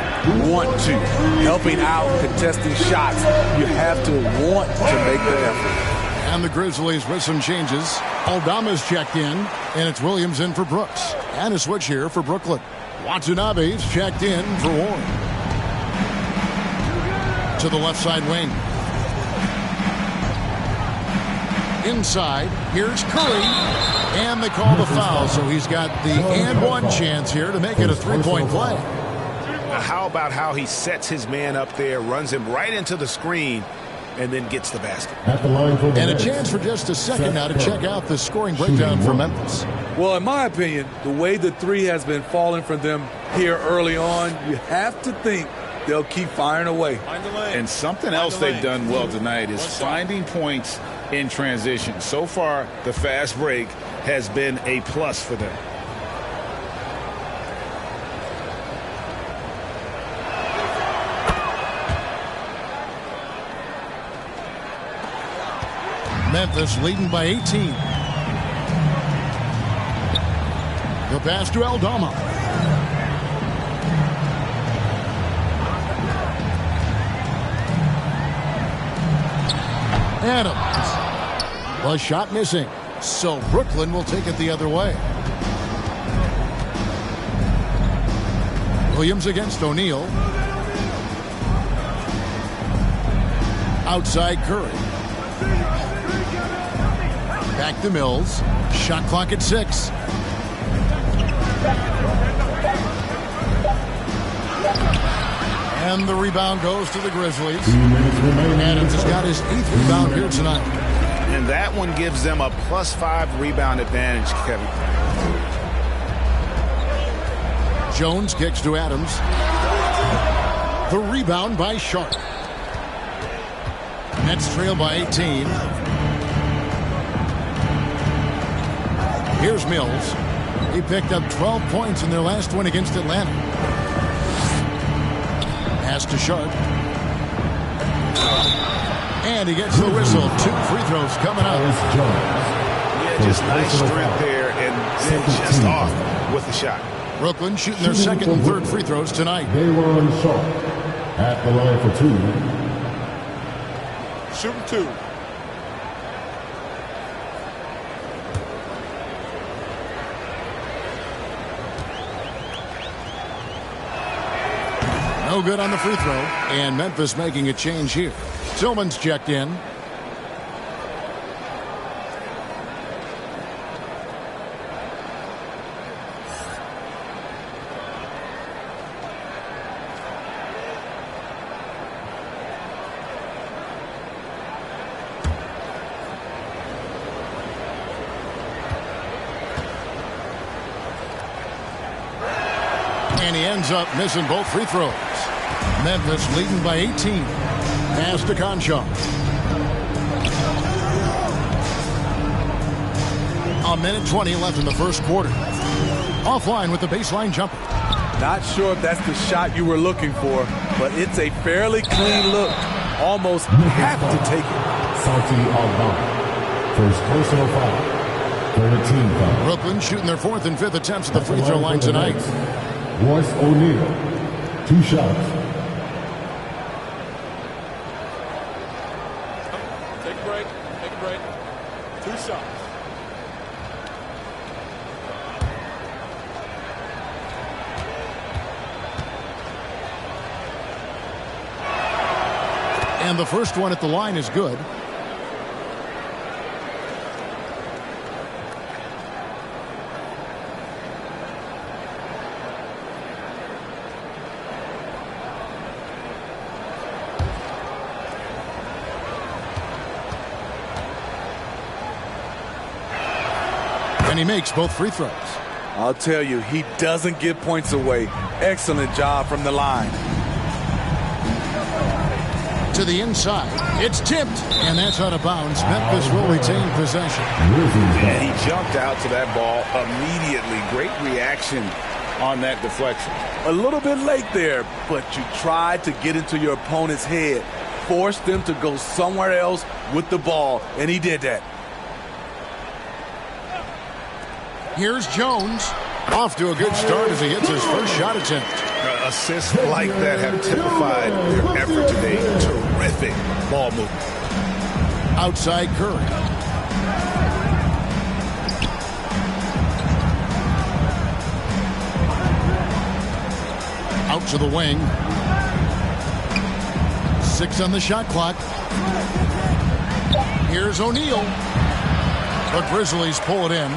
want to. Helping out, contesting shots. You have to want to make the effort.
And the Grizzlies with some changes. Aldama's checked in, and it's Williams in for Brooks. And a switch here for Brooklyn. Watanabe's checked in for Warren. To the left side wing. Inside, here's Curry. And they call the foul, so he's got the and one chance here to make it a three-point play.
Now how about how he sets his man up there, runs him right into the screen, and then gets the basket.
And a chance for just a second now to check out the scoring breakdown for Memphis.
Well, in my opinion, the way the three has been falling for them here early on, you have to think they'll keep firing away.
And something else they've done well tonight is finding points in transition. So far, the fast break has been a plus for them.
Memphis leading by 18. The pass to Aldama. Adams. The shot missing. So Brooklyn will take it the other way. Williams against O'Neal. Outside Curry. Back to Mills. Shot clock at 6. And the rebound goes to the Grizzlies. Adams has got his 8th rebound here tonight.
And that one gives them a +5 rebound advantage, Kevin.
Jones kicks to Adams. The rebound by Sharp. Nets trail by 18. Here's Mills. He picked up 12 points in their last win against Atlanta. Pass to Sharp. And he gets the whistle. 2 free throws coming up.
Yeah, just nice strength there and then just off with the shot.
Brooklyn shooting their second and third free throws tonight.
Day'Ron Sharpe at the line for 2.
Shooting 2.
No good on the free throw. And Memphis making a change here. Tillman's checked in. And he ends up missing both free throws. Memphis leading by 18. Pass to Conchar. A minute 20 left in the first quarter. Offline with the baseline jumper.
Not sure if that's the shot you were looking for, but it's a fairly clean look. Almost have to take it.
Salty Alabama. First personal foul. 13 foul.
Brooklyn shooting their 4th and 5th attempts at the free throw line tonight.
Royce O'Neal. 2 shots.
Take a break. Take a break. 2 shots.
And the first one at the line is good. And he makes both free throws.
I'll tell you, he doesn't give points away. Excellent job from the line.
To the inside. It's tipped. And that's out of bounds. Memphis will retain possession.
And he jumped out to that ball immediately. Great reaction on that deflection.
A little bit late there, but you tried to get into your opponent's head. Forced them to go somewhere else with the ball, and he did that.
Here's Jones. Off to a good start as he hits his first shot attempt.
Assists like that have typified their effort today. Terrific ball movement.
Outside Curry. Out to the wing. 6 on the shot clock. Here's O'Neal. The Grizzlies pull it in.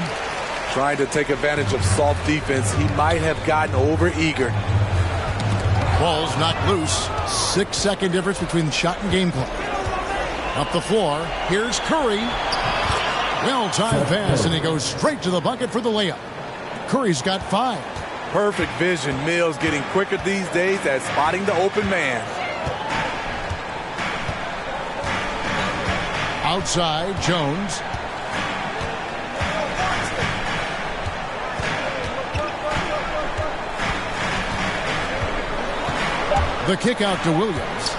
Trying to take advantage of soft defense. He might have gotten over-eager.
Ball's knocked loose. 6-second difference between the shot and game clock. Up the floor. Here's Curry. Well-timed pass, and he goes straight to the bucket for the layup. Curry's got 5.
Perfect vision. Mills getting quicker these days at spotting the open man.
Outside, Jones. The kick out to Williams.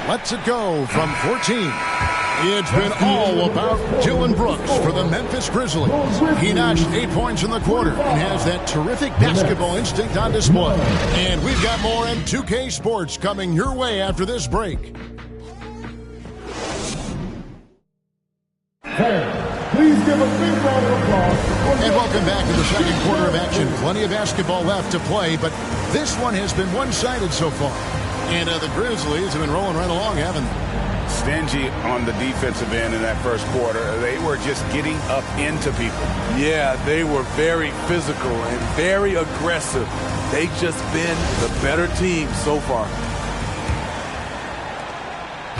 Lets it go from 14. It's been all about Dillon Brooks for the Memphis Grizzlies. He notched 8 points in the quarter and has that terrific basketball instinct on display. And we've got more in 2K Sports coming your way after this break.
Please give a big round of applause.
And welcome back to the second quarter of action. Plenty of basketball left to play, but this one has been one-sided so far. And the Grizzlies have been rolling right along, haven't they?
Stingy on the defensive end in that first quarter. They were just getting up into people.
Yeah, they were very physical and very aggressive. They've just been the better team so far.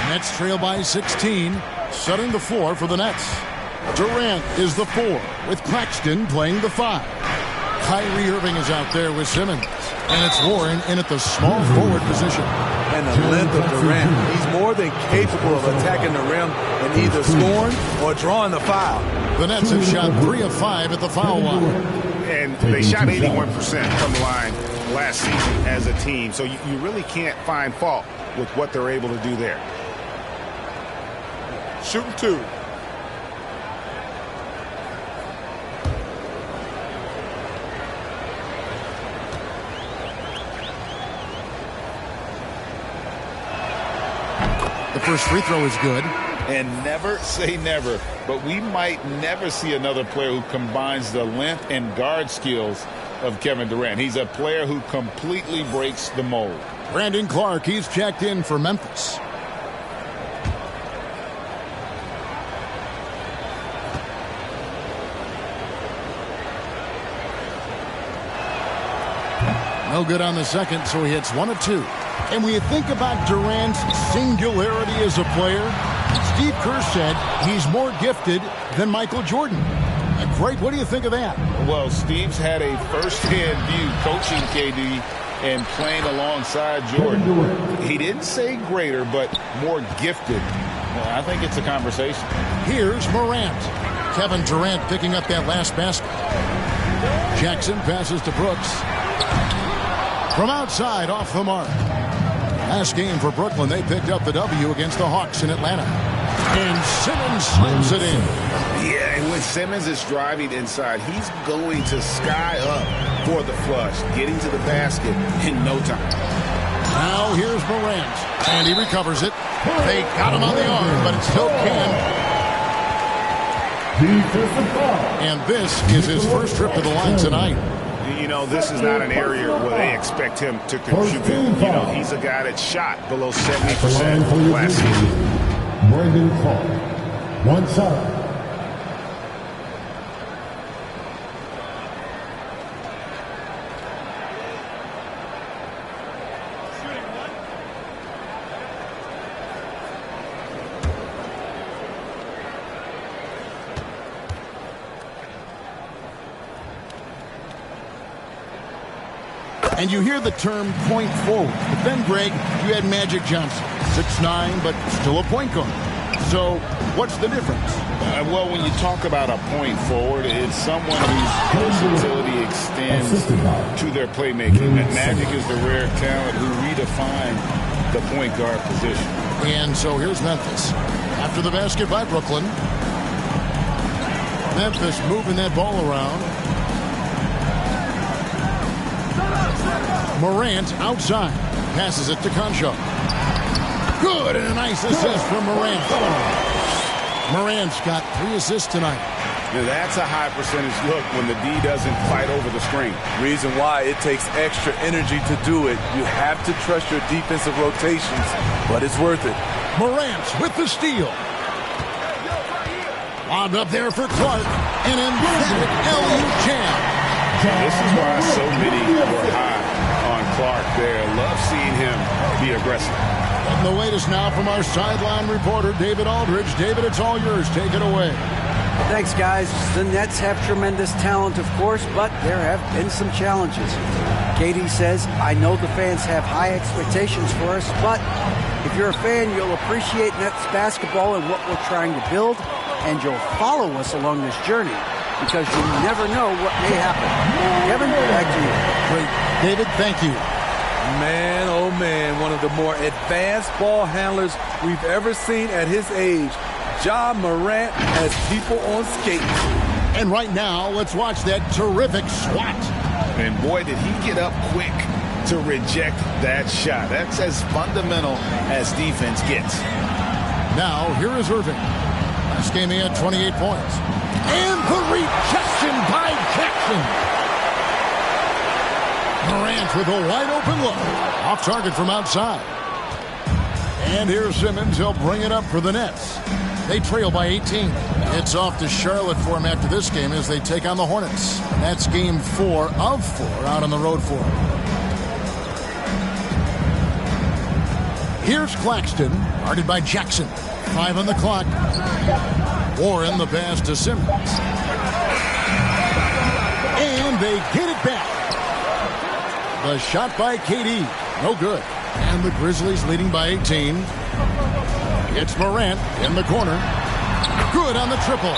Nets trail by 16, setting the floor for the Nets. Durant is the 4, with Claxton playing the 5. Kyrie Irving is out there with Simmons. And it's Warren in at the small forward position.
And the length of Durant, he's more than capable of attacking the rim and either scoring or drawing the foul.
The Nets have shot 3 of 5 at the foul line.
And they shot 81% from the line last season as a team. So you really can't find fault with what they're able to do there.
Shooting 2.
The first free throw is good.
And never say never, but we might never see another player who combines the length and guard skills of Kevin Durant. He's a player who completely breaks the mold.
Brandon Clark, he's checked in for Memphis. No good on the second, so he hits 1 of 2. And when you think about Durant's singularity as a player, Steve Kerr said he's more gifted than Michael Jordan. Great. What do you think of that?
Well, Steve's had a first-hand view coaching KD and playing alongside Jordan. He didn't say greater, but more gifted. Well, I think it's a conversation.
Here's Morant. Kevin Durant picking up that last basket. Jackson passes to Brooks. From outside, off the mark. Last game for Brooklyn, they picked up the W against the Hawks in Atlanta. And Simmons slams it in.
Yeah, and when Simmons is driving inside, he's going to sky up for the flush, getting to the basket in no time.
Now here's Morant, and he recovers it. They got him on the arm, but it's still Cam. And this is his first trip to the line tonight.
You know, this is not an area where they expect him to contribute. You know, he's a guy that shot below 70% last season.
Brandon Clark, one side.
And you hear the term point forward. But then, Greg, you had Magic Johnson, 6'9", but still a point guard. So what's the difference?
Well, when you talk about a point forward, it's someone whose versatility extends to their playmaking. Magic is the rare talent who redefined the point guard position.
And so here's Memphis. After the basket by Brooklyn. Memphis moving that ball around. Morant outside. Passes it to Concho. Good, and a nice assist from Morant. Morant's got 3 assists tonight.
Now that's a high percentage look when the D doesn't fight over the screen.
Reason why it takes extra energy to do it. You have to trust your defensive rotations, but it's worth it.
Morant with the steal. Lobbed up there for Clark. An emphatic LU jam.
This is why so many were high on Clark there. Love seeing him be aggressive.
And the latest now from our sideline reporter, David Aldridge. David, it's all yours. Take it away.
Thanks, guys. The Nets have tremendous talent, of course, but there have been some challenges. KD says, I know the fans have high expectations for us, but if you're a fan, you'll appreciate Nets basketball and what we're trying to build, and you'll follow us along this journey, because you never know what may happen. Kevin, back to you.
Great. David, thank you.
Man, oh man, one of the more advanced ball handlers we've ever seen at his age. Ja Morant has people on skates.
And right now, let's watch that terrific swat.
And boy, did he get up quick to reject that shot. That's as fundamental as defense gets.
Now, here is Irving. Last game he had 28 points. And the rejection by Jackson. Morant with a wide-open look. Off target from outside. And here's Simmons. He'll bring it up for the Nets. They trail by 18. It's off to Charlotte for him after this game as they take on the Hornets. And that's game 4 of 4 out on the road for him. Here's Claxton, guarded by Jackson. 5 on the clock. Warren the pass to Simmons. And they get it back. The shot by KD. No good. And the Grizzlies leading by 18. It's Morant in the corner. Good on the triple.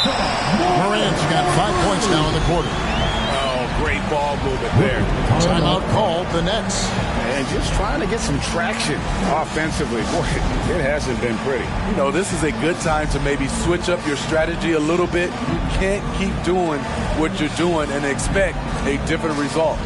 Morant's got 5 points now in the quarter.
Oh, great ball movement there.
Timeout called the Nets.
And just trying to get some traction offensively. Boy, it hasn't been pretty.
You know, this is a good time to maybe switch up your strategy a little bit. You can't keep doing what you're doing and expect a different result.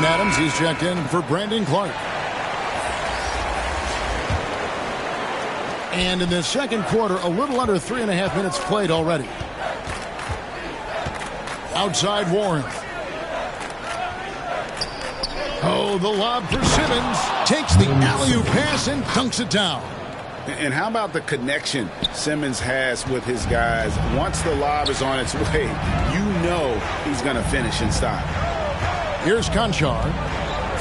Adams, he's checked in for Brandon Clark. And in the second quarter, a little under 3.5 minutes played already. Outside Warren. Oh, the lob for Simmons. Takes the alley-oop pass and dunks it down.
And how about the connection Simmons has with his guys? Once the lob is on its way, you know he's going to finish in style.
Here's Conchar.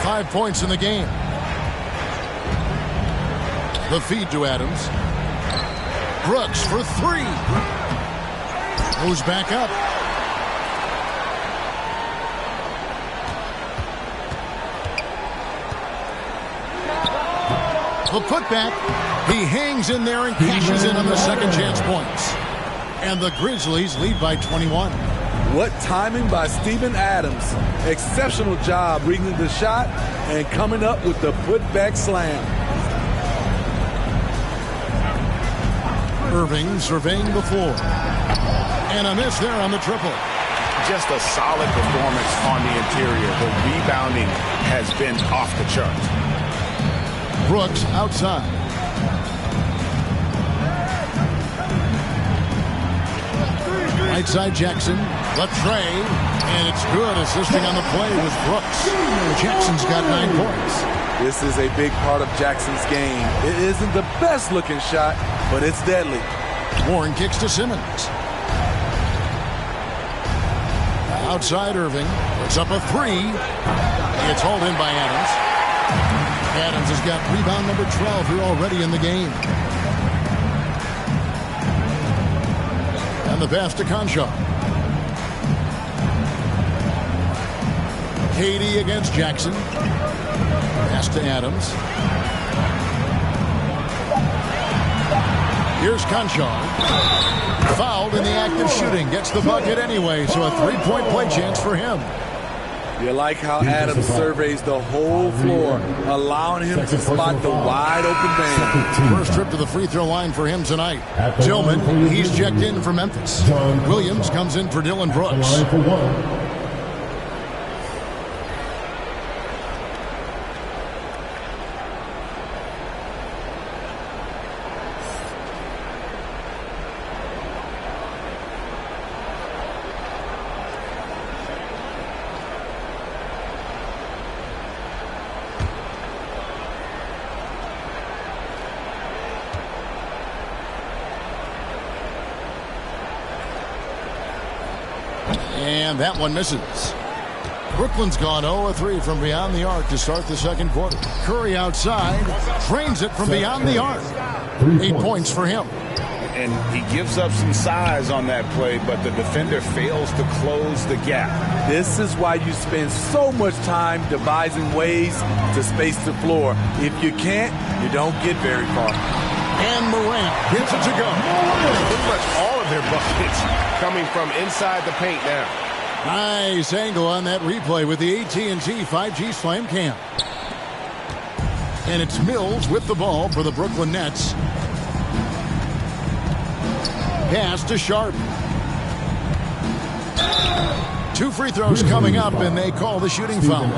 5 points in the game. The feed to Adams. Brooks for 3. Goes back up. The putback. He hangs in there and cashes in on the second chance points. And the Grizzlies lead by 21.
What timing by Steven Adams. Exceptional job reading the shot and coming up with the putback slam.
Irving surveying the floor. And a miss there on the triple.
Just a solid performance on the interior. The rebounding has been off the charts.
Brooks outside. Right side Jackson. The tray. And it's good. Assisting on the play was Brooks. Jackson's got 9 points.
This is a big part of Jackson's game. It isn't the best looking shot, but it's deadly.
Warren kicks to Simmons. Outside Irving. Puts up a 3. It's hauled in by Adams. Adams has got rebound number 12 here already in the game. And the pass to Conchar. Katie against Jackson. Pass to Adams. Here's Conchar. Fouled in the act of shooting. Gets the bucket anyway, so a 3-point play chance for him.
You like how Adams surveys the whole floor, allowing him to spot the wide open man.
First trip to the free throw line for him tonight. Tillman, he's checked in for Memphis. Williams comes in for Dylan Brooks. And that one misses. Brooklyn's gone 0-3 from beyond the arc to start the second quarter. Curry outside, drains it from beyond the arc. 8 points for him.
And he gives up some size on that play, but the defender fails to close the gap.
This is why you spend so much time devising ways to space the floor. If you can't, you don't get very far.
And Morant gets it to go.
Pretty much all of their buckets coming from inside the paint now.
Nice angle on that replay with the AT&T 5G Slam Cam. And it's Mills with the ball for the Brooklyn Nets. Pass to Sharp. 2 free throws coming up, and they call the shooting foul.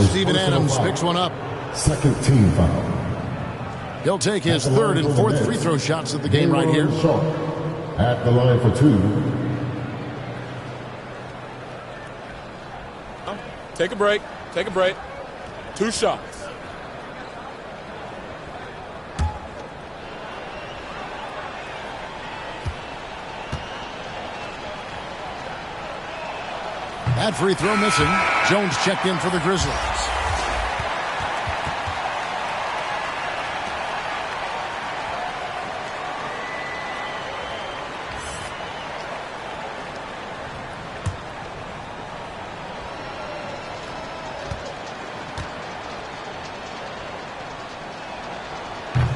Steven Adams picks one up.
Second team foul.
He'll take his 3rd and 4th free throw shots of the game right here.
At the line for 2.
Take a break. Take a break. 2 shots.
That free throw missing. Jones checked in for the Grizzlies.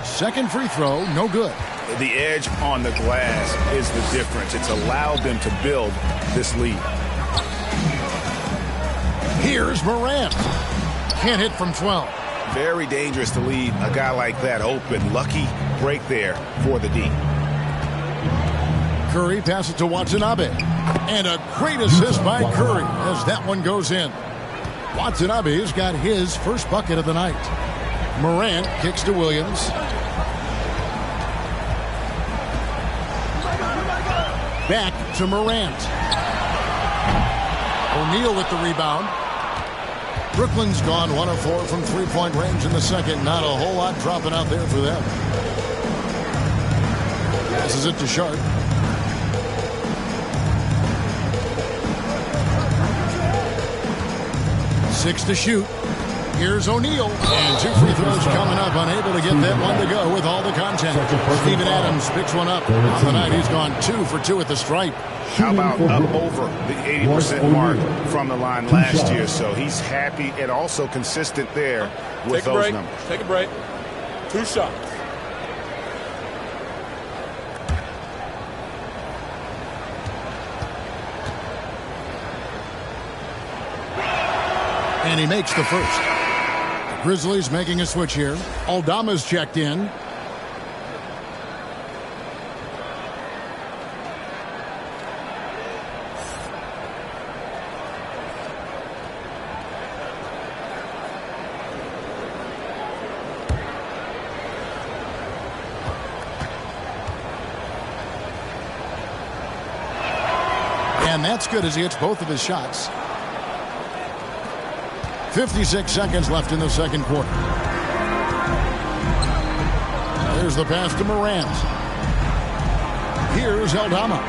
Second free throw, no good.
The edge on the glass is the difference. It's allowed them to build this lead.
Here's Morant. Can't hit from 12.
Very dangerous to leave a guy like that open. Lucky break there for the D.
Curry passes it to Watanabe. And a great assist by Curry as that one goes in. Watanabe's got his first bucket of the night. Morant kicks to Williams. Back to Morant. O'Neal with the rebound. Brooklyn's gone 1 of 4 from three-point range in the second. Not a whole lot dropping out there for them. Passes it to Sharp. Six to shoot. Here's O'Neal. And 2 free throws coming up. Unable to get that one to go with all the contact. Steven Adams picks one up. On the night, he's gone 2 for 2 at the stripe.
How about up over the 80% mark from the line last year? So he's happy and also consistent there with those numbers.
Take a break. 2 shots.
And he makes the first. The Grizzlies making a switch here. Aldama's checked in. And that's good as he hits both of his shots. 56 seconds left in the second quarter. There's the pass to Morant. Here's Aldama.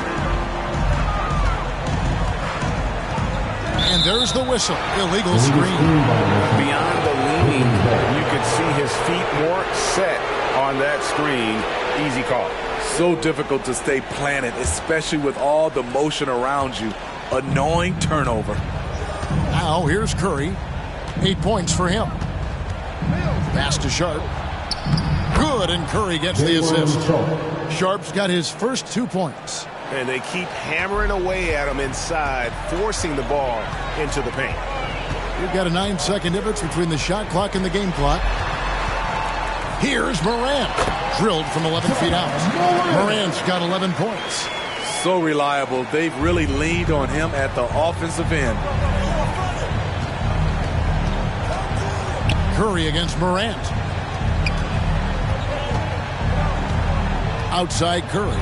And there's the whistle. Illegal screen.
Beyond the leaning, you could see his feet more set on that screen. Easy call.
So difficult to stay planted, especially with all the motion around you. Annoying turnover.
Now here's Curry. 8 points for him. Pass to Sharp. Good, and Curry gets the assist. Sharp's got his first 2 points.
And they keep hammering away at him inside, forcing the ball into the paint.
We've got a 9-second difference between the shot clock and the game clock. Here's Morant. Drilled from 11 feet out. Morant's got 11 points.
So reliable. They've really leaned on him at the offensive end.
Curry against Morant. Outside Curry.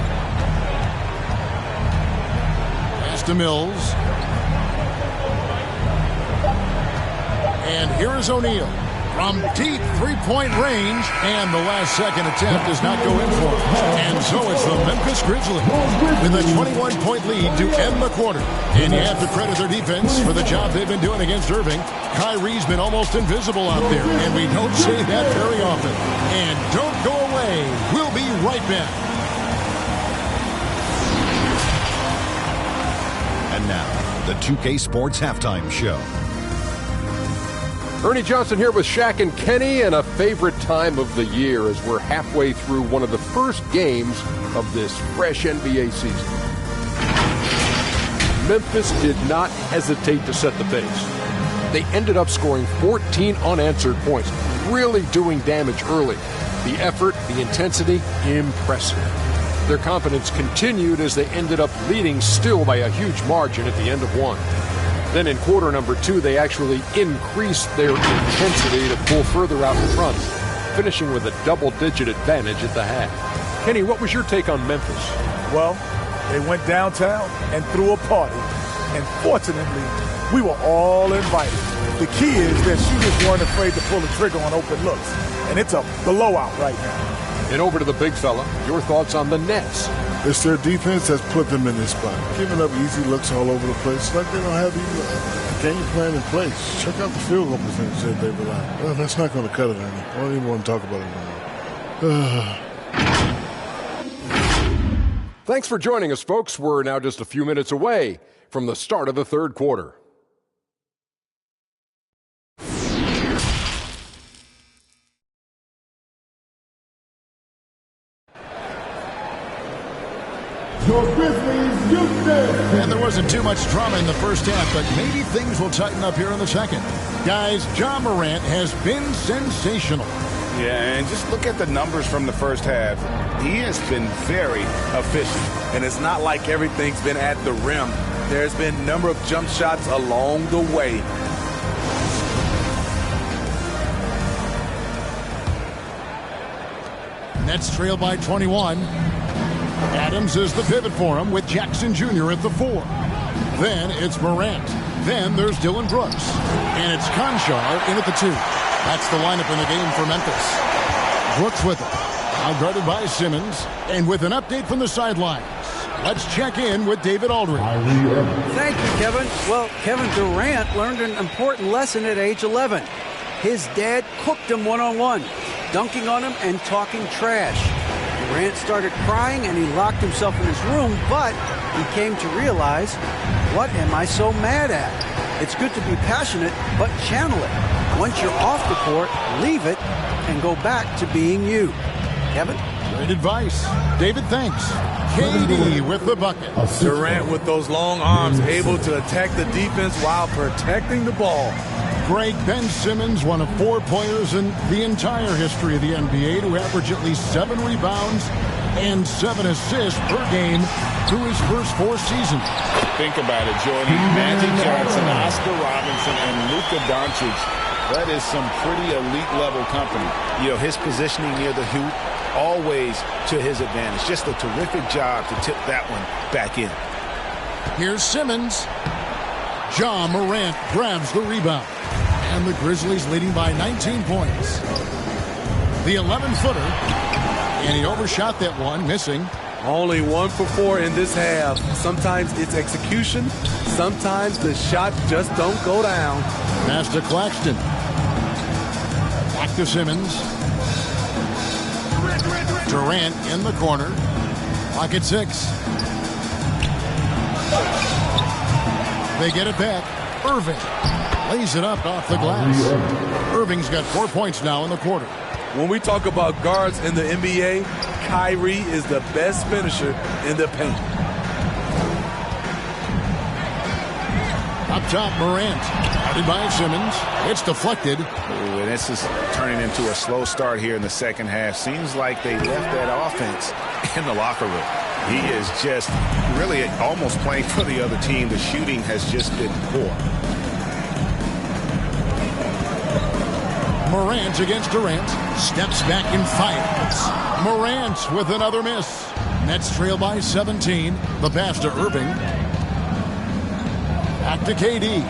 Pass to Mills. And here is O'Neal. From deep three-point range, and the last second attempt does not go in for it. And so it's the Memphis Grizzlies with a 21-point lead to end the quarter. And you have to credit their defense for the job they've been doing against Irving. Kyrie's been almost invisible out there, and we don't say that very often. And don't go away. We'll be right back.
And now, the 2K Sports Halftime Show.
Ernie Johnson here with Shaq and Kenny, and a favorite time of the year as we're halfway through one of the first games of this fresh NBA season. Memphis did not hesitate to set the pace. They ended up scoring 14 unanswered points, really doing damage early. The effort, the intensity, impressive. Their confidence continued as they ended up leading still by a huge margin at the end of one. Then in quarter number 2, they actually increased their intensity to pull further out in front, finishing with a double-digit advantage at the half. Kenny, what was your take on Memphis?
Well, they went downtown and threw a party, and fortunately, we were all invited. The key is that shooters weren't afraid to pull the trigger on open looks, and it's a blowout right now.
And over to the big fella, your thoughts on the Nets?
It's their defense that's put them in this spot. Giving up easy looks all over the place. Like they don't have even game plan in place. Check out the field goal percentage that they rely on. Well, that's not going to cut it, Ernie. I don't even want to talk about it anymore.
Thanks for joining us, folks. We're now just a few minutes away from the start of the third quarter.
And there wasn't too much drama in the first half, but maybe things will tighten up here in the second. Guys, Ja Morant has been sensational.
Yeah, and just look at the numbers from the first half. He has been very efficient.
And it's not like everything's been at the rim. There's been a number of jump shots along the way.
Nets trail by 21. Adams is the pivot for him with Jackson Jr. at the 4. Then it's Morant. Then there's Dylan Brooks. And it's Conchar in at the 2. That's the lineup in the game for Memphis. Brooks with it. Now guarded by Simmons. And with an update from the sidelines, let's check in with David Aldridge.
Thank you, Kevin. Well, Kevin Durant learned an important lesson at age 11. His dad cooked him one-on-one, dunking on him and talking trash. Durant started crying and he locked himself in his room, but he came to realize, what am I so mad at? It's good to be passionate, but channel it. Once you're off the court, leave it and go back to being you. Kevin?
Great advice. David, thanks. KD with the bucket.
Durant with those long arms, able to attack the defense while protecting the ball.
Greg, Ben Simmons, one of 4 players in the entire history of the NBA to average at least 7 rebounds and 7 assists per game through his first 4 seasons.
Think about it, Jordan. Magic Johnson, Oscar Robinson, and Luka Doncic. That is some pretty elite level company. You know, his positioning near the hoop, always to his advantage. Just a terrific job to tip that one back in.
Here's Simmons. Ja Morant grabs the rebound. And the Grizzlies leading by 19 points. The 11-footer. And he overshot that one, missing.
Only 1 for 4 in this half. Sometimes it's execution. Sometimes the shot just don't go down.
Pass to Claxton. Back to Simmons. Durant in the corner. Clock at 6. They get it back. Irving lays it up off the glass. Irving's got 4 points now in the quarter.
When we talk about guards in the NBA, Kyrie is the best finisher in the paint.
Up top, Morant. Guarded by Simmons. It's deflected.
Ooh, and this is turning into a slow start here in the second half. Seems like they left that offense in the locker room. He is just really almost playing for the other team. The shooting has just been poor.
Morant against Durant. Steps back and fires. Morant with another miss. Nets trail by 17. The pass to Irving. Back to KD.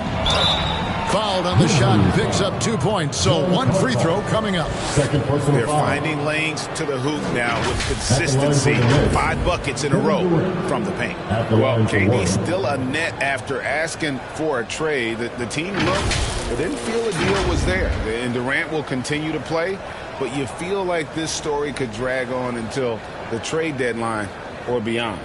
Fouled on the shot. Picks up 2 points. So 1 free throw coming up.
They're finding lanes to the hoop now with consistency. 5 buckets in a row from the paint. Well, KD still a net after asking for a trade. The team looked, but didn't feel a deal was there. And Durant will continue to play, but you feel like this story could drag on until the trade deadline or beyond.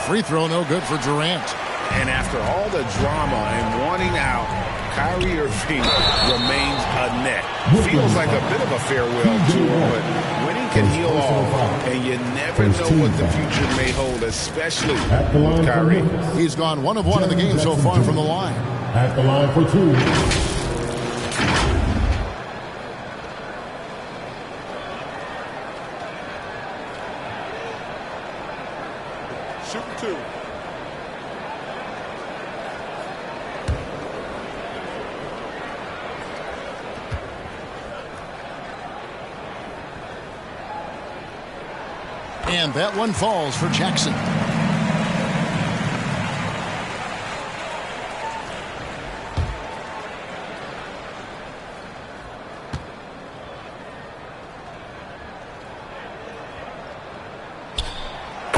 Free throw no good for Durant.
And after all the drama and wanting out, Kyrie Irving remains a net. Feels like a bit of a farewell tour, but winning can heal all. And you never know what the future may hold, especially with Kyrie.
He's gone 1 of 1 in the game so far from the line.
At the line for 2.
And that one falls for Jackson.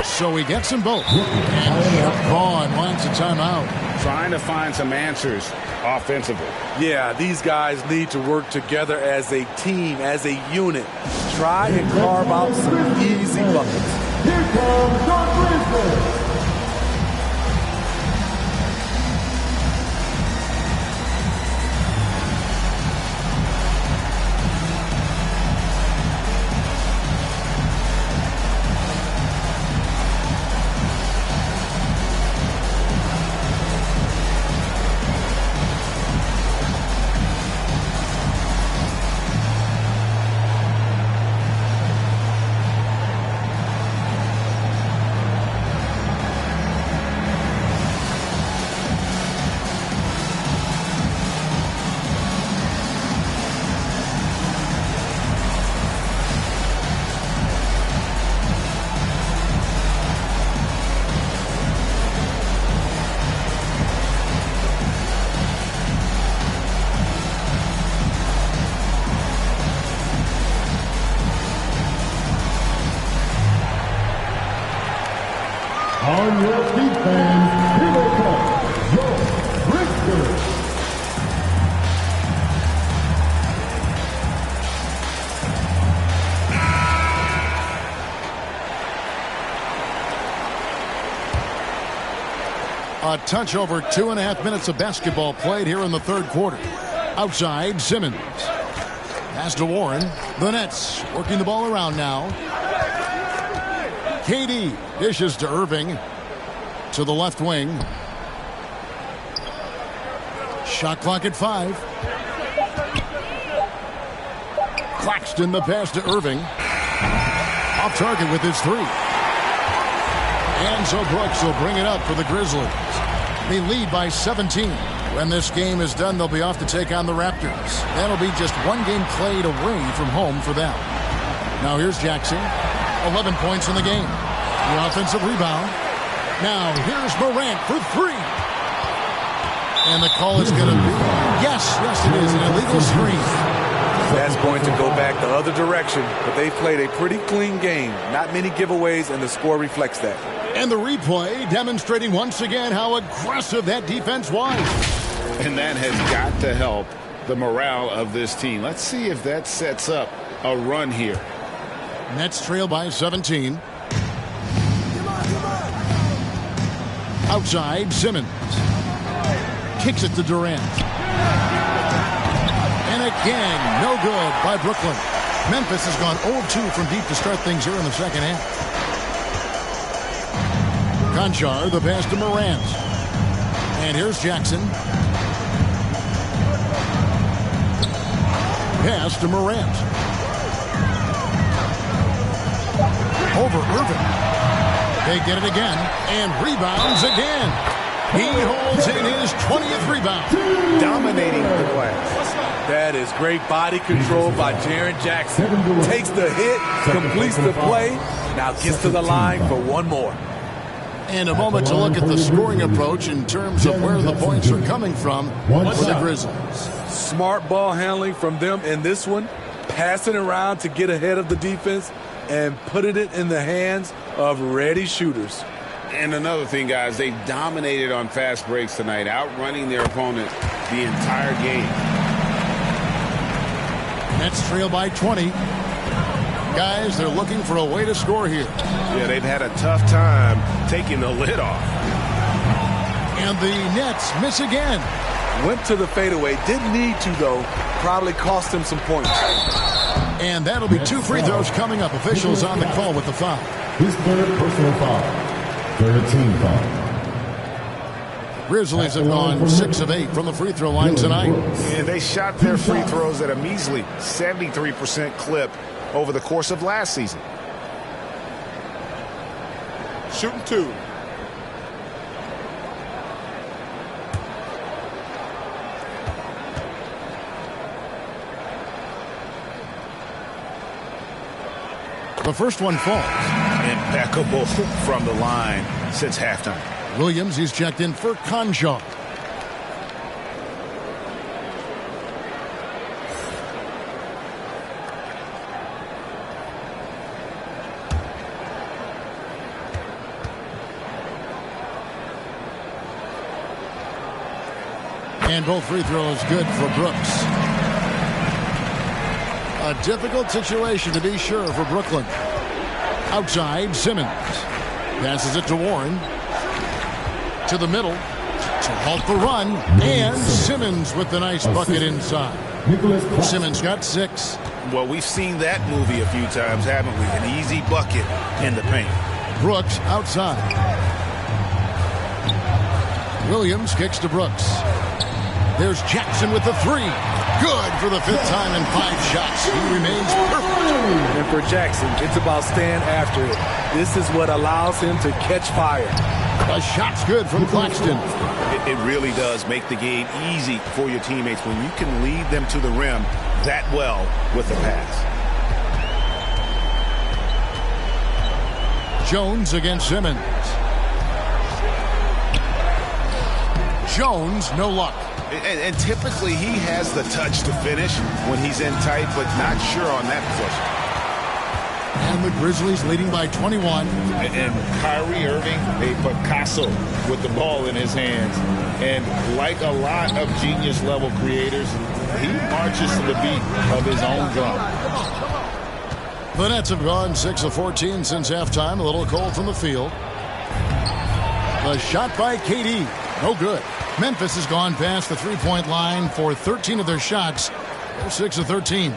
So he gets them both. And Vaughn wants a timeout.
Trying to find some answers offensively.
Yeah, these guys need to work together as a team, as a unit. Try and carve out some easy buckets.
Here comes the Grizzlies.
A touch over 2.5 minutes of basketball played here in the third quarter. Outside, Simmons. Pass to Warren. The Nets working the ball around now. KD dishes to Irving. To the left wing. Shot clock at 5. Claxton the pass to Irving. Off target with his 3. And so Brooks will bring it up for the Grizzlies. They lead by 17. When this game is done, they'll be off to take on the Raptors. That'll be just one game played away from home for them. Now here's Jackson. 11 points in the game. The offensive rebound. Now here's Morant for 3. And the call is going to be, yes, it is, an illegal screen.
That's going to go back the other direction, but they've played a pretty clean game. Not many giveaways, and the score reflects that.
And the replay demonstrating once again how aggressive that defense was.
And that has got to help the morale of this team. Let's see if that sets up a run here.
Nets trail by 17. Outside, Simmons. Kicks it to Durant. And again, no good by Brooklyn. Memphis has gone 0-2 from deep to start things here in the second half. Conchar, the pass to Morant. And here's Jackson. Pass to Morant. Over Irving. They get it again. And rebounds again. He holds in his 20th rebound.
Dominating the glass. That is great body control by Jaren Jackson. Takes the hit, completes the play, now gets to the line for one more.
And a moment to look at the scoring approach in terms of where the points are coming from for the Grizzlies.
Smart ball handling from them in this one, passing around to get ahead of the defense and putting it in the hands of ready shooters.
And another thing, guys, they've dominated on fast breaks tonight, outrunning their opponent the entire game.
Nets trail by 20. Guys, they're looking for a way to score here.
Yeah, they've had a tough time taking the lid off.
And the Nets miss again.
Went to the fadeaway. Didn't need to, though. Probably cost him some points.
And that'll be 2 free throws coming up. Officials on the call with the foul.
His third personal foul. Third team foul.
Grizzlies have gone 6 of 8 from the free throw line tonight.
And they shot their free throws at a measly 73% clip over the course of last season.
Shooting 2.
The first one falls.
Impeccable from the line since halftime.
Williams, he's checked in for Conchar. And both free throws good for Brooks. A difficult situation to be sure for Brooklyn. Outside, Simmons. Passes it to Warren. To the middle. To halt the run. And Simmons with the nice bucket inside. Simmons got 6.
Well, we've seen that movie a few times, haven't we? An easy bucket in the paint.
Brooks outside. Williams kicks to Brooks. There's Jackson with the 3. Good for the 5th time in 5 shots. He remains perfect.
And for Jackson, it's about staying after it. This is what allows him to catch fire.
A shot's good from Claxton.
It really does make the game easy for your teammates when you can lead them to the rim that well with a pass.
Jones against Simmons. Jones, no luck.
And typically he has the touch to finish when he's in tight, but not sure on that possession.
And the Grizzlies leading by 21.
And Kyrie Irving, a Picasso with the ball in his hands. And like a lot of genius-level creators, he marches to the beat of his own drum.
The Nets have gone 6 of 14 since halftime. A little cold from the field. The shot by KD. No good. Memphis has gone past the three-point line for 13 of their shots. They're 6 of 13.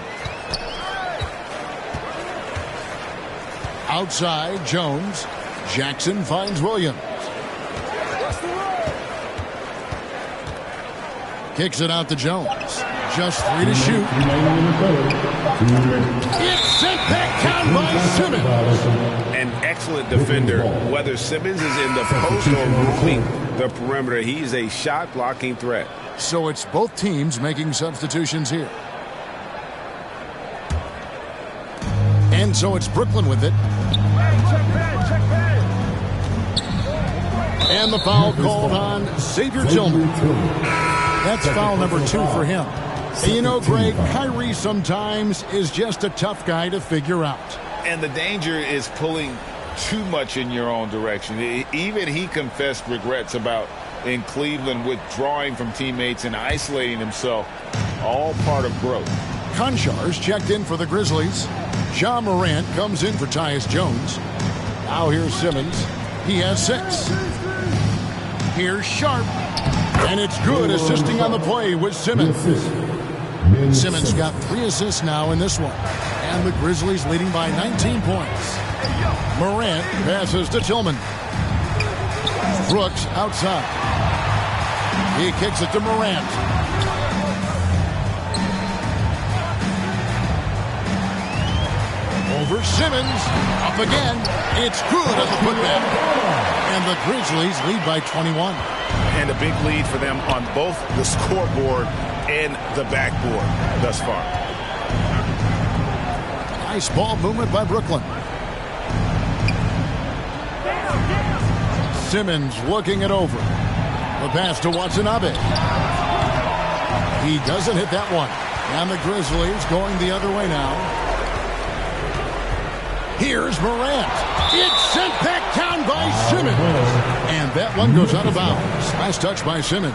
Outside, Jones. Jackson finds Williams. Kicks it out to Jones. Just 3 to shoot. It's sent back down by Simmons.
An excellent defender. Whether Simmons is in the post or moving the perimeter, he's a shot-blocking threat.
So it's both teams making substitutions here. And so it's Brooklyn with it. And the foul called on Xavier Tillman. That's foul number 2 for him. And you know, Greg, Kyrie sometimes is just a tough guy to figure out.
And the danger is pulling too much in your own direction. Even he confessed regrets about in Cleveland withdrawing from teammates and isolating himself. All part of growth.
Konchar's checked in for the Grizzlies. Ja Morant comes in for Tyus Jones. Now here's Simmons. He has 6. Here's Sharp. And it's good, assisting on the play with Simmons. Simmons got 3 assists now in this one. And the Grizzlies leading by 19 points. Morant passes to Tillman. Brooks outside. He kicks it to Morant. Over Simmons. Up again. It's good at the putback. And the Grizzlies lead by 21.
And a big lead for them on both the scoreboard and the backboard thus far.
Nice ball movement by Brooklyn. Simmons looking it over. The pass to Watanabe. He doesn't hit that one. And the Grizzlies going the other way now. Here's Morant. It's sent back down by Simmons. And that one goes out of bounds. Nice touch by Simmons.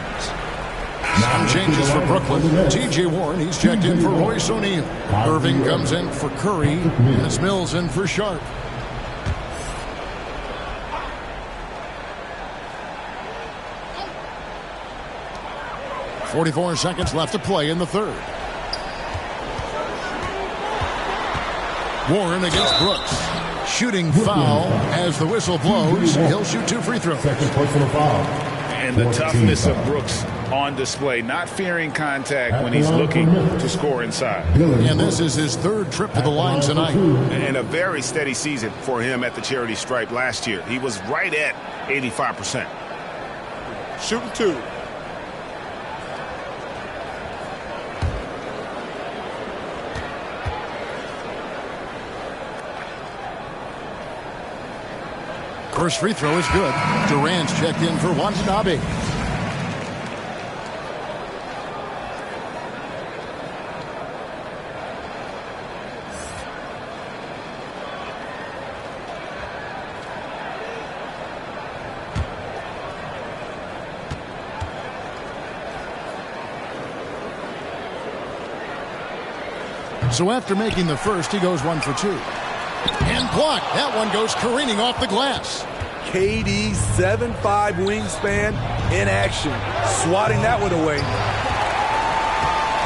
Some changes for Brooklyn. T.J. Warren, he's checked in for Royce O'Neal. Irving comes in for Curry. And it's Mills in for Sharp. .44 seconds left to play in the third. Warren against Brooks. Shooting foul as the whistle blows. He'll shoot 2 free throws.
Second personal foul.
And the toughness of Brooks on display, not fearing contact when he's looking to score inside.
And this is his 3rd trip to the line tonight.
And a very steady season for him at the charity stripe last year. He was right at 85%.
Shooting 2.
First free throw is good. Durant's checked in for Watanabe. So after making the first, he goes 1 for 2. And blocked. That one goes careening off the glass.
KD 7'5" wingspan in action. Swatting that one away.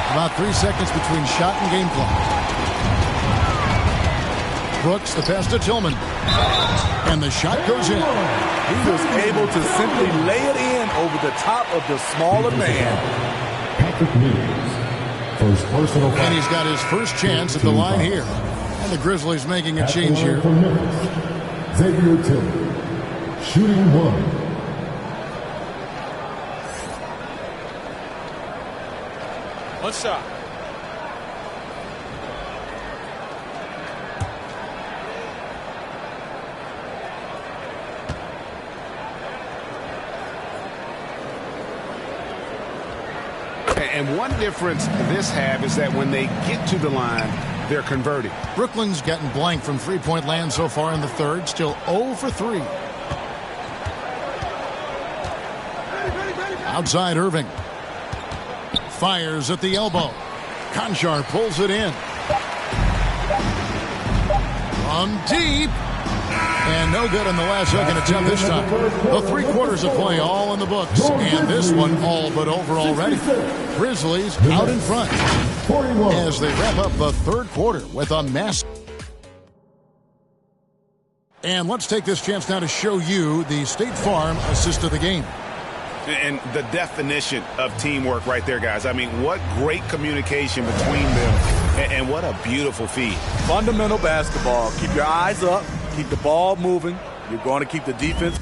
About 3 seconds between shot and game clock. Brooks, the pass to Tillman. And the shot goes in.
He was able to simply lay it in over the top of the smaller man.
Patrick Mills. First personal foul.
And he's got his first chance at the line here. And the Grizzlies making a change here.
Xavier Tillman. Shooting 1.
One shot.
And one difference this half is that when they get to the line, they're converting.
Brooklyn's gotten blank from three-point land so far in the third. Still 0 for 3. Outside Irving. Fires at the elbow. Konchar pulls it in. From deep. And no good in the last second attempt this time. The 3 quarters of play all in the books. And this one all but over already. Grizzlies out in front as they wrap up the 3rd quarter with a mess. And let's take this chance now to show you the State Farm assist of the game.
And the definition of teamwork right there, guys. I mean, what great communication between them, and what a beautiful feed.
Fundamental basketball. Keep your eyes up. Keep the ball moving. You're going to keep the defense